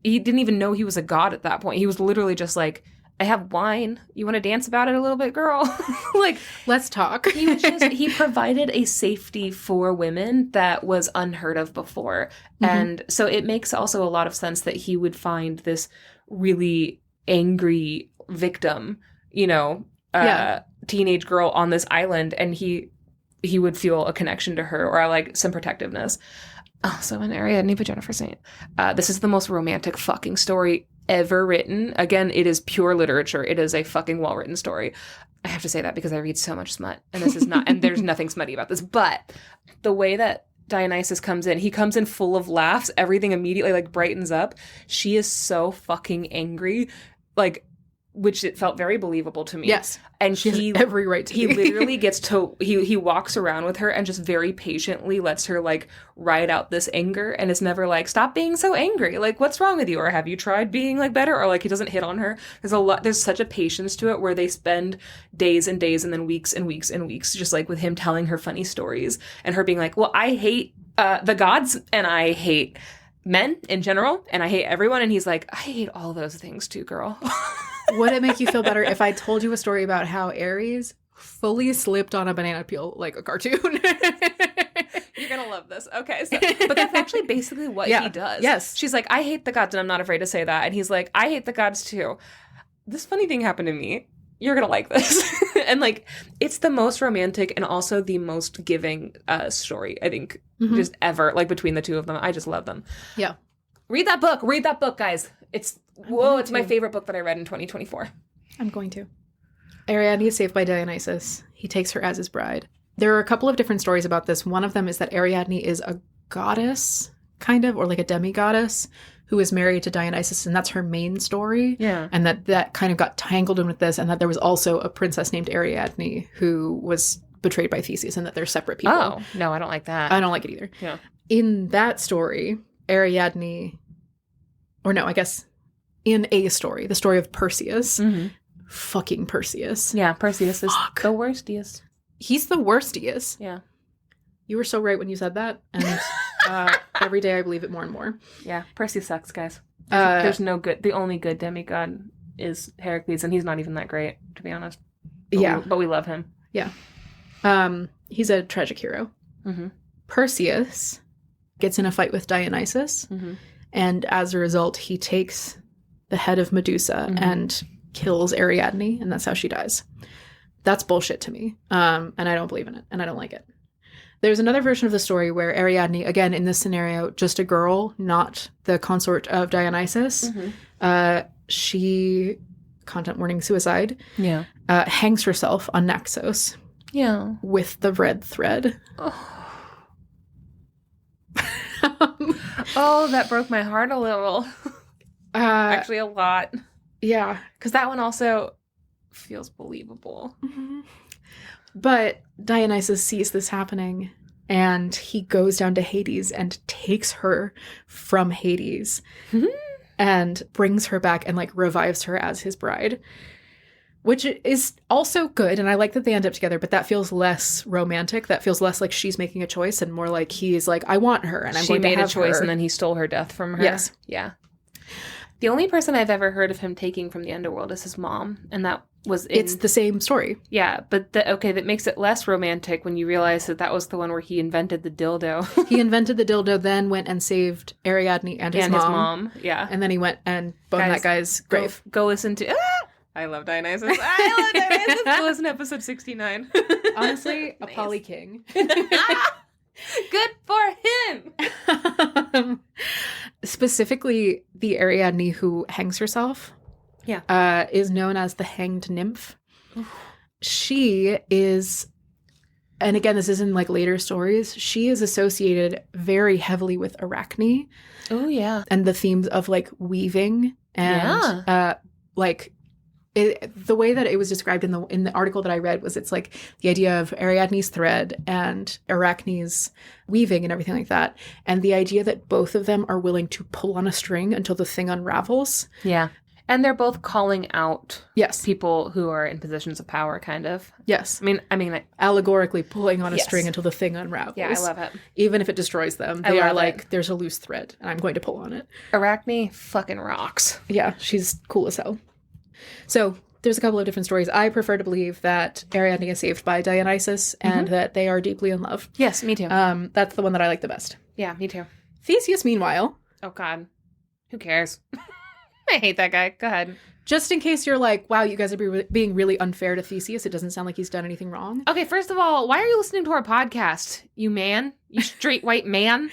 he didn't even know he was a god at that point. He was literally just like, I have wine. You want to dance about it a little bit, girl? Like,
let's talk.
He provided a safety for women that was unheard of before. And so it makes also a lot of sense that he would find this really angry victim, teenage girl on this island, and he would feel a connection to her or like some protectiveness. Oh, so in Ariadne by Jennifer Saint. This is the most romantic fucking story ever written. Again, it is pure literature. It is a fucking well-written story. I have to say that because I read so much smut, and this is not, and there's nothing smutty about this, but the way that Dionysus comes in, he comes in full of laughs. Everything immediately like brightens up. She is so fucking angry, like, which it felt very believable to me.
Yes.
And
she has every right to
he
be.
literally gets to, he walks around with her and just very patiently lets her like ride out this anger. And it's never like, stop being so angry. Like, what's wrong with you? Or have you tried being like better? Or like, he doesn't hit on her. There's such a patience to it where they spend days and days and then weeks and weeks and weeks just like with him telling her funny stories and her being like, well, I hate the gods and I hate men in general and I hate everyone. And he's like, I hate all those things too, girl.
Would it make you feel better if I told you a story about how Ares fully slipped on a banana peel like a cartoon?
You're going to love this. Okay. But that's actually basically what he does.
Yes.
She's like, I hate the gods and I'm not afraid to say that. And he's like, I hate the gods too. This funny thing happened to me. You're going to like this. And like, it's the most romantic and also the most giving story, I think, just ever. Like between the two of them. I just love them.
Yeah.
Read that book, guys. It's my favorite book that I read in 2024.
I'm going to. Ariadne is saved by Dionysus. He takes her as his bride. There are a couple of different stories about this. One of them is that Ariadne is a goddess, kind of, or like a demi-goddess who is married to Dionysus, and that's her main story.
Yeah.
And that kind of got tangled in with this, and that there was also a princess named Ariadne who was betrayed by Theseus, and that they're separate people.
Oh, no, I don't like that.
I don't like it either.
Yeah.
In that story, Ariadne, or no, I guess in a story, the story of Perseus, fucking Perseus.
Yeah, Perseus is the worstiest.
He's the worstiest.
Yeah.
You were so right when you said that, and every day I believe it more and more.
Yeah, Perseus sucks, guys. There's no good. The only good demigod is Heracles, and he's not even that great, to be honest. But we love him.
Yeah. He's a tragic hero. Perseus gets in a fight with Dionysus, and as a result, he takes the head of Medusa and kills Ariadne, and that's how she dies. That's bullshit to me, and I don't believe in it, and I don't like it. There's another version of the story where Ariadne, again, in this scenario, just a girl, not the consort of Dionysus, she, content warning, suicide, hangs herself on Naxos with the red thread.
Oh, that broke my heart a little. Actually, a lot.
Yeah.
Because that one also feels believable.
But Dionysus sees this happening, and he goes down to Hades and takes her from Hades and brings her back and like revives her as his bride, which is also good. And I like that they end up together, but that feels less romantic. That feels less like she's making a choice and more like he's like, I want her and I'm going to have her.
She made a choice and then he stole her death from her.
Yes.
Yeah. The only person I've ever heard of him taking from the underworld is his mom, and that was
It's the same story.
Yeah, but that makes it less romantic when you realize that was the one where he invented the dildo.
He invented the dildo, then went and saved Ariadne and his mom.
Yeah.
And then he went and boned that guy's grave.
Go listen to... I love Dionysus. Go listen to episode 69.
Honestly, a Polly King.
Good for him!
Specifically, the Ariadne who hangs herself is known as the Hanged Nymph. She is, and again, this is in like later stories, she is associated very heavily with Arachne.
Oh, yeah.
And the themes of like weaving and like... the way that it was described in the article that I read was it's like the idea of Ariadne's thread and Arachne's weaving and everything like that. And the idea that both of them are willing to pull on a string until the thing unravels.
Yeah. And they're both calling out
yes,
people who are in positions of power, kind of.
Yes.
I mean,
allegorically pulling on a string until the thing unravels.
Yeah, I love it.
Even if it destroys them, they are like, there's a loose thread and I'm going to pull on it.
Arachne fucking rocks.
Yeah, she's cool as hell. So there's a couple of different stories. I prefer to believe that Ariadne is saved by Dionysus and that they are deeply in love.
Yes, me too.
That's the one that I like the best.
Yeah, me too.
Theseus, meanwhile.
Oh, God. Who cares? I hate that guy. Go ahead.
Just in case you're like, wow, you guys are being really unfair to Theseus. It doesn't sound like he's done anything wrong.
Okay, first of all, why are you listening to our podcast, you man? You straight white man?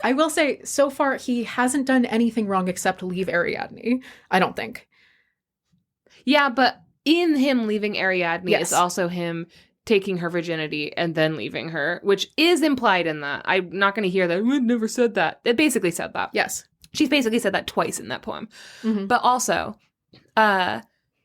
I will say, so far, he hasn't done anything wrong except leave Ariadne. I don't think.
Yeah, but in him leaving Ariadne,
yes,
it's also him taking her virginity and then leaving her, which is implied in that. I'm not going to hear that. I never said that. It basically said that.
Yes.
She's basically said that twice in that poem.
Mm-hmm.
But also,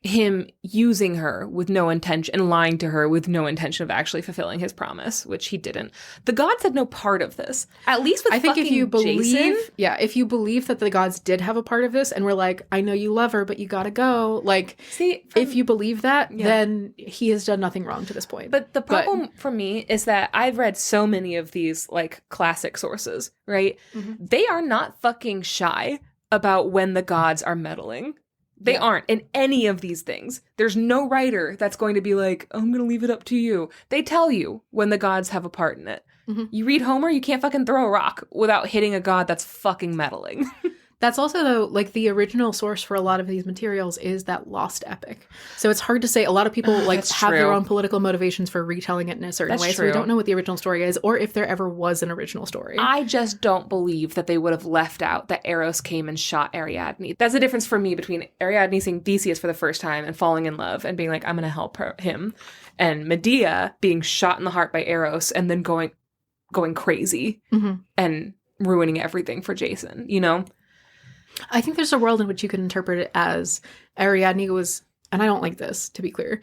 him using her with no intention and lying to her with no intention of actually fulfilling his promise, which he didn't. The gods had no part of this. At least with fucking
if you believe,
Jason.
Yeah, if you believe that the gods did have a part of this and were like, I know you love her, but you gotta go. Like,
see,
if you believe that, then he has done nothing wrong to this point.
But the problem for me is that I've read so many of these like classic sources, right? Mm-hmm. They are not fucking shy about when the gods are meddling. They aren't in any of these things. There's no writer that's going to be like, I'm going to leave it up to you. They tell you when the gods have a part in it. Mm-hmm. You read Homer, you can't fucking throw a rock without hitting a god that's fucking meddling.
That's also, though, like the original source for a lot of these materials is that lost epic. So it's hard to say. A lot of people like have their own political motivations for retelling it in a certain way. So we don't know what the original story is or if there ever was an original story.
I just don't believe that they would have left out that Eros came and shot Ariadne. That's the difference for me between Ariadne seeing Theseus for the first time and falling in love and being like, I'm going to help him. And Medea being shot in the heart by Eros and then going crazy and ruining everything for Jason, you know?
I think there's a world in which you can interpret it as Ariadne was, and I don't like this, to be clear,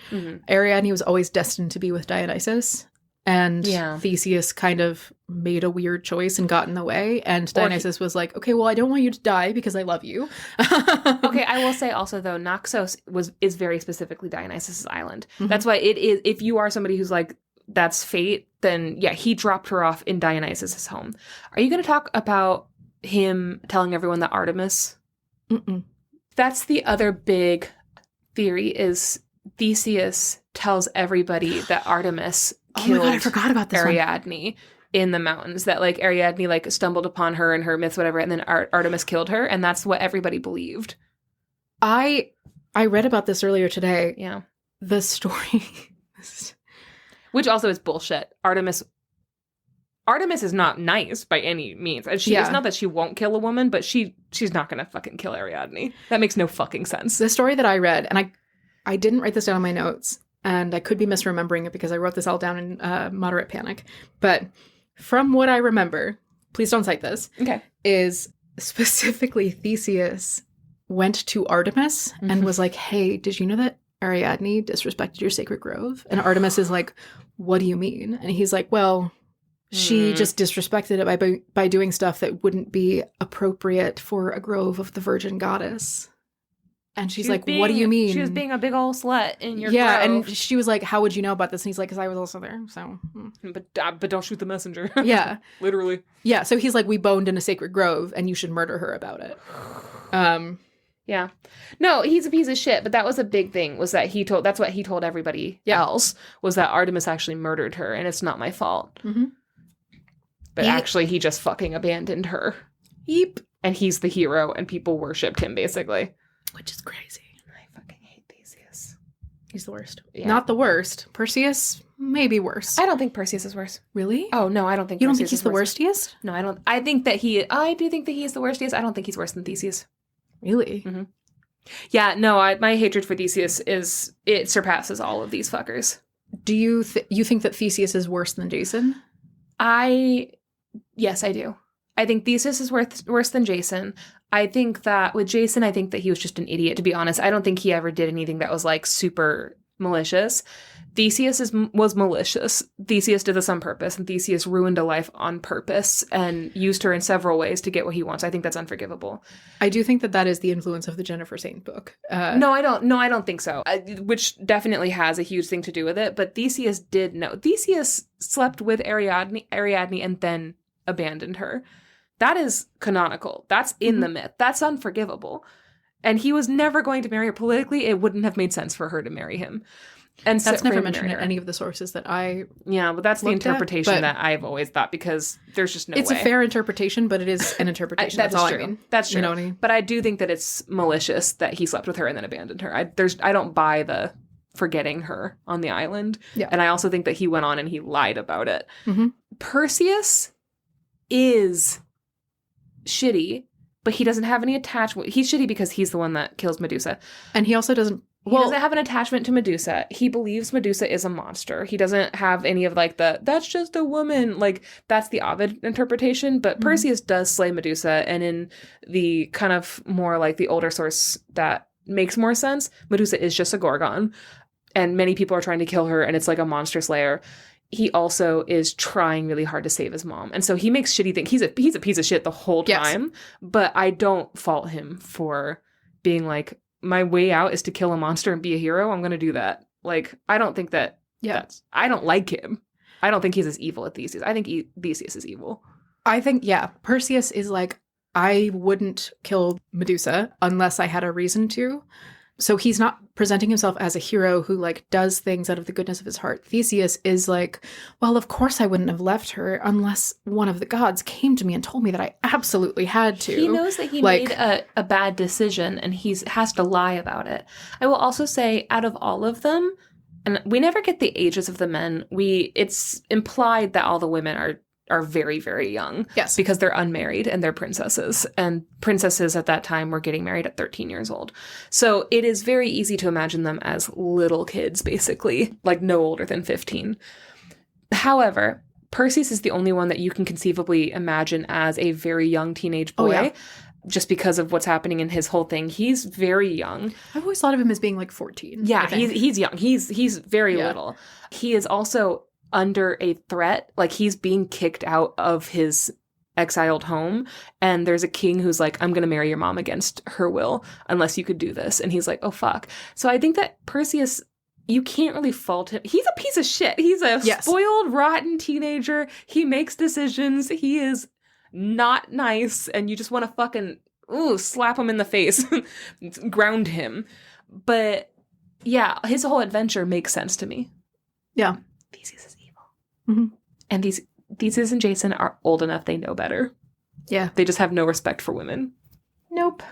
Ariadne was always destined to be with Dionysus, and Theseus kind of made a weird choice and got in the way, and Dionysus was like, okay, well, I don't want you to die because I love you.
Okay, I will say also, though, Naxos is very specifically Dionysus' island. Mm-hmm. That's why it is, if you are somebody who's like, that's fate, then yeah, he dropped her off in Dionysus' home. Are you going to talk about him telling everyone that Artemis?
Mm-mm.
That's the other big theory is Theseus tells everybody that Artemis killed
I forgot about this
Ariadne in the mountains, that like Ariadne like stumbled upon her in her myths, whatever, and then Artemis killed her, and that's what everybody believed.
I read about this earlier today.
Yeah.
The story
which also is bullshit. Artemis is not nice by any means. And it's not that she won't kill a woman, but she's not going to fucking kill Ariadne. That makes no fucking sense.
The story that I read, and I didn't write this down in my notes, and I could be misremembering it because I wrote this all down in moderate panic. But from what I remember, please don't cite this, is specifically Theseus went to Artemis and was like, hey, did you know that Ariadne disrespected your sacred grove? And Artemis is like, what do you mean? And he's like, well, she just disrespected it by doing stuff that wouldn't be appropriate for a grove of the virgin goddess. And she's like, what do you mean?
She was being a big old slut in your grove.
And she was like, how would you know about this? And he's like, because I was also there, so.
But don't shoot the messenger.
Yeah.
Literally.
Yeah, so he's like, we boned in a sacred grove, and you should murder her about it.
Yeah. No, he's a piece of shit, but that was a big thing, was that that's what he told everybody else, was that Artemis actually murdered her, and it's not my fault.
Mm-hmm.
But actually, he just fucking abandoned her.
Yep.
And he's the hero, and people worshipped him, basically.
Which is crazy.
I fucking hate Theseus.
He's the worst.
Yeah.
Not the worst. Perseus, maybe worse.
I don't think Perseus is worse.
Really?
Oh, no, I don't think
You don't
Perseus
think he's
is
the
worse.
worstiest?
No, I don't. I do think that he is the worstiest. I don't think he's worse than Theseus.
Really?
Mm-hmm. Yeah, no, my hatred for Theseus it surpasses all of these fuckers.
Do you think that Theseus is worse than Jason?
Yes, I do. I think Theseus is worse than Jason. I think that with Jason, I think that he was just an idiot, to be honest. I don't think he ever did anything that was like super malicious. Theseus was malicious. Theseus did this on purpose, and Theseus ruined a life on purpose and used her in several ways to get what he wants. I think that's unforgivable.
I do think that is the influence of the Jennifer Saint book.
No, I don't think so. Which definitely has a huge thing to do with it. But Theseus did know. Theseus slept with Ariadne and then abandoned her. That is canonical. That's in the myth. That's unforgivable. And he was never going to marry her. Politically, it wouldn't have made sense for her to marry him. And
that's never mentioned in any of the sources that I
but that's the interpretation that I've always thought, because there's just no way.
It's a fair interpretation, but it is an interpretation. That's all
true.
I mean.
That's true.
You know what I mean?
But I do think that it's malicious that he slept with her and then abandoned her. I don't buy the forgetting her on the island.
Yeah.
And I also think that he went on and he lied about it.
Mm-hmm.
Perseus is shitty, but he doesn't have any attachment. He's shitty because he's the one that kills Medusa.
And he also doesn't...
He doesn't have an attachment to Medusa. He believes Medusa is a monster. He doesn't have any of like that's just a woman. Like, that's the Ovid interpretation. But Perseus does slay Medusa. And in the kind of more like the older source that makes more sense, Medusa is just a Gorgon. And many people are trying to kill her. And it's like a monster slayer. He also is trying really hard to save his mom. And so he makes shitty things. He's a piece of shit the whole time. Yes. But I don't fault him for being like, my way out is to kill a monster and be a hero. I'm going to do that. Like, I don't think that I don't like him. I don't think he's as evil as Theseus. I think Theseus is evil.
I think, Perseus is like, I wouldn't kill Medusa unless I had a reason to. So he's not presenting himself as a hero who like does things out of the goodness of his heart. Theseus is like, well, of course I wouldn't have left her unless one of the gods came to me and told me that I absolutely had to.
He knows that he made a bad decision, and he has to lie about it. I will also say, out of all of them, and we never get the ages of the men, it's implied that all the women are very, very young.
Yes.
Because they're unmarried and they're princesses. And princesses at that time were getting married at 13 years old. So it is very easy to imagine them as little kids, basically, like no older than 15. However, Perseus is the only one that you can conceivably imagine as a very young teenage boy. Oh, yeah. Just because of what's happening in his whole thing. He's very young.
I've always thought of him as being like 14.
Yeah, he's young. He's very little. He is also under a threat, like he's being kicked out of his exiled home, and there's a king who's like, I'm gonna marry your mom against her will unless you could do this, and he's like, oh fuck. So I think that Perseus, you can't really fault him. He's a piece of shit. He's a spoiled, rotten teenager. He makes decisions. He is not nice, and you just want to fucking slap him in the face, ground him. But yeah, his whole adventure makes sense to me.
Yeah.
Theseus is evil.
Mm-hmm.
And Theseus and Jason are old enough, they know better.
Yeah.
They just have no respect for women.
Nope.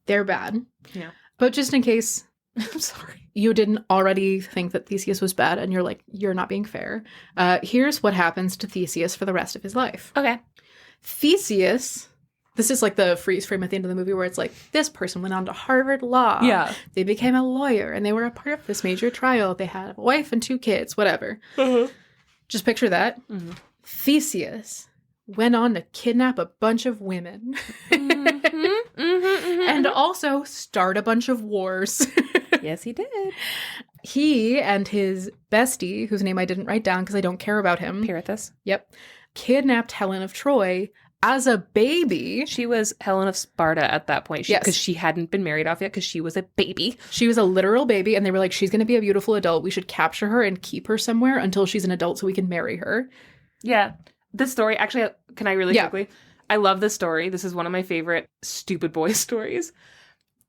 They're bad.
Yeah.
But just in case
I'm sorry,
you didn't already think that Theseus was bad and you're like, you're not being fair, here's what happens to Theseus for the rest of his life.
Okay.
Theseus, this is like the freeze frame at the end of the movie where it's like, this person went on to Harvard Law.
Yeah.
They became a lawyer and they were a part of this major trial. They had a wife and 2 kids, whatever.
Mm-hmm.
Just picture that.
Mm-hmm.
Theseus went on to kidnap a bunch of women.
Mm-hmm.
And also start a bunch of wars.
Yes, he did.
He and his bestie, whose name I didn't write down because I don't care about him.
Pirithous.
Yep. Kidnapped Helen of Troy as a baby.
She was Helen of Sparta at that point. Because she hadn't been married off yet because she was a baby.
She was a literal baby, and they were like, she's going to be a beautiful adult. We should capture her and keep her somewhere until she's an adult so we can marry her.
Yeah. This story, actually, can I really quickly? I love this story. This is one of my favorite stupid boy stories.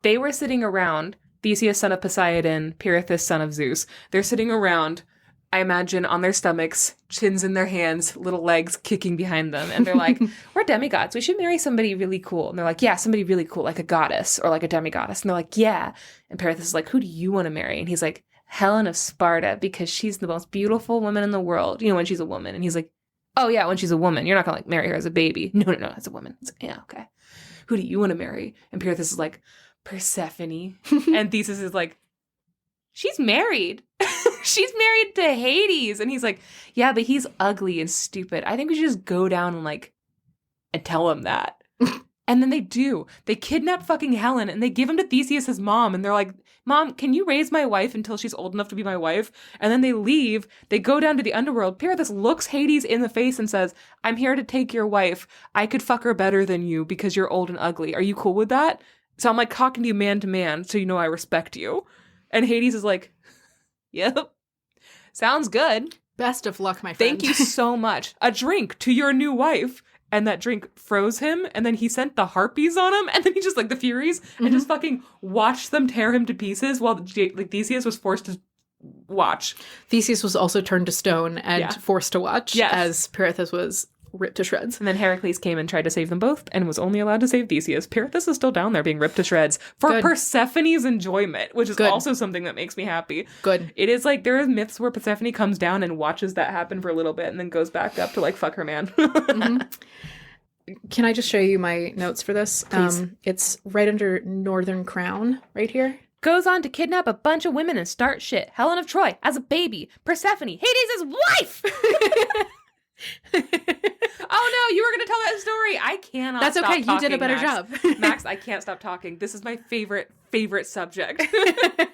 They were sitting around, Theseus, son of Poseidon, Pirithous, son of Zeus. They're sitting around, I imagine, on their stomachs, chins in their hands, little legs kicking behind them. And they're like, we're demigods. We should marry somebody really cool. And they're like, yeah, somebody really cool, like a goddess or like a demigoddess. And they're like, yeah. And Pirithous is like, who do you want to marry? And he's like, Helen of Sparta, because she's the most beautiful woman in the world. You know, when she's a woman. And he's like, oh yeah, when she's a woman. You're not going to like marry her as a baby. No, that's a woman. It's like, yeah, okay. Who do you want to marry? And Pirithous is like, Persephone. And Theseus is like, she's married. She's married to Hades. And he's like, yeah, but he's ugly and stupid. I think we should just go down and tell him that. And then they do. They kidnap fucking Helen and they give him to Theseus' mom. And they're like, Mom, can you raise my wife until she's old enough to be my wife? And then they leave. They go down to the underworld. Pirithous looks Hades in the face and says, I'm here to take your wife. I could fuck her better than you because you're old and ugly. Are you cool with that? So I'm like talking to you man to man, so you know I respect you. And Hades is like, yep, sounds good.
Best of luck, my friend.
Thank you so much. A drink to your new wife. And that drink froze him, and then he sent the harpies on him, and then he just, like, the Furies, and just fucking watched them tear him to pieces while, like, Theseus was forced to watch.
Theseus was also turned to stone and forced to watch, as Pirithous was ripped to shreds.
And then Heracles came and tried to save them both, and was only allowed to save Theseus. Pirithous is still down there being ripped to shreds for Persephone's enjoyment, which is also something that makes me happy.
Good.
It is, like, there are myths where Persephone comes down and watches that happen for a little bit, and then goes back up to, like, fuck her man.
Can I just show you my notes for this?
Please.
It's right under Northern Crown, right here.
Goes on to kidnap a bunch of women and start shit. Helen of Troy as a baby. Persephone, Hades' wife! Oh no, you were going to tell that story. I cannot
That's
stop
okay,
talking,
you did a better job.
Max, I can't stop talking. This is my favorite subject.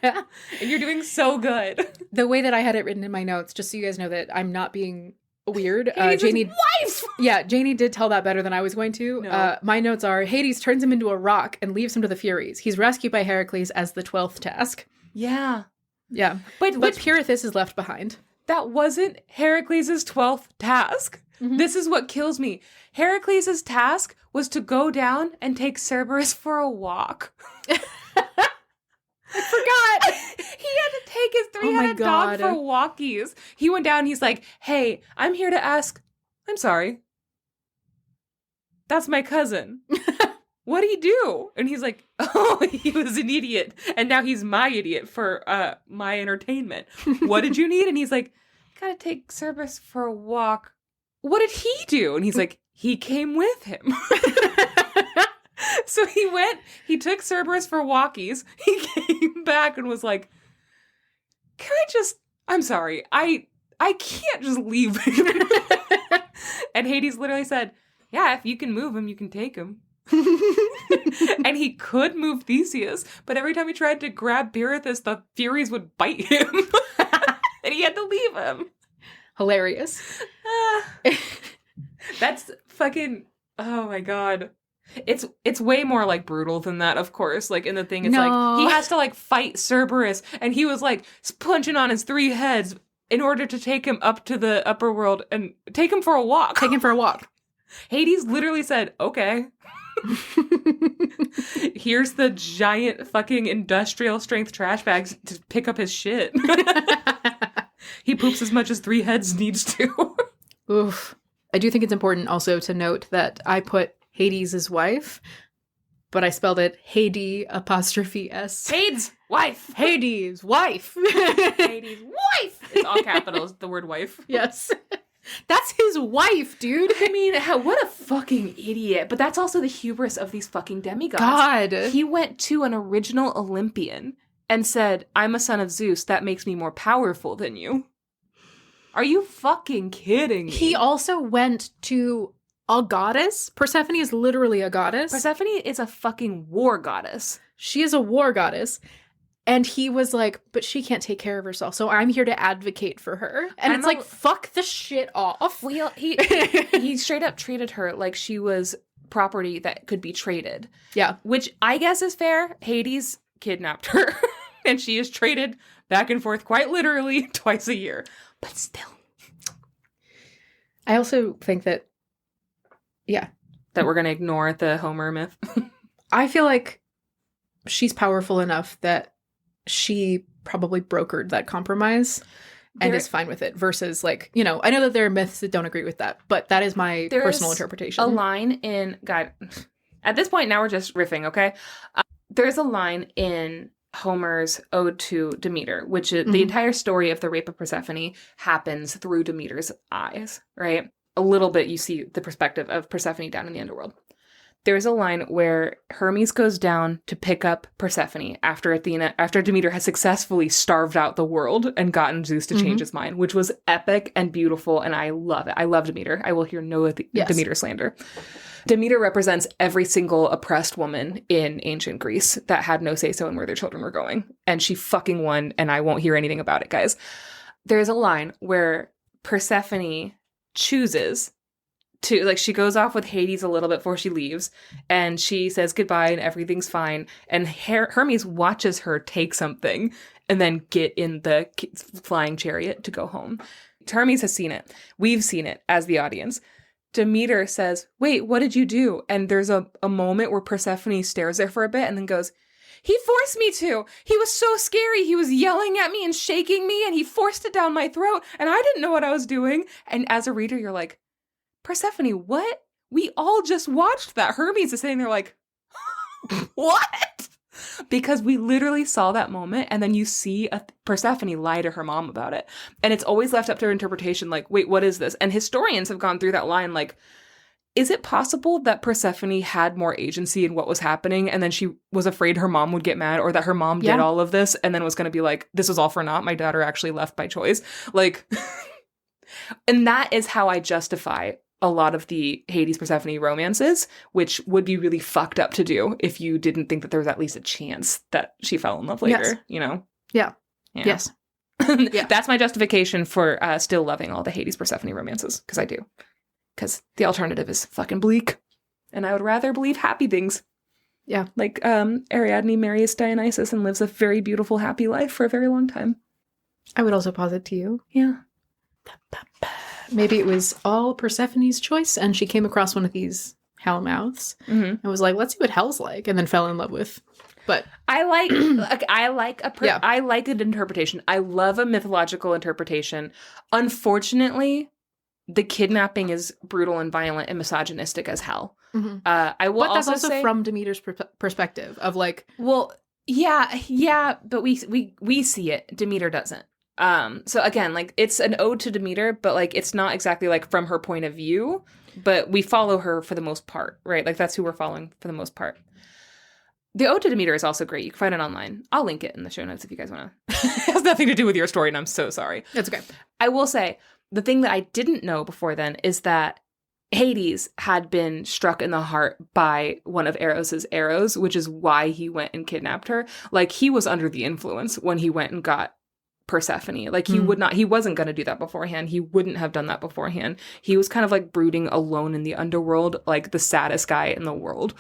And you're doing so good.
The way that I had it written in my notes, just so you guys know that I'm not being weird.
Janie, wife!
Yeah, Janie did tell that better than I was going to.
No.
My notes are, Hades turns him into a rock and leaves him to the Furies. He's rescued by Heracles as the 12th task.
Yeah.
Yeah. But Pirithous is left behind.
That wasn't Heracles' 12th task. Mm-hmm. This is what kills me. Heracles' task was to go down and take Cerberus for a walk.
I forgot.
He had to take his three-headed dog for walkies. He went down, he's like, hey, I'm here to ask, I'm sorry. That's my cousin. What'd he do? And he's like, oh, he was an idiot. And now he's my idiot for my entertainment. What did you need? And he's like, gotta take Cerberus for a walk. What did he do? And he's like, he came with him. So he took Cerberus for walkies. He came back and was like, I'm sorry, I can't just leave him. And Hades literally said, yeah, if you can move him, you can take him. And he could move Theseus, but every time he tried to grab Pirithous, the Furies would bite him. And he had to leave him.
Hilarious.
That's fucking, oh my god. It's way more like brutal than that, of course. Like in the thing, it's like he has to like fight Cerberus, and he was like punching on his three heads in order to take him up to the upper world and take him for a walk.
Take him for a walk.
Hades literally said, okay. Here's the giant fucking industrial strength trash bags to pick up his shit. He poops as much as three heads needs to.
Oof. I do think it's important also to note that I put Hades' wife, but I spelled it Hades'.
Hades' wife.
Hades' wife.
Hades' wife. It's all capitals, the word wife.
Yes. That's his wife, dude.
I mean, what a fucking idiot. But that's also the hubris of these fucking demigods.
God.
He went to an original Olympian and said, I'm a son of Zeus. That makes me more powerful than you. Are you fucking kidding me?
He also went to a goddess. Persephone is literally a goddess.
Persephone is a fucking war goddess.
She is a war goddess. And he was like, but she can't take care of herself, so I'm here to advocate for her. And it's like, fuck the shit off.
Well, he straight up treated her like she was property that could be traded.
Yeah.
Which I guess is fair. Hades kidnapped her. And she is traded back and forth quite literally twice a year. But still.
I also think that,
that we're going to ignore the Homer myth?
I feel like she's powerful enough that she probably brokered that compromise and is fine with it versus like, you know, I know that there are myths that don't agree with that, but that is my personal interpretation.
A line in, God, at this point now we're just riffing, okay? There's a line in Homer's Ode to Demeter, which is the entire story of the rape of Persephone happens through Demeter's eyes, right? A little bit you see the perspective of Persephone down in the underworld. There's a line where Hermes goes down to pick up Persephone after Demeter has successfully starved out the world and gotten Zeus to change his mind, which was epic and beautiful, and I love it. I love Demeter. I will hear no Demeter slander. Demeter represents every single oppressed woman in ancient Greece that had no say-so in where their children were going, and she fucking won, and I won't hear anything about it, guys. There's a line where Persephone chooses to, like, she goes off with Hades a little bit before she leaves, and she says goodbye and everything's fine, and Hermes watches her take something and then get in the flying chariot to go home. Hermes has seen it. We've seen it as the audience. Demeter says, wait, what did you do? And there's a moment where Persephone stares there for a bit and then goes, he forced me to. He was so scary. He was yelling at me and shaking me, and he forced it down my throat, and I didn't know what I was doing. And as a reader, you're like, Persephone, what? We all just watched that. Hermes is sitting there like, what? Because we literally saw that moment, and then you see Persephone lie to her mom about it. And it's always left up to her interpretation, like, wait, what is this? And historians have gone through that line, like, is it possible that Persephone had more agency in what was happening, and then she was afraid her mom would get mad, or that her mom did all of this, and then was going to be like, this was all for naught, my daughter actually left by choice? Like, and that is how I justify a lot of the Hades Persephone romances, which would be really fucked up to do if you didn't think that there was at least a chance that she fell in love later, you know?
Yeah.
Yeah.
Yes.
Yeah. That's my justification for still loving all the Hades Persephone romances, because I do. Because the alternative is fucking bleak, and I would rather believe happy things.
Yeah.
Like Ariadne marries Dionysus and lives a very beautiful, happy life for a very long time.
I would also posit to you.
Yeah.
Maybe it was all Persephone's choice, and she came across one of these hellmouths and was like, let's see what hell's like, and then fell in love with. But
I like an interpretation. I love a mythological interpretation. Unfortunately, the kidnapping is brutal and violent and misogynistic as hell. I will
but that's
also say,
from Demeter's perspective of like,
well, yeah, but we see it. Demeter doesn't. So again, like, it's an ode to Demeter, but like, it's not exactly like from her point of view, but we follow her for the most part, right? Like, that's who we're following for the most part. The ode to Demeter is also great. You can find it online. I'll link it in the show notes if you guys want to. It has nothing to do with your story, and I'm so sorry.
It's okay.
I will say, the thing that I didn't know before then is that Hades had been struck in the heart by one of Eros's arrows, which is why he went and kidnapped her. Like, he was under the influence when he went and got Persephone. Like, he wasn't going to do that beforehand. He wouldn't have done that beforehand. He was kind of like brooding alone in the underworld, like the saddest guy in the world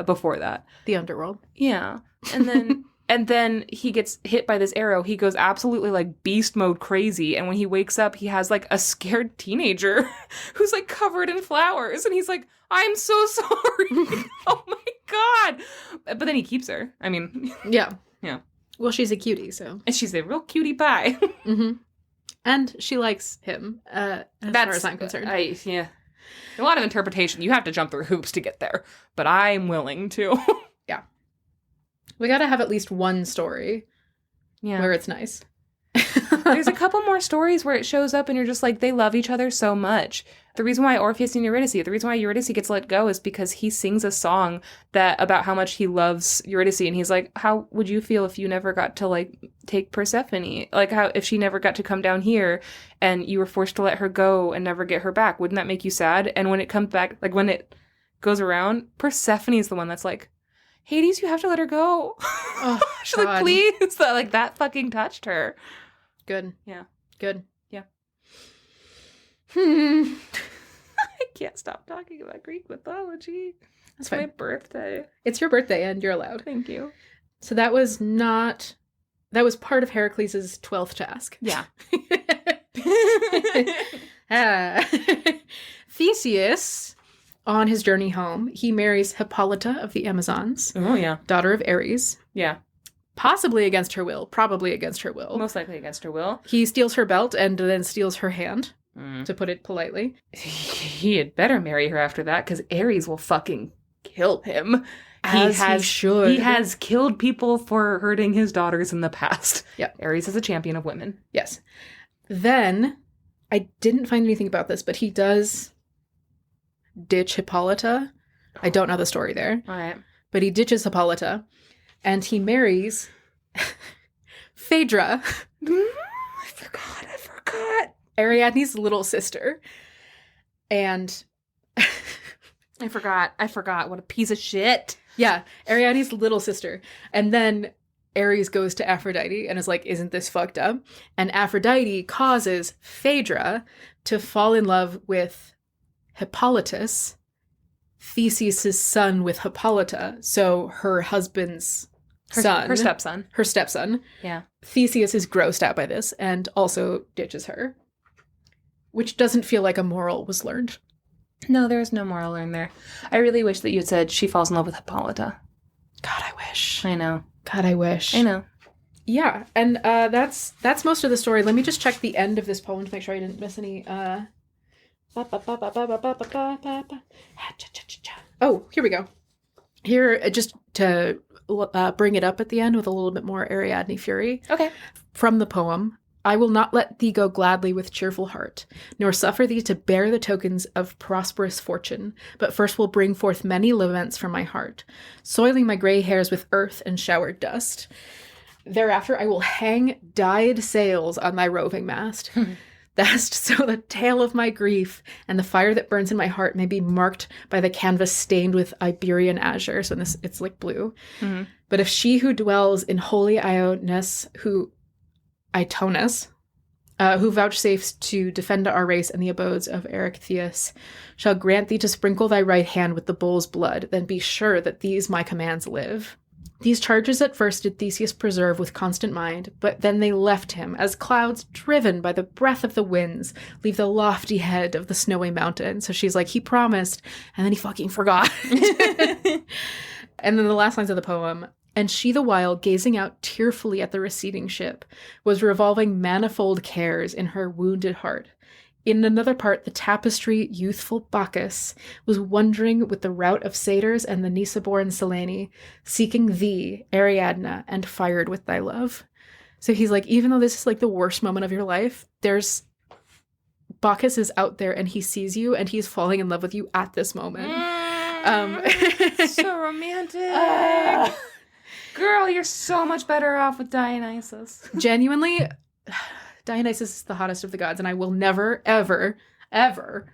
before that.
The underworld.
Yeah. And then and then he gets hit by this arrow. He goes absolutely like beast mode crazy. And when he wakes up, he has like a scared teenager who's like covered in flowers. And he's like, I'm so sorry. Oh my God. But then he keeps her. I mean,
yeah.
Yeah.
Well, she's a cutie, so.
And she's a real cutie pie.
And she likes him, as far as I'm concerned.
Yeah. A lot of interpretation. You have to jump through hoops to get there. But I'm willing to.
Yeah. We gotta have at least one story where it's nice.
There's a couple more stories where it shows up and you're just like, they love each other so much. The reason why Orpheus and Eurydice, the reason why Eurydice gets let go is because he sings a song about how much he loves Eurydice, and he's like, how would you feel if you never got to like take Persephone? Like, how if she never got to come down here and you were forced to let her go and never get her back? Wouldn't that make you sad? And when it comes back, like when it goes around, Persephone is the one that's like, Hades, you have to let her go. Oh, she's like, please. Like, that fucking touched her.
Good.
Yeah.
Good.
Yeah. I can't stop talking about Greek mythology. It's my birthday.
It's your birthday, and you're allowed.
Thank you.
So that was part of Heracles' 12th task.
Yeah.
Theseus on his journey home, he marries Hippolyta of the Amazons.
Oh, yeah.
Daughter of Ares.
Yeah.
Possibly against her will. Probably against her will.
Most likely against her will.
He steals her belt and then steals her hand, to put it politely.
He had better marry her after that, because Ares will fucking kill him.
He should.
He has killed people for hurting his daughters in the past.
Yeah.
Ares is a champion of women.
Yes. Then, I didn't find anything about this, but he does ditch Hippolyta. I don't know the story there.
All right.
But he ditches Hippolyta, and he marries Phaedra.
I forgot.
Ariadne's little sister. And
I forgot. What a piece of shit.
yeah, Ariadne's little sister. And then Ares goes to Aphrodite and is like, isn't this fucked up? And Aphrodite causes Phaedra to fall in love with Hippolytus, Theseus' son with Hippolyta. So her husband's son.
Her stepson.
Her stepson.
Yeah.
Theseus is grossed out by this and also ditches her. Which doesn't feel like a moral was learned.
No, there was no moral learned there. I really wish that you had said she falls in love with Hippolyta.
God, I wish.
I know.
God, I wish.
I know.
Yeah, and that's most of the story. Let me just check the end of this poem to make sure I didn't miss any. Oh, here we go. Here, just to bring it up at the end with a little bit more Ariadne fury.
Okay.
From the poem, I will not let thee go gladly with cheerful heart, nor suffer thee to bear the tokens of prosperous fortune, but first will bring forth many laments from my heart, soiling my gray hairs with earth and showered dust. Thereafter I will hang dyed sails on thy roving mast, thast so the tale of my grief and the fire that burns in my heart may be marked by the canvas stained with Iberian azure. So it's like blue. Mm-hmm. But if she who dwells in holy Ionis, who vouchsafes to defend our race and the abodes of Erechtheus, shall grant thee to sprinkle thy right hand with the bull's blood, then be sure that these my commands live. These charges at first did Theseus preserve with constant mind, but then they left him, as clouds driven by the breath of the winds leave the lofty head of the snowy mountain. So she's like, he promised, and then he fucking forgot. And then the last lines of the poem, and she the while, gazing out tearfully at the receding ship, was revolving manifold cares in her wounded heart. In another part, the tapestry youthful Bacchus was wandering with the rout of satyrs and the Nisaborn Selene, seeking thee, Ariadne, and fired with thy love. So he's like, even though this is like the worst moment of your life, Bacchus is out there and he sees you and he's falling in love with you at this moment.
So romantic. Girl, you're so much better off with Dionysus.
Genuinely, Dionysus is the hottest of the gods, and I will never, ever, ever,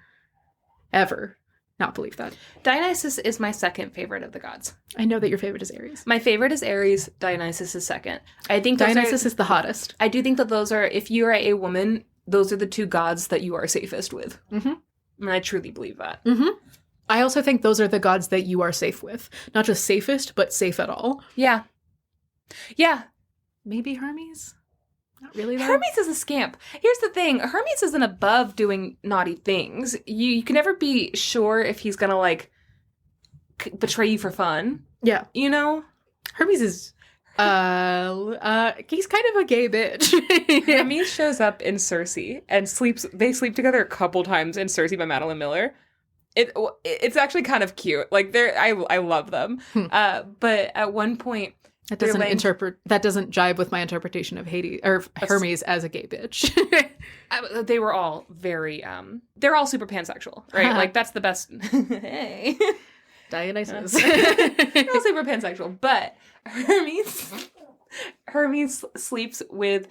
ever not believe that.
Dionysus is my second favorite of the gods.
I know that your favorite is Ares.
My favorite is Ares. Dionysus is second. I think
Dionysus is the hottest.
I do think that those are, if you are a woman, those are the two gods that you are safest with. Mm-hmm. And I truly believe that.
Mm-hmm. I also think those are the gods that you are safe with. Not just safest, but safe at all.
Yeah. Yeah.
Maybe Hermes? Not really, though.
Hermes is a scamp. Here's the thing. Hermes isn't above doing naughty things. You can never be sure if he's gonna, like, betray you for fun.
Yeah.
You know?
Hermes is... he's kind of a gay bitch.
Hermes shows up in Circe and they sleep together a couple times in Circe by Madeline Miller. It's actually kind of cute. Like, I love them. But at one point...
That doesn't jibe with my interpretation of Hades or Hermes as a gay bitch.
They were all very they're all super pansexual, right? Like, that's the best. Hey.
Dionysus.
They're all super pansexual, but Hermes sleeps with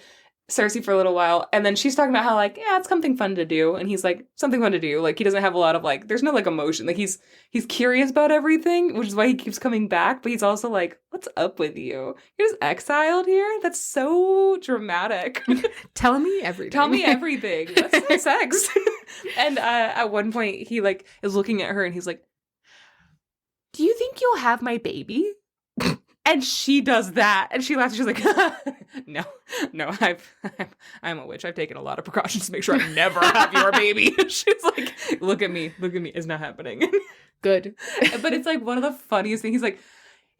Circe for a little while, and then she's talking about how, like, yeah, it's something fun to do, and he's like, something fun to do. Like, he doesn't have a lot of, like, there's no, like, emotion. Like, he's curious about everything, which is why he keeps coming back, but he's also like, what's up with you? You're just exiled here? That's so dramatic.
Tell me everything.
Tell me everything. Let's have sex. And at one point, he, like, is looking at her, and he's like, do you think you'll have my baby?
And she does that. And she laughs. She's like, no, I'm a witch. I've taken a lot of precautions to make sure I never have your baby. She's like, look at me. It's not happening.
Good.
But it's like one of the funniest things. He's like,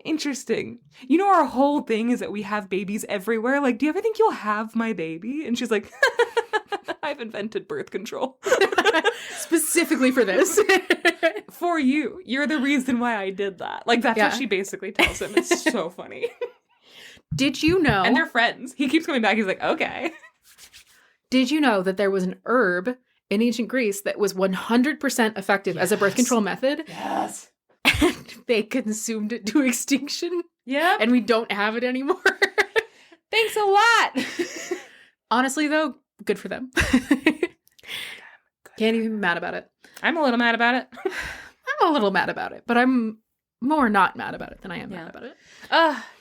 interesting. You know, our whole thing is that we have babies everywhere. Like, do you ever think you'll have my baby? And she's like, I've invented birth control.
Specifically for this.
For you. You're the reason why I did that. Like, that's what she basically tells him. It's so funny.
Did you know?
And they're friends. He keeps coming back. He's like, okay.
Did you know that there was an herb in ancient Greece that was 100% effective as a birth control method?
Yes.
And they consumed it to extinction?
Yeah.
And we don't have it anymore.
Thanks a lot.
Honestly, though, good for them. Can't even be mad about it.
I'm a little mad about it.
I'm a little mad about it, but I'm more not mad about it than I am mad about it.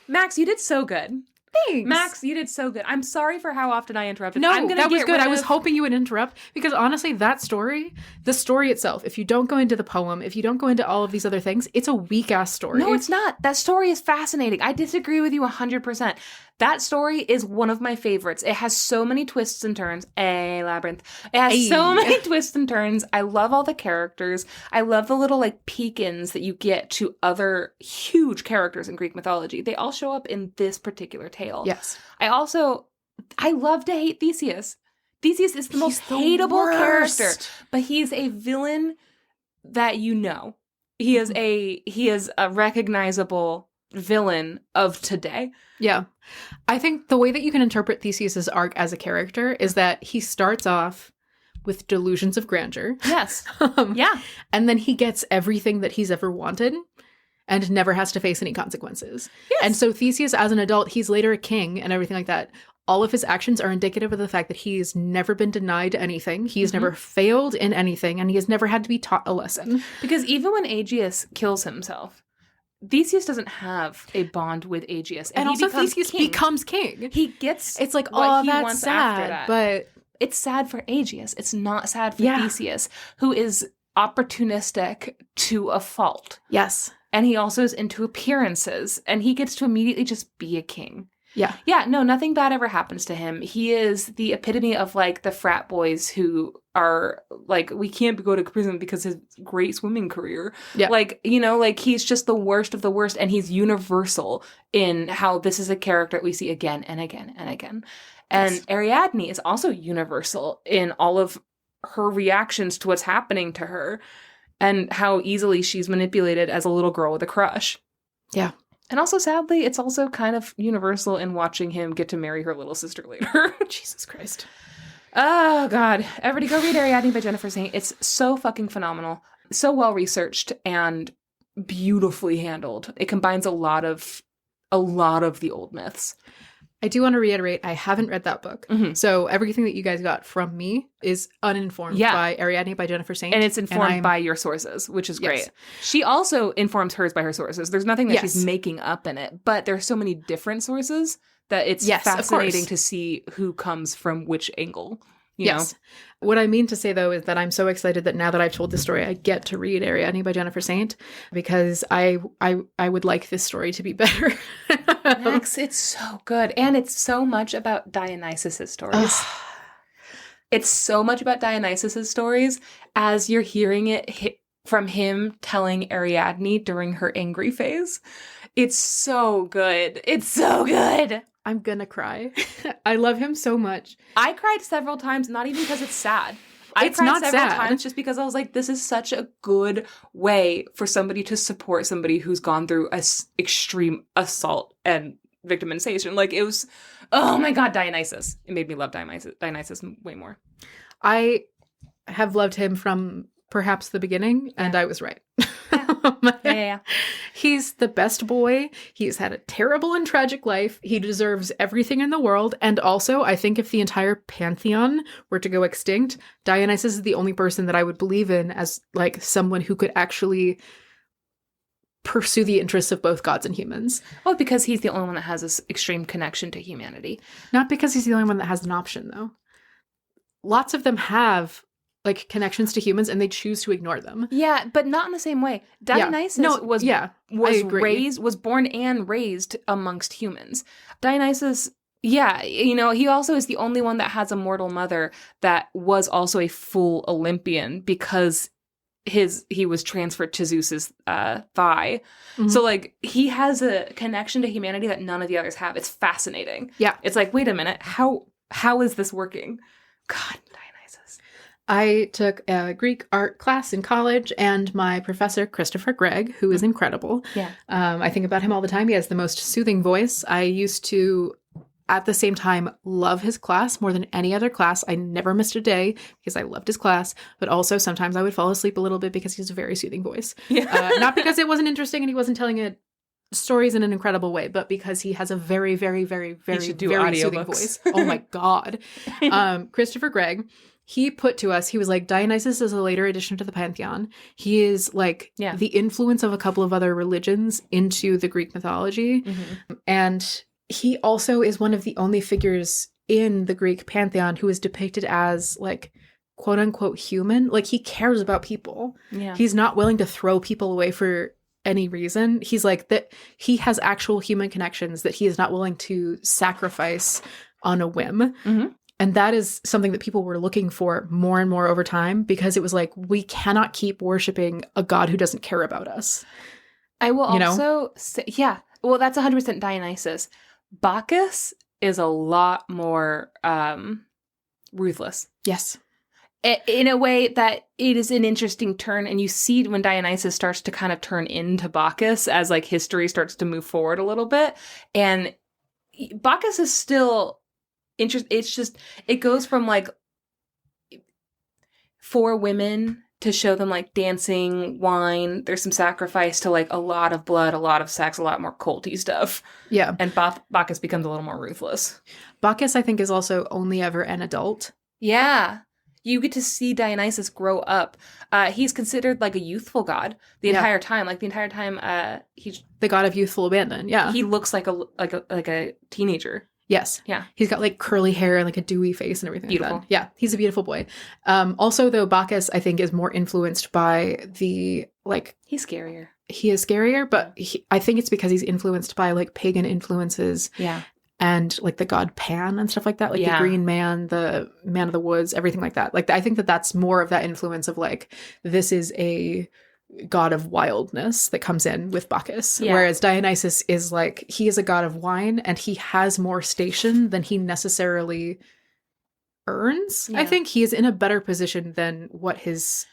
Max, you did so good.
Thanks.
Max, you did so good. I'm sorry for how often I interrupted.
No,
I'm gonna
that was good. I was
of...
hoping you would interrupt because honestly, that story, the story itself, if you don't go into the poem, if you don't go into all of these other things, it's a weak-ass story.
No, it's not. That story is fascinating. I disagree with you 100%. That story is one of my favorites. It has so many twists and turns. Labyrinth. It has so many twists and turns. I love all the characters. I love the little like peek-ins that you get to other huge characters in Greek mythology. They all show up in this particular tale.
Yes.
I love to hate Theseus. Theseus is the most hateable character, but he's a villain that you know. He is a recognizable villain of today.
Yeah. I think the way that you can interpret Theseus's arc as a character is that he starts off with delusions of grandeur.
Yes. Yeah.
And then he gets everything that he's ever wanted and never has to face any consequences. Yes. And so Theseus, as an adult, he's later a king and everything like that. All of his actions are indicative of the fact that he's never been denied anything. He's never failed in anything, and he has never had to be taught a lesson.
Because even when Aegeus kills himself, Theseus doesn't have a bond with Aegeus.
And also Theseus becomes king.
He gets
it's like,
what he
that's
wants
sad,
after that.
But
it's sad for Aegeus. It's not sad for Theseus, who is opportunistic to a fault.
Yes.
And he also is into appearances, and he gets to immediately just be a king.
Yeah.
Yeah, no, nothing bad ever happens to him. He is the epitome of, like, the frat boys who are, like, we can't go to prison because his great swimming career. Yeah. Like, you know, like, he's just the worst of the worst, and he's universal in how this is a character that we see again and again and again. And Ariadne is also universal in all of her reactions to what's happening to her and how easily she's manipulated as a little girl with a crush.
Yeah.
And also, sadly, it's also kind of universal in watching him get to marry her little sister later.
Jesus Christ.
Oh, God. Everybody go read Ariadne by Jennifer Saint. It's so fucking phenomenal. So well researched and beautifully handled. It combines a lot of the old myths.
I do want to reiterate, I haven't read that book. Mm-hmm. So everything that you guys got from me is uninformed by Ariadne by Jennifer Saint.
And it's informed by your sources, which is great. She also informs hers by her sources. There's nothing that she's making up in it, but there's so many different sources that it's fascinating to see who comes from which angle. You know?
What I mean to say, though, is that I'm so excited that now that I've told this story, I get to read Ariadne by Jennifer Saint because I would like this story to be better.
Max, it's so good. And it's so much about Dionysus's stories. It's so much about Dionysus's stories as you're hearing it from him telling Ariadne during her angry phase. It's so good. It's so good.
I'm gonna cry. I love him so much.
I cried several times, not even because it's sad. I cried several times just because I was like, this is such a good way for somebody to support somebody who's gone through a extreme assault and victimization. Like, it was, oh my God, Dionysus. It made me love Dionysus way more.
I have loved him from perhaps the beginning, and I was right.
Yeah.
He's the best boy. He's had a terrible and tragic life. He deserves everything in the world. And also, I think if the entire pantheon were to go extinct, Dionysus is the only person that I would believe in as like someone who could actually pursue the interests of both gods and humans.
Well, because he's the only one that has this extreme connection to humanity.
Not because he's the only one that has an option, though. Lots of them have like connections to humans and they choose to ignore them.
Yeah, but not in the same way. Dionysus was born and raised amongst humans. Dionysus, he also is the only one that has a mortal mother that was also a full Olympian because he was transferred to Zeus's thigh. Mm-hmm. So like he has a connection to humanity that none of the others have. It's fascinating.
Yeah.
It's like, wait a minute, how is this working? God, Dionysus.
I took a Greek art class in college, and my professor, Christopher Gregg, who is incredible.
Yeah.
I think about him all the time. He has the most soothing voice. I used to, at the same time, love his class more than any other class. I never missed a day because I loved his class, but also sometimes I would fall asleep a little bit because he has a very soothing voice. Yeah. Not because it wasn't interesting and he wasn't telling it stories in an incredible way, but because he has a very, very, very, very, very soothing voice. Oh my God. Christopher Gregg, he put to us, he was like, Dionysus is a later addition to the pantheon. He is like the influence of a couple of other religions into the Greek mythology. Mm-hmm. And he also is one of the only figures in the Greek pantheon who is depicted as like, quote unquote, human. Like he cares about people. Yeah. He's not willing to throw people away for any reason. He's like that. He has actual human connections that he is not willing to sacrifice on a whim. Mm-hmm. And that is something that people were looking for more and more over time because it was like, we cannot keep worshiping a god who doesn't care about us.
I will also say, well, that's 100% Dionysus. Bacchus is a lot more ruthless.
Yes.
In a way that it is an interesting turn, and you see when Dionysus starts to kind of turn into Bacchus as like history starts to move forward a little bit, and Bacchus is still interesting. It's just it goes from like 4 women to show them like dancing, wine, there's some sacrifice to like a lot of blood, a lot of sex, a lot more culty stuff.
Yeah,
and Bacchus becomes a little more ruthless.
Bacchus, I think, is also only ever an adult.
Yeah. You get to see Dionysus grow up. He's considered like a youthful god the entire time. Like the entire time, he's
the god of youthful abandon. Yeah,
he looks like a teenager.
Yes.
Yeah.
He's got like curly hair and like a dewy face and everything.
Beautiful.
Like that. Yeah, he's a beautiful boy. Also, though, Bacchus, I think, is more influenced by the like.
He's scarier.
He is scarier, but I think it's because he's influenced by like pagan influences.
Yeah.
And like the god Pan and stuff like that, like the Green Man, the Man of the Woods, everything like that. Like I think that that's more of that influence of like, this is a god of wildness that comes in with Bacchus. Yeah. Whereas Dionysus is like, he is a god of wine and he has more station than he necessarily earns. Yeah. I think he is in a better position than what his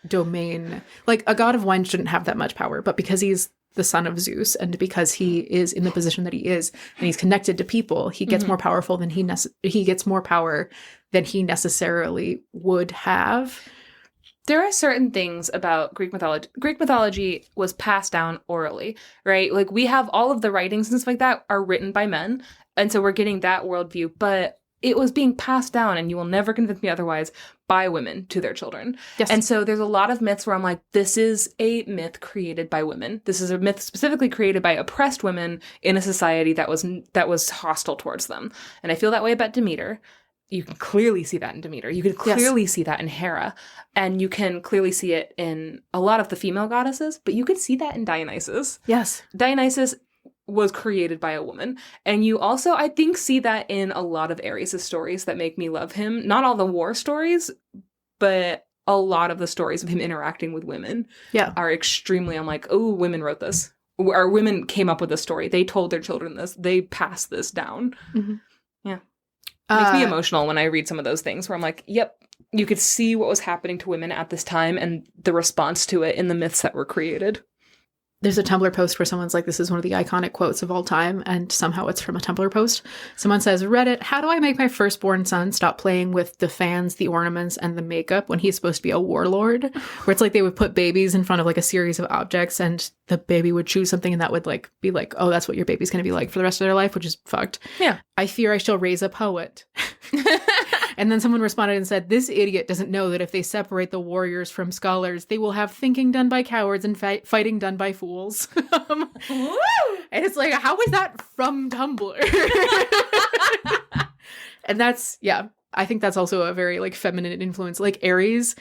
domain, like a god of wine shouldn't have that much power, but because he's the son of Zeus, and because he is in the position that he is, and he's connected to people, he gets more powerful than he gets more power than he necessarily would have.
There are certain things about Greek mythology. Greek mythology was passed down orally, right? Like we have all of the writings and stuff like that are written by men, and so we're getting that worldview, but it was being passed down, and you will never convince me otherwise, by women to their children. Yes. And so there's a lot of myths where I'm like, this is a myth created by women. This is a myth specifically created by oppressed women in a society that was hostile towards them. And I feel that way about Demeter. You can clearly see that in Demeter. You can clearly see that in Hera. And you can clearly see it in a lot of the female goddesses, but you can see that in Dionysus.
Yes.
Dionysus was created by a woman. And you also, I think, see that in a lot of Ares' stories that make me love him. Not all the war stories, but a lot of the stories of him interacting with women are extremely, I'm like, oh, women wrote this. Or women came up with this story. They told their children this. They passed this down. Mm-hmm. Yeah. It makes me emotional when I read some of those things where I'm like, yep, you could see what was happening to women at this time and the response to it in the myths that were created.
There's a Tumblr post where someone's like, this is one of the iconic quotes of all time, and somehow it's from a Tumblr post. Someone says, Reddit, how do I make my firstborn son stop playing with the fans, the ornaments, and the makeup when he's supposed to be a warlord? Where it's like they would put babies in front of like a series of objects, and the baby would choose something, and that would like be like, oh, that's what your baby's going to be like for the rest of their life, which is fucked.
Yeah.
I fear I shall raise a poet. And then someone responded and said, this idiot doesn't know that if they separate the warriors from scholars, they will have thinking done by cowards and fighting done by fools. And it's like, how is that from Tumblr? And that's, I think that's also a very like feminine influence. Like Ares,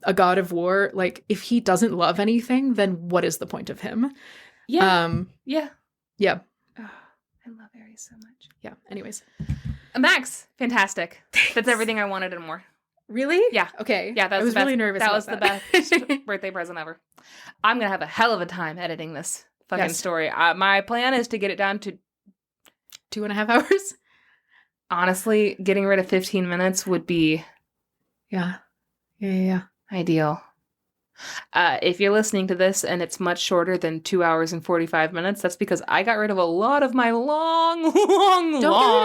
a god of war, like if he doesn't love anything, then what is the point of him?
Yeah.
Yeah.
Oh, I love Aries so much.
Yeah. Anyways.
Max, fantastic. That's everything I wanted and more.
Really?
Yeah.
Okay.
Yeah,
I was really nervous.
That
about
was the best birthday present ever. I'm going to have a hell of a time editing this fucking story. My plan is to get it down to
2.5 hours.
Honestly, getting rid of 15 minutes would be
Yeah.
ideal. If you're listening to this and it's much shorter than 2 hours and 45 minutes, that's because I got rid of a lot of my long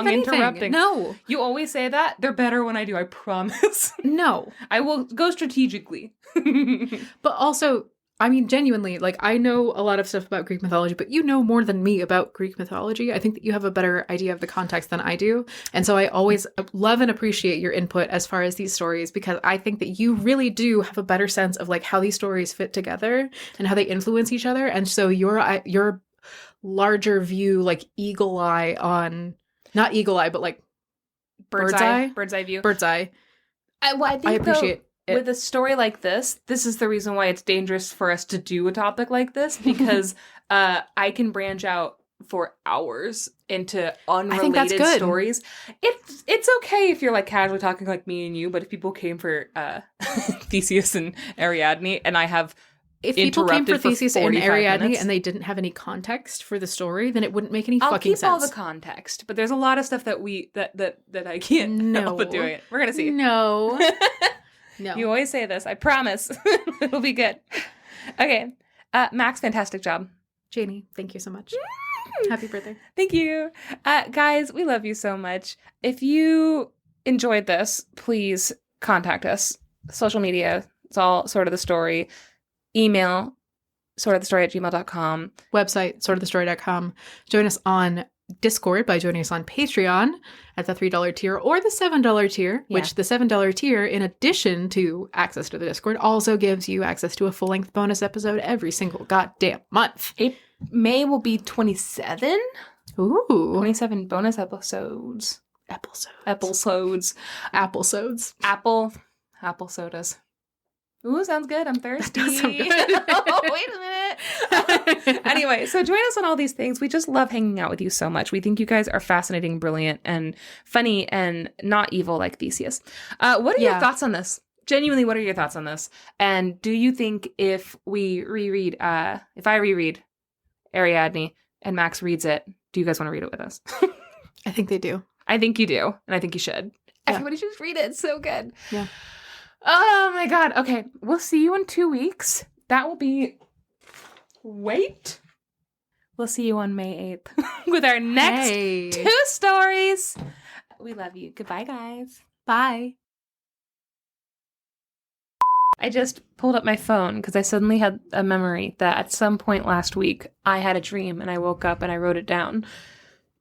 interrupting.
No.
You always say that. They're better when I do, I promise.
No.
I will go strategically.
But also, I mean, genuinely, like, I know a lot of stuff about Greek mythology, but you know more than me about Greek mythology. I think that you have a better idea of the context than I do. And so I always love and appreciate your input as far as these stories, because I think that you really do have a better sense of, like, how these stories fit together and how they influence each other. And so your larger view, like, eagle eye on, not eagle eye, but, like, bird's eye view. Bird's eye.
I appreciate with a story like this is the reason why it's dangerous for us to do a topic like this, because I can branch out for hours into unrelated stories. It's okay if you're like casually talking like me and you, but if people came for Theseus and Ariadne and I have
if people came for Theseus and Ariadne
minutes,
and they didn't have any context for the story, then it wouldn't make any
I'll
fucking
keep
sense.
all the context, but there's a lot of stuff that that I can't help but doing it. We're gonna see.
No. No.
You always say this. I promise. It'll be good. Okay. Max, fantastic job.
Janie, thank you so much. Happy birthday.
Thank you. Guys, we love you so much. If you enjoyed this, please contact us. Social media, it's all Sort of the Story. Email, sortofthestory@gmail.com.
Website, sortofthestory.com. Join us on Discord by joining us on Patreon at the $3 tier or the $7 tier, which the $7 tier, in addition to access to the Discord, also gives you access to a full-length bonus episode every single goddamn month.
May will be 27?
Ooh.
27 bonus episodes. Apple sodas. Ooh, sounds good. I'm thirsty. Oh, wait a minute. Anyway, so join us on all these things. We just love hanging out with you so much. We think you guys are fascinating, brilliant, and funny, and not evil like Theseus. What are your thoughts on this? Genuinely, what are your thoughts on this? And do you think if I reread Ariadne and Max reads it, do you guys want to read it with us?
I think they do.
I think you do, and I think you should.
Yeah.
Everybody should read it. It's so good.
Yeah.
Oh my God. Okay. We'll see you in 2 weeks. That will be... Wait. We'll see you on May 8th with our next 2 stories. We love you. Goodbye, guys.
Bye.
I just pulled up my phone because I suddenly had a memory that at some point last week, I had a dream and I woke up and I wrote it down.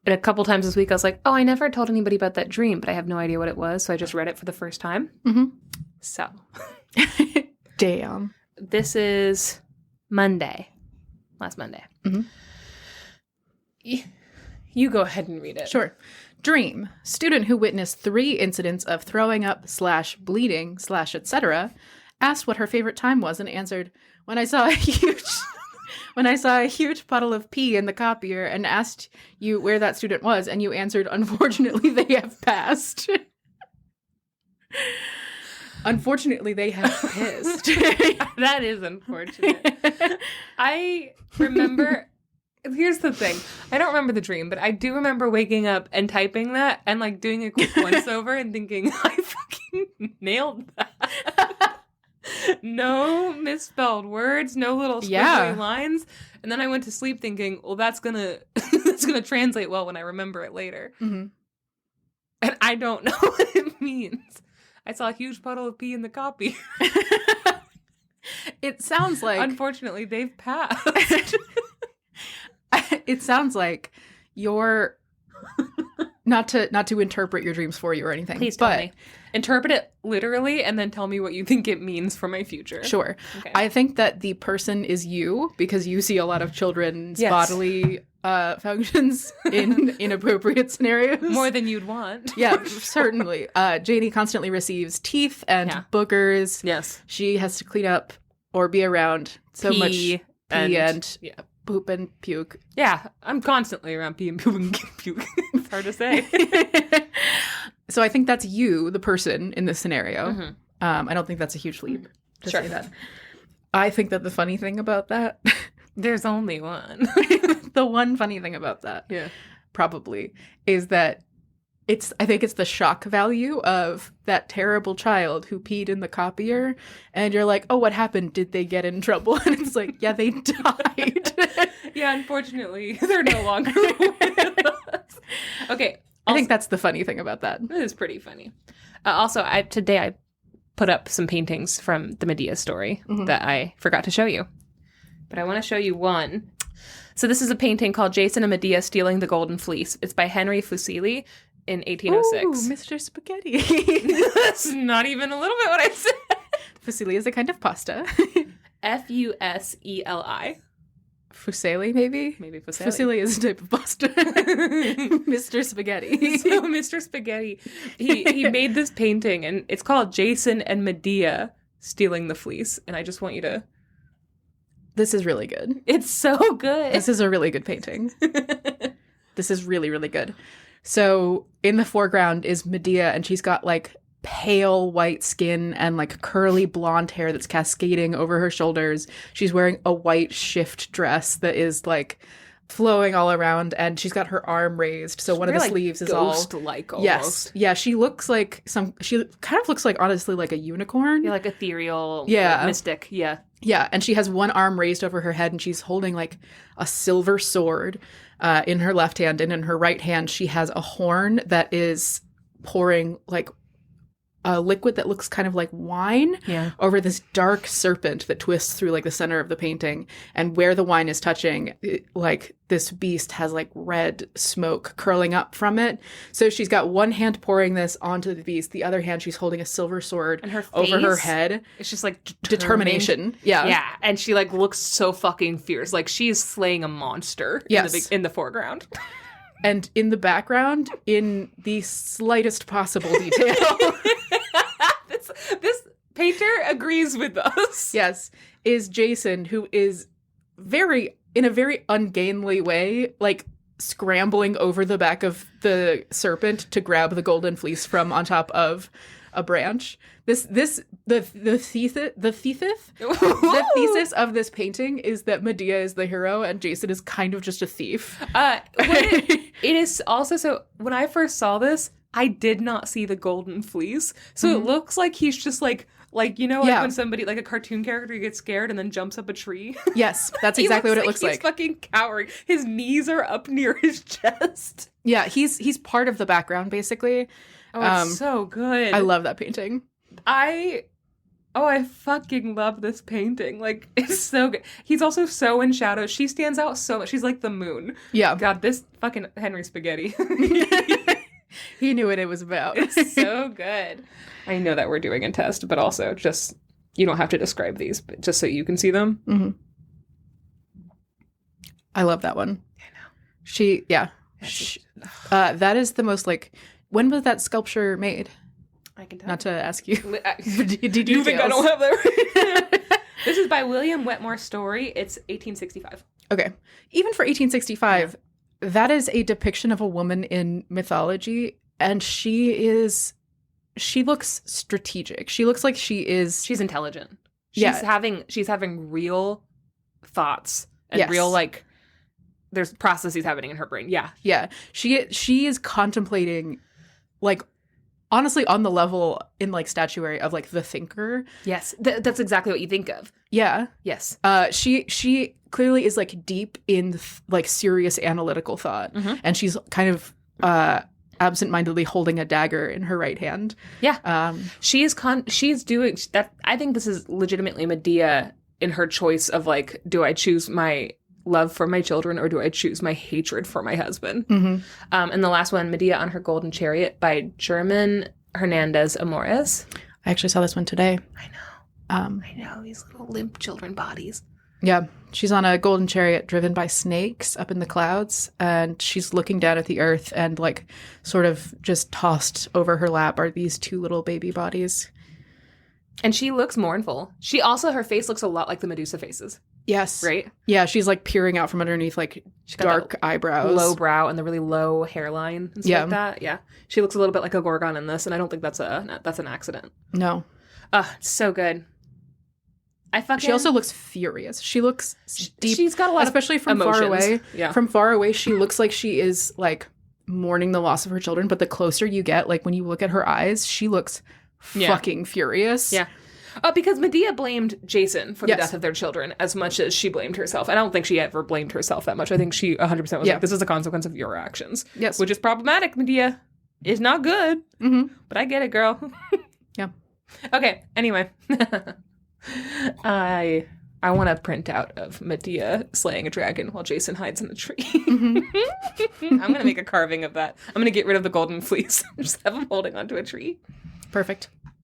And a couple times this week, I was like, oh, I never told anybody about that dream, but I have no idea what it was. So I just read it for the first time.
Mm-hmm.
So.
Damn.
This is Monday. Last Monday.
Mm-hmm.
You go ahead and read it.
Sure. Dream. Student who witnessed 3 incidents of throwing up / bleeding / etc. asked what her favorite time was and answered, when I saw a huge puddle of pee in the copier and asked you where that student was, and you answered, unfortunately, they have passed. Unfortunately, they have pissed.
That is unfortunate. I remember... Here's the thing. I don't remember the dream, but I do remember waking up and typing that and like doing a quick once over and thinking, I fucking nailed that. No misspelled words, no little squiggly lines. And then I went to sleep thinking, well, that's gonna translate well when I remember it later.
Mm-hmm.
And I don't know what it means. I saw a huge puddle of pee in the copy.
It sounds like...
Unfortunately, they've passed.
It sounds like you're... Not to interpret your dreams for you or anything.
Please tell me. Interpret it literally and then tell me what you think it means for my future.
Sure.
Okay.
I think that the person is you because you see a lot of children's bodily functions in inappropriate scenarios.
More than you'd want.
Yeah, certainly. Janie constantly receives teeth and boogers.
Yes.
She has to clean up or be around so much pee and poop and puke.
Yeah, I'm constantly around pee and poop and puke. It's hard to say.
So I think that's you, the person in this scenario. Mm-hmm. I don't think that's a huge leap to say that. I think that the funny thing about that...
There's only one.
The one funny thing about that, probably, is that I think it's the shock value of that terrible child who peed in the copier, and you're like, oh, what happened? Did they get in trouble? And it's like, yeah, they died.
Yeah, unfortunately, they're no longer with us. Okay.
I think that's the funny thing about that.
It is pretty funny. Also, today I put up some paintings from the Medea story that I forgot to show you. But I want to show you one. So this is a painting called Jason and Medea Stealing the Golden Fleece. It's by Henry Fuseli in 1806.
Ooh, Mr. Spaghetti.
That's not even a little bit what I said.
Fusilli is a kind of pasta.
Fuseli.
Fuseli, maybe?
Maybe Fuseli.
Fusilli is a type of pasta. Mr. Spaghetti.
So Mr. Spaghetti, he made this painting, and it's called Jason and Medea Stealing the Fleece. And I just want you to...
This is really good.
It's so good.
This is a really good painting. This is really, really good. So in the foreground is Medea, and she's got like pale white skin and like curly blonde hair that's cascading over her shoulders. She's wearing a white shift dress that is like flowing all around, and she's got her arm raised. So one of the sleeves is all
ghost-like almost.
Yes. Yeah, she looks like she kind of looks like, honestly, like a unicorn.
Yeah, like ethereal, like mystic. Yeah.
Yeah, and she has one arm raised over her head, and she's holding like a silver sword in her left hand, and in her right hand she has a horn that is pouring like a liquid that looks kind of like wine over this dark serpent that twists through like the center of the painting. And where the wine is touching, like this beast has like red smoke curling up from it. So she's got one hand pouring this onto the beast, the other hand she's holding a silver sword
and her face,
over her head.
It's just like
determination.
Yeah, and she like looks so fucking fierce, like she's slaying a monster. In the foreground.
And in the background, in the slightest possible detail,
this painter agrees with us.
Yes, is Jason, who is in a very ungainly way, like scrambling over the back of the serpent to grab the golden fleece from on top of a branch. The thesis of this painting is that Medea is the hero and Jason is kind of just a thief.
It is also, so when I first saw this, I did not see the golden fleece. So it looks like he's just like you know, like when somebody, like a cartoon character gets scared and then jumps up a tree.
Yes, that's exactly what it looks like.
He's fucking cowering. His knees are up near his chest.
Yeah, he's part of the background basically.
Oh, it's so good.
I love that painting.
I fucking love this painting. Like, it's so good. He's also so in shadow. She stands out so much. She's like the moon.
Yeah.
God, this fucking Henry Spaghetti.
He knew what it was about.
It's so good. I know that we're doing a test, but also just, you don't have to describe these, but just so you can see them.
Mm-hmm. I love that one. I know. That is the most, like, when was that sculpture made?
I can tell.
Not to ask you.
Did you think I don't have that? This is by William Wetmore Story. It's 1865.
Okay. Even for 1865, that is a depiction of a woman in mythology, and she looks strategic. She looks like she's
intelligent. She's having real thoughts and real, like, there's processes happening in her brain. Yeah.
Yeah. She is contemplating, like, honestly, on the level in, like, statuary of, like, the thinker.
Yes. That's exactly what you think of.
Yeah.
Yes.
She clearly is, like, deep in, like, serious analytical thought. Mm-hmm. And she's kind of absentmindedly holding a dagger in her right hand.
Yeah. She's doing that. I think this is legitimately Medea in her choice of, like, do I choose my love for my children or do I choose my hatred for my husband?
Mm-hmm.
And the last one, Medea on Her Golden Chariot by German Hernandez Amores.
I actually saw this one today.
I know. I know, these little limp children bodies.
Yeah. She's on a golden chariot driven by snakes up in the clouds, and she's looking down at the earth, and like sort of just tossed over her lap are these 2 little baby bodies.
And she looks mournful. She also, her face looks a lot like the Medusa faces.
Yes.
Right?
Yeah, she's like peering out from underneath like dark eyebrows.
Low brow and the really low hairline and stuff like that. Yeah. She looks a little bit like a Gorgon in this, and I don't think that's an accident.
No.
It's so good.
She also looks furious. She looks deep.
She's got a lot
especially
of
from
emotions.
far away.
Yeah.
From far away, she looks like she is like mourning the loss of her children, but the closer you get, like when you look at her eyes, she looks fucking furious.
Yeah. Because Medea blamed Jason for the death of their children as much as she blamed herself. I don't think she ever blamed herself that much. I think she 100% was like, this is a consequence of your actions.
Yes.
Which is problematic, Medea. It's not good.
Mm-hmm.
But I get it, girl.
Yeah. Okay,
anyway. I want a printout of Medea slaying a dragon while Jason hides in the tree. I'm going to make a carving of that. I'm going to get rid of the golden fleece. Just have him holding onto a tree.
Perfect.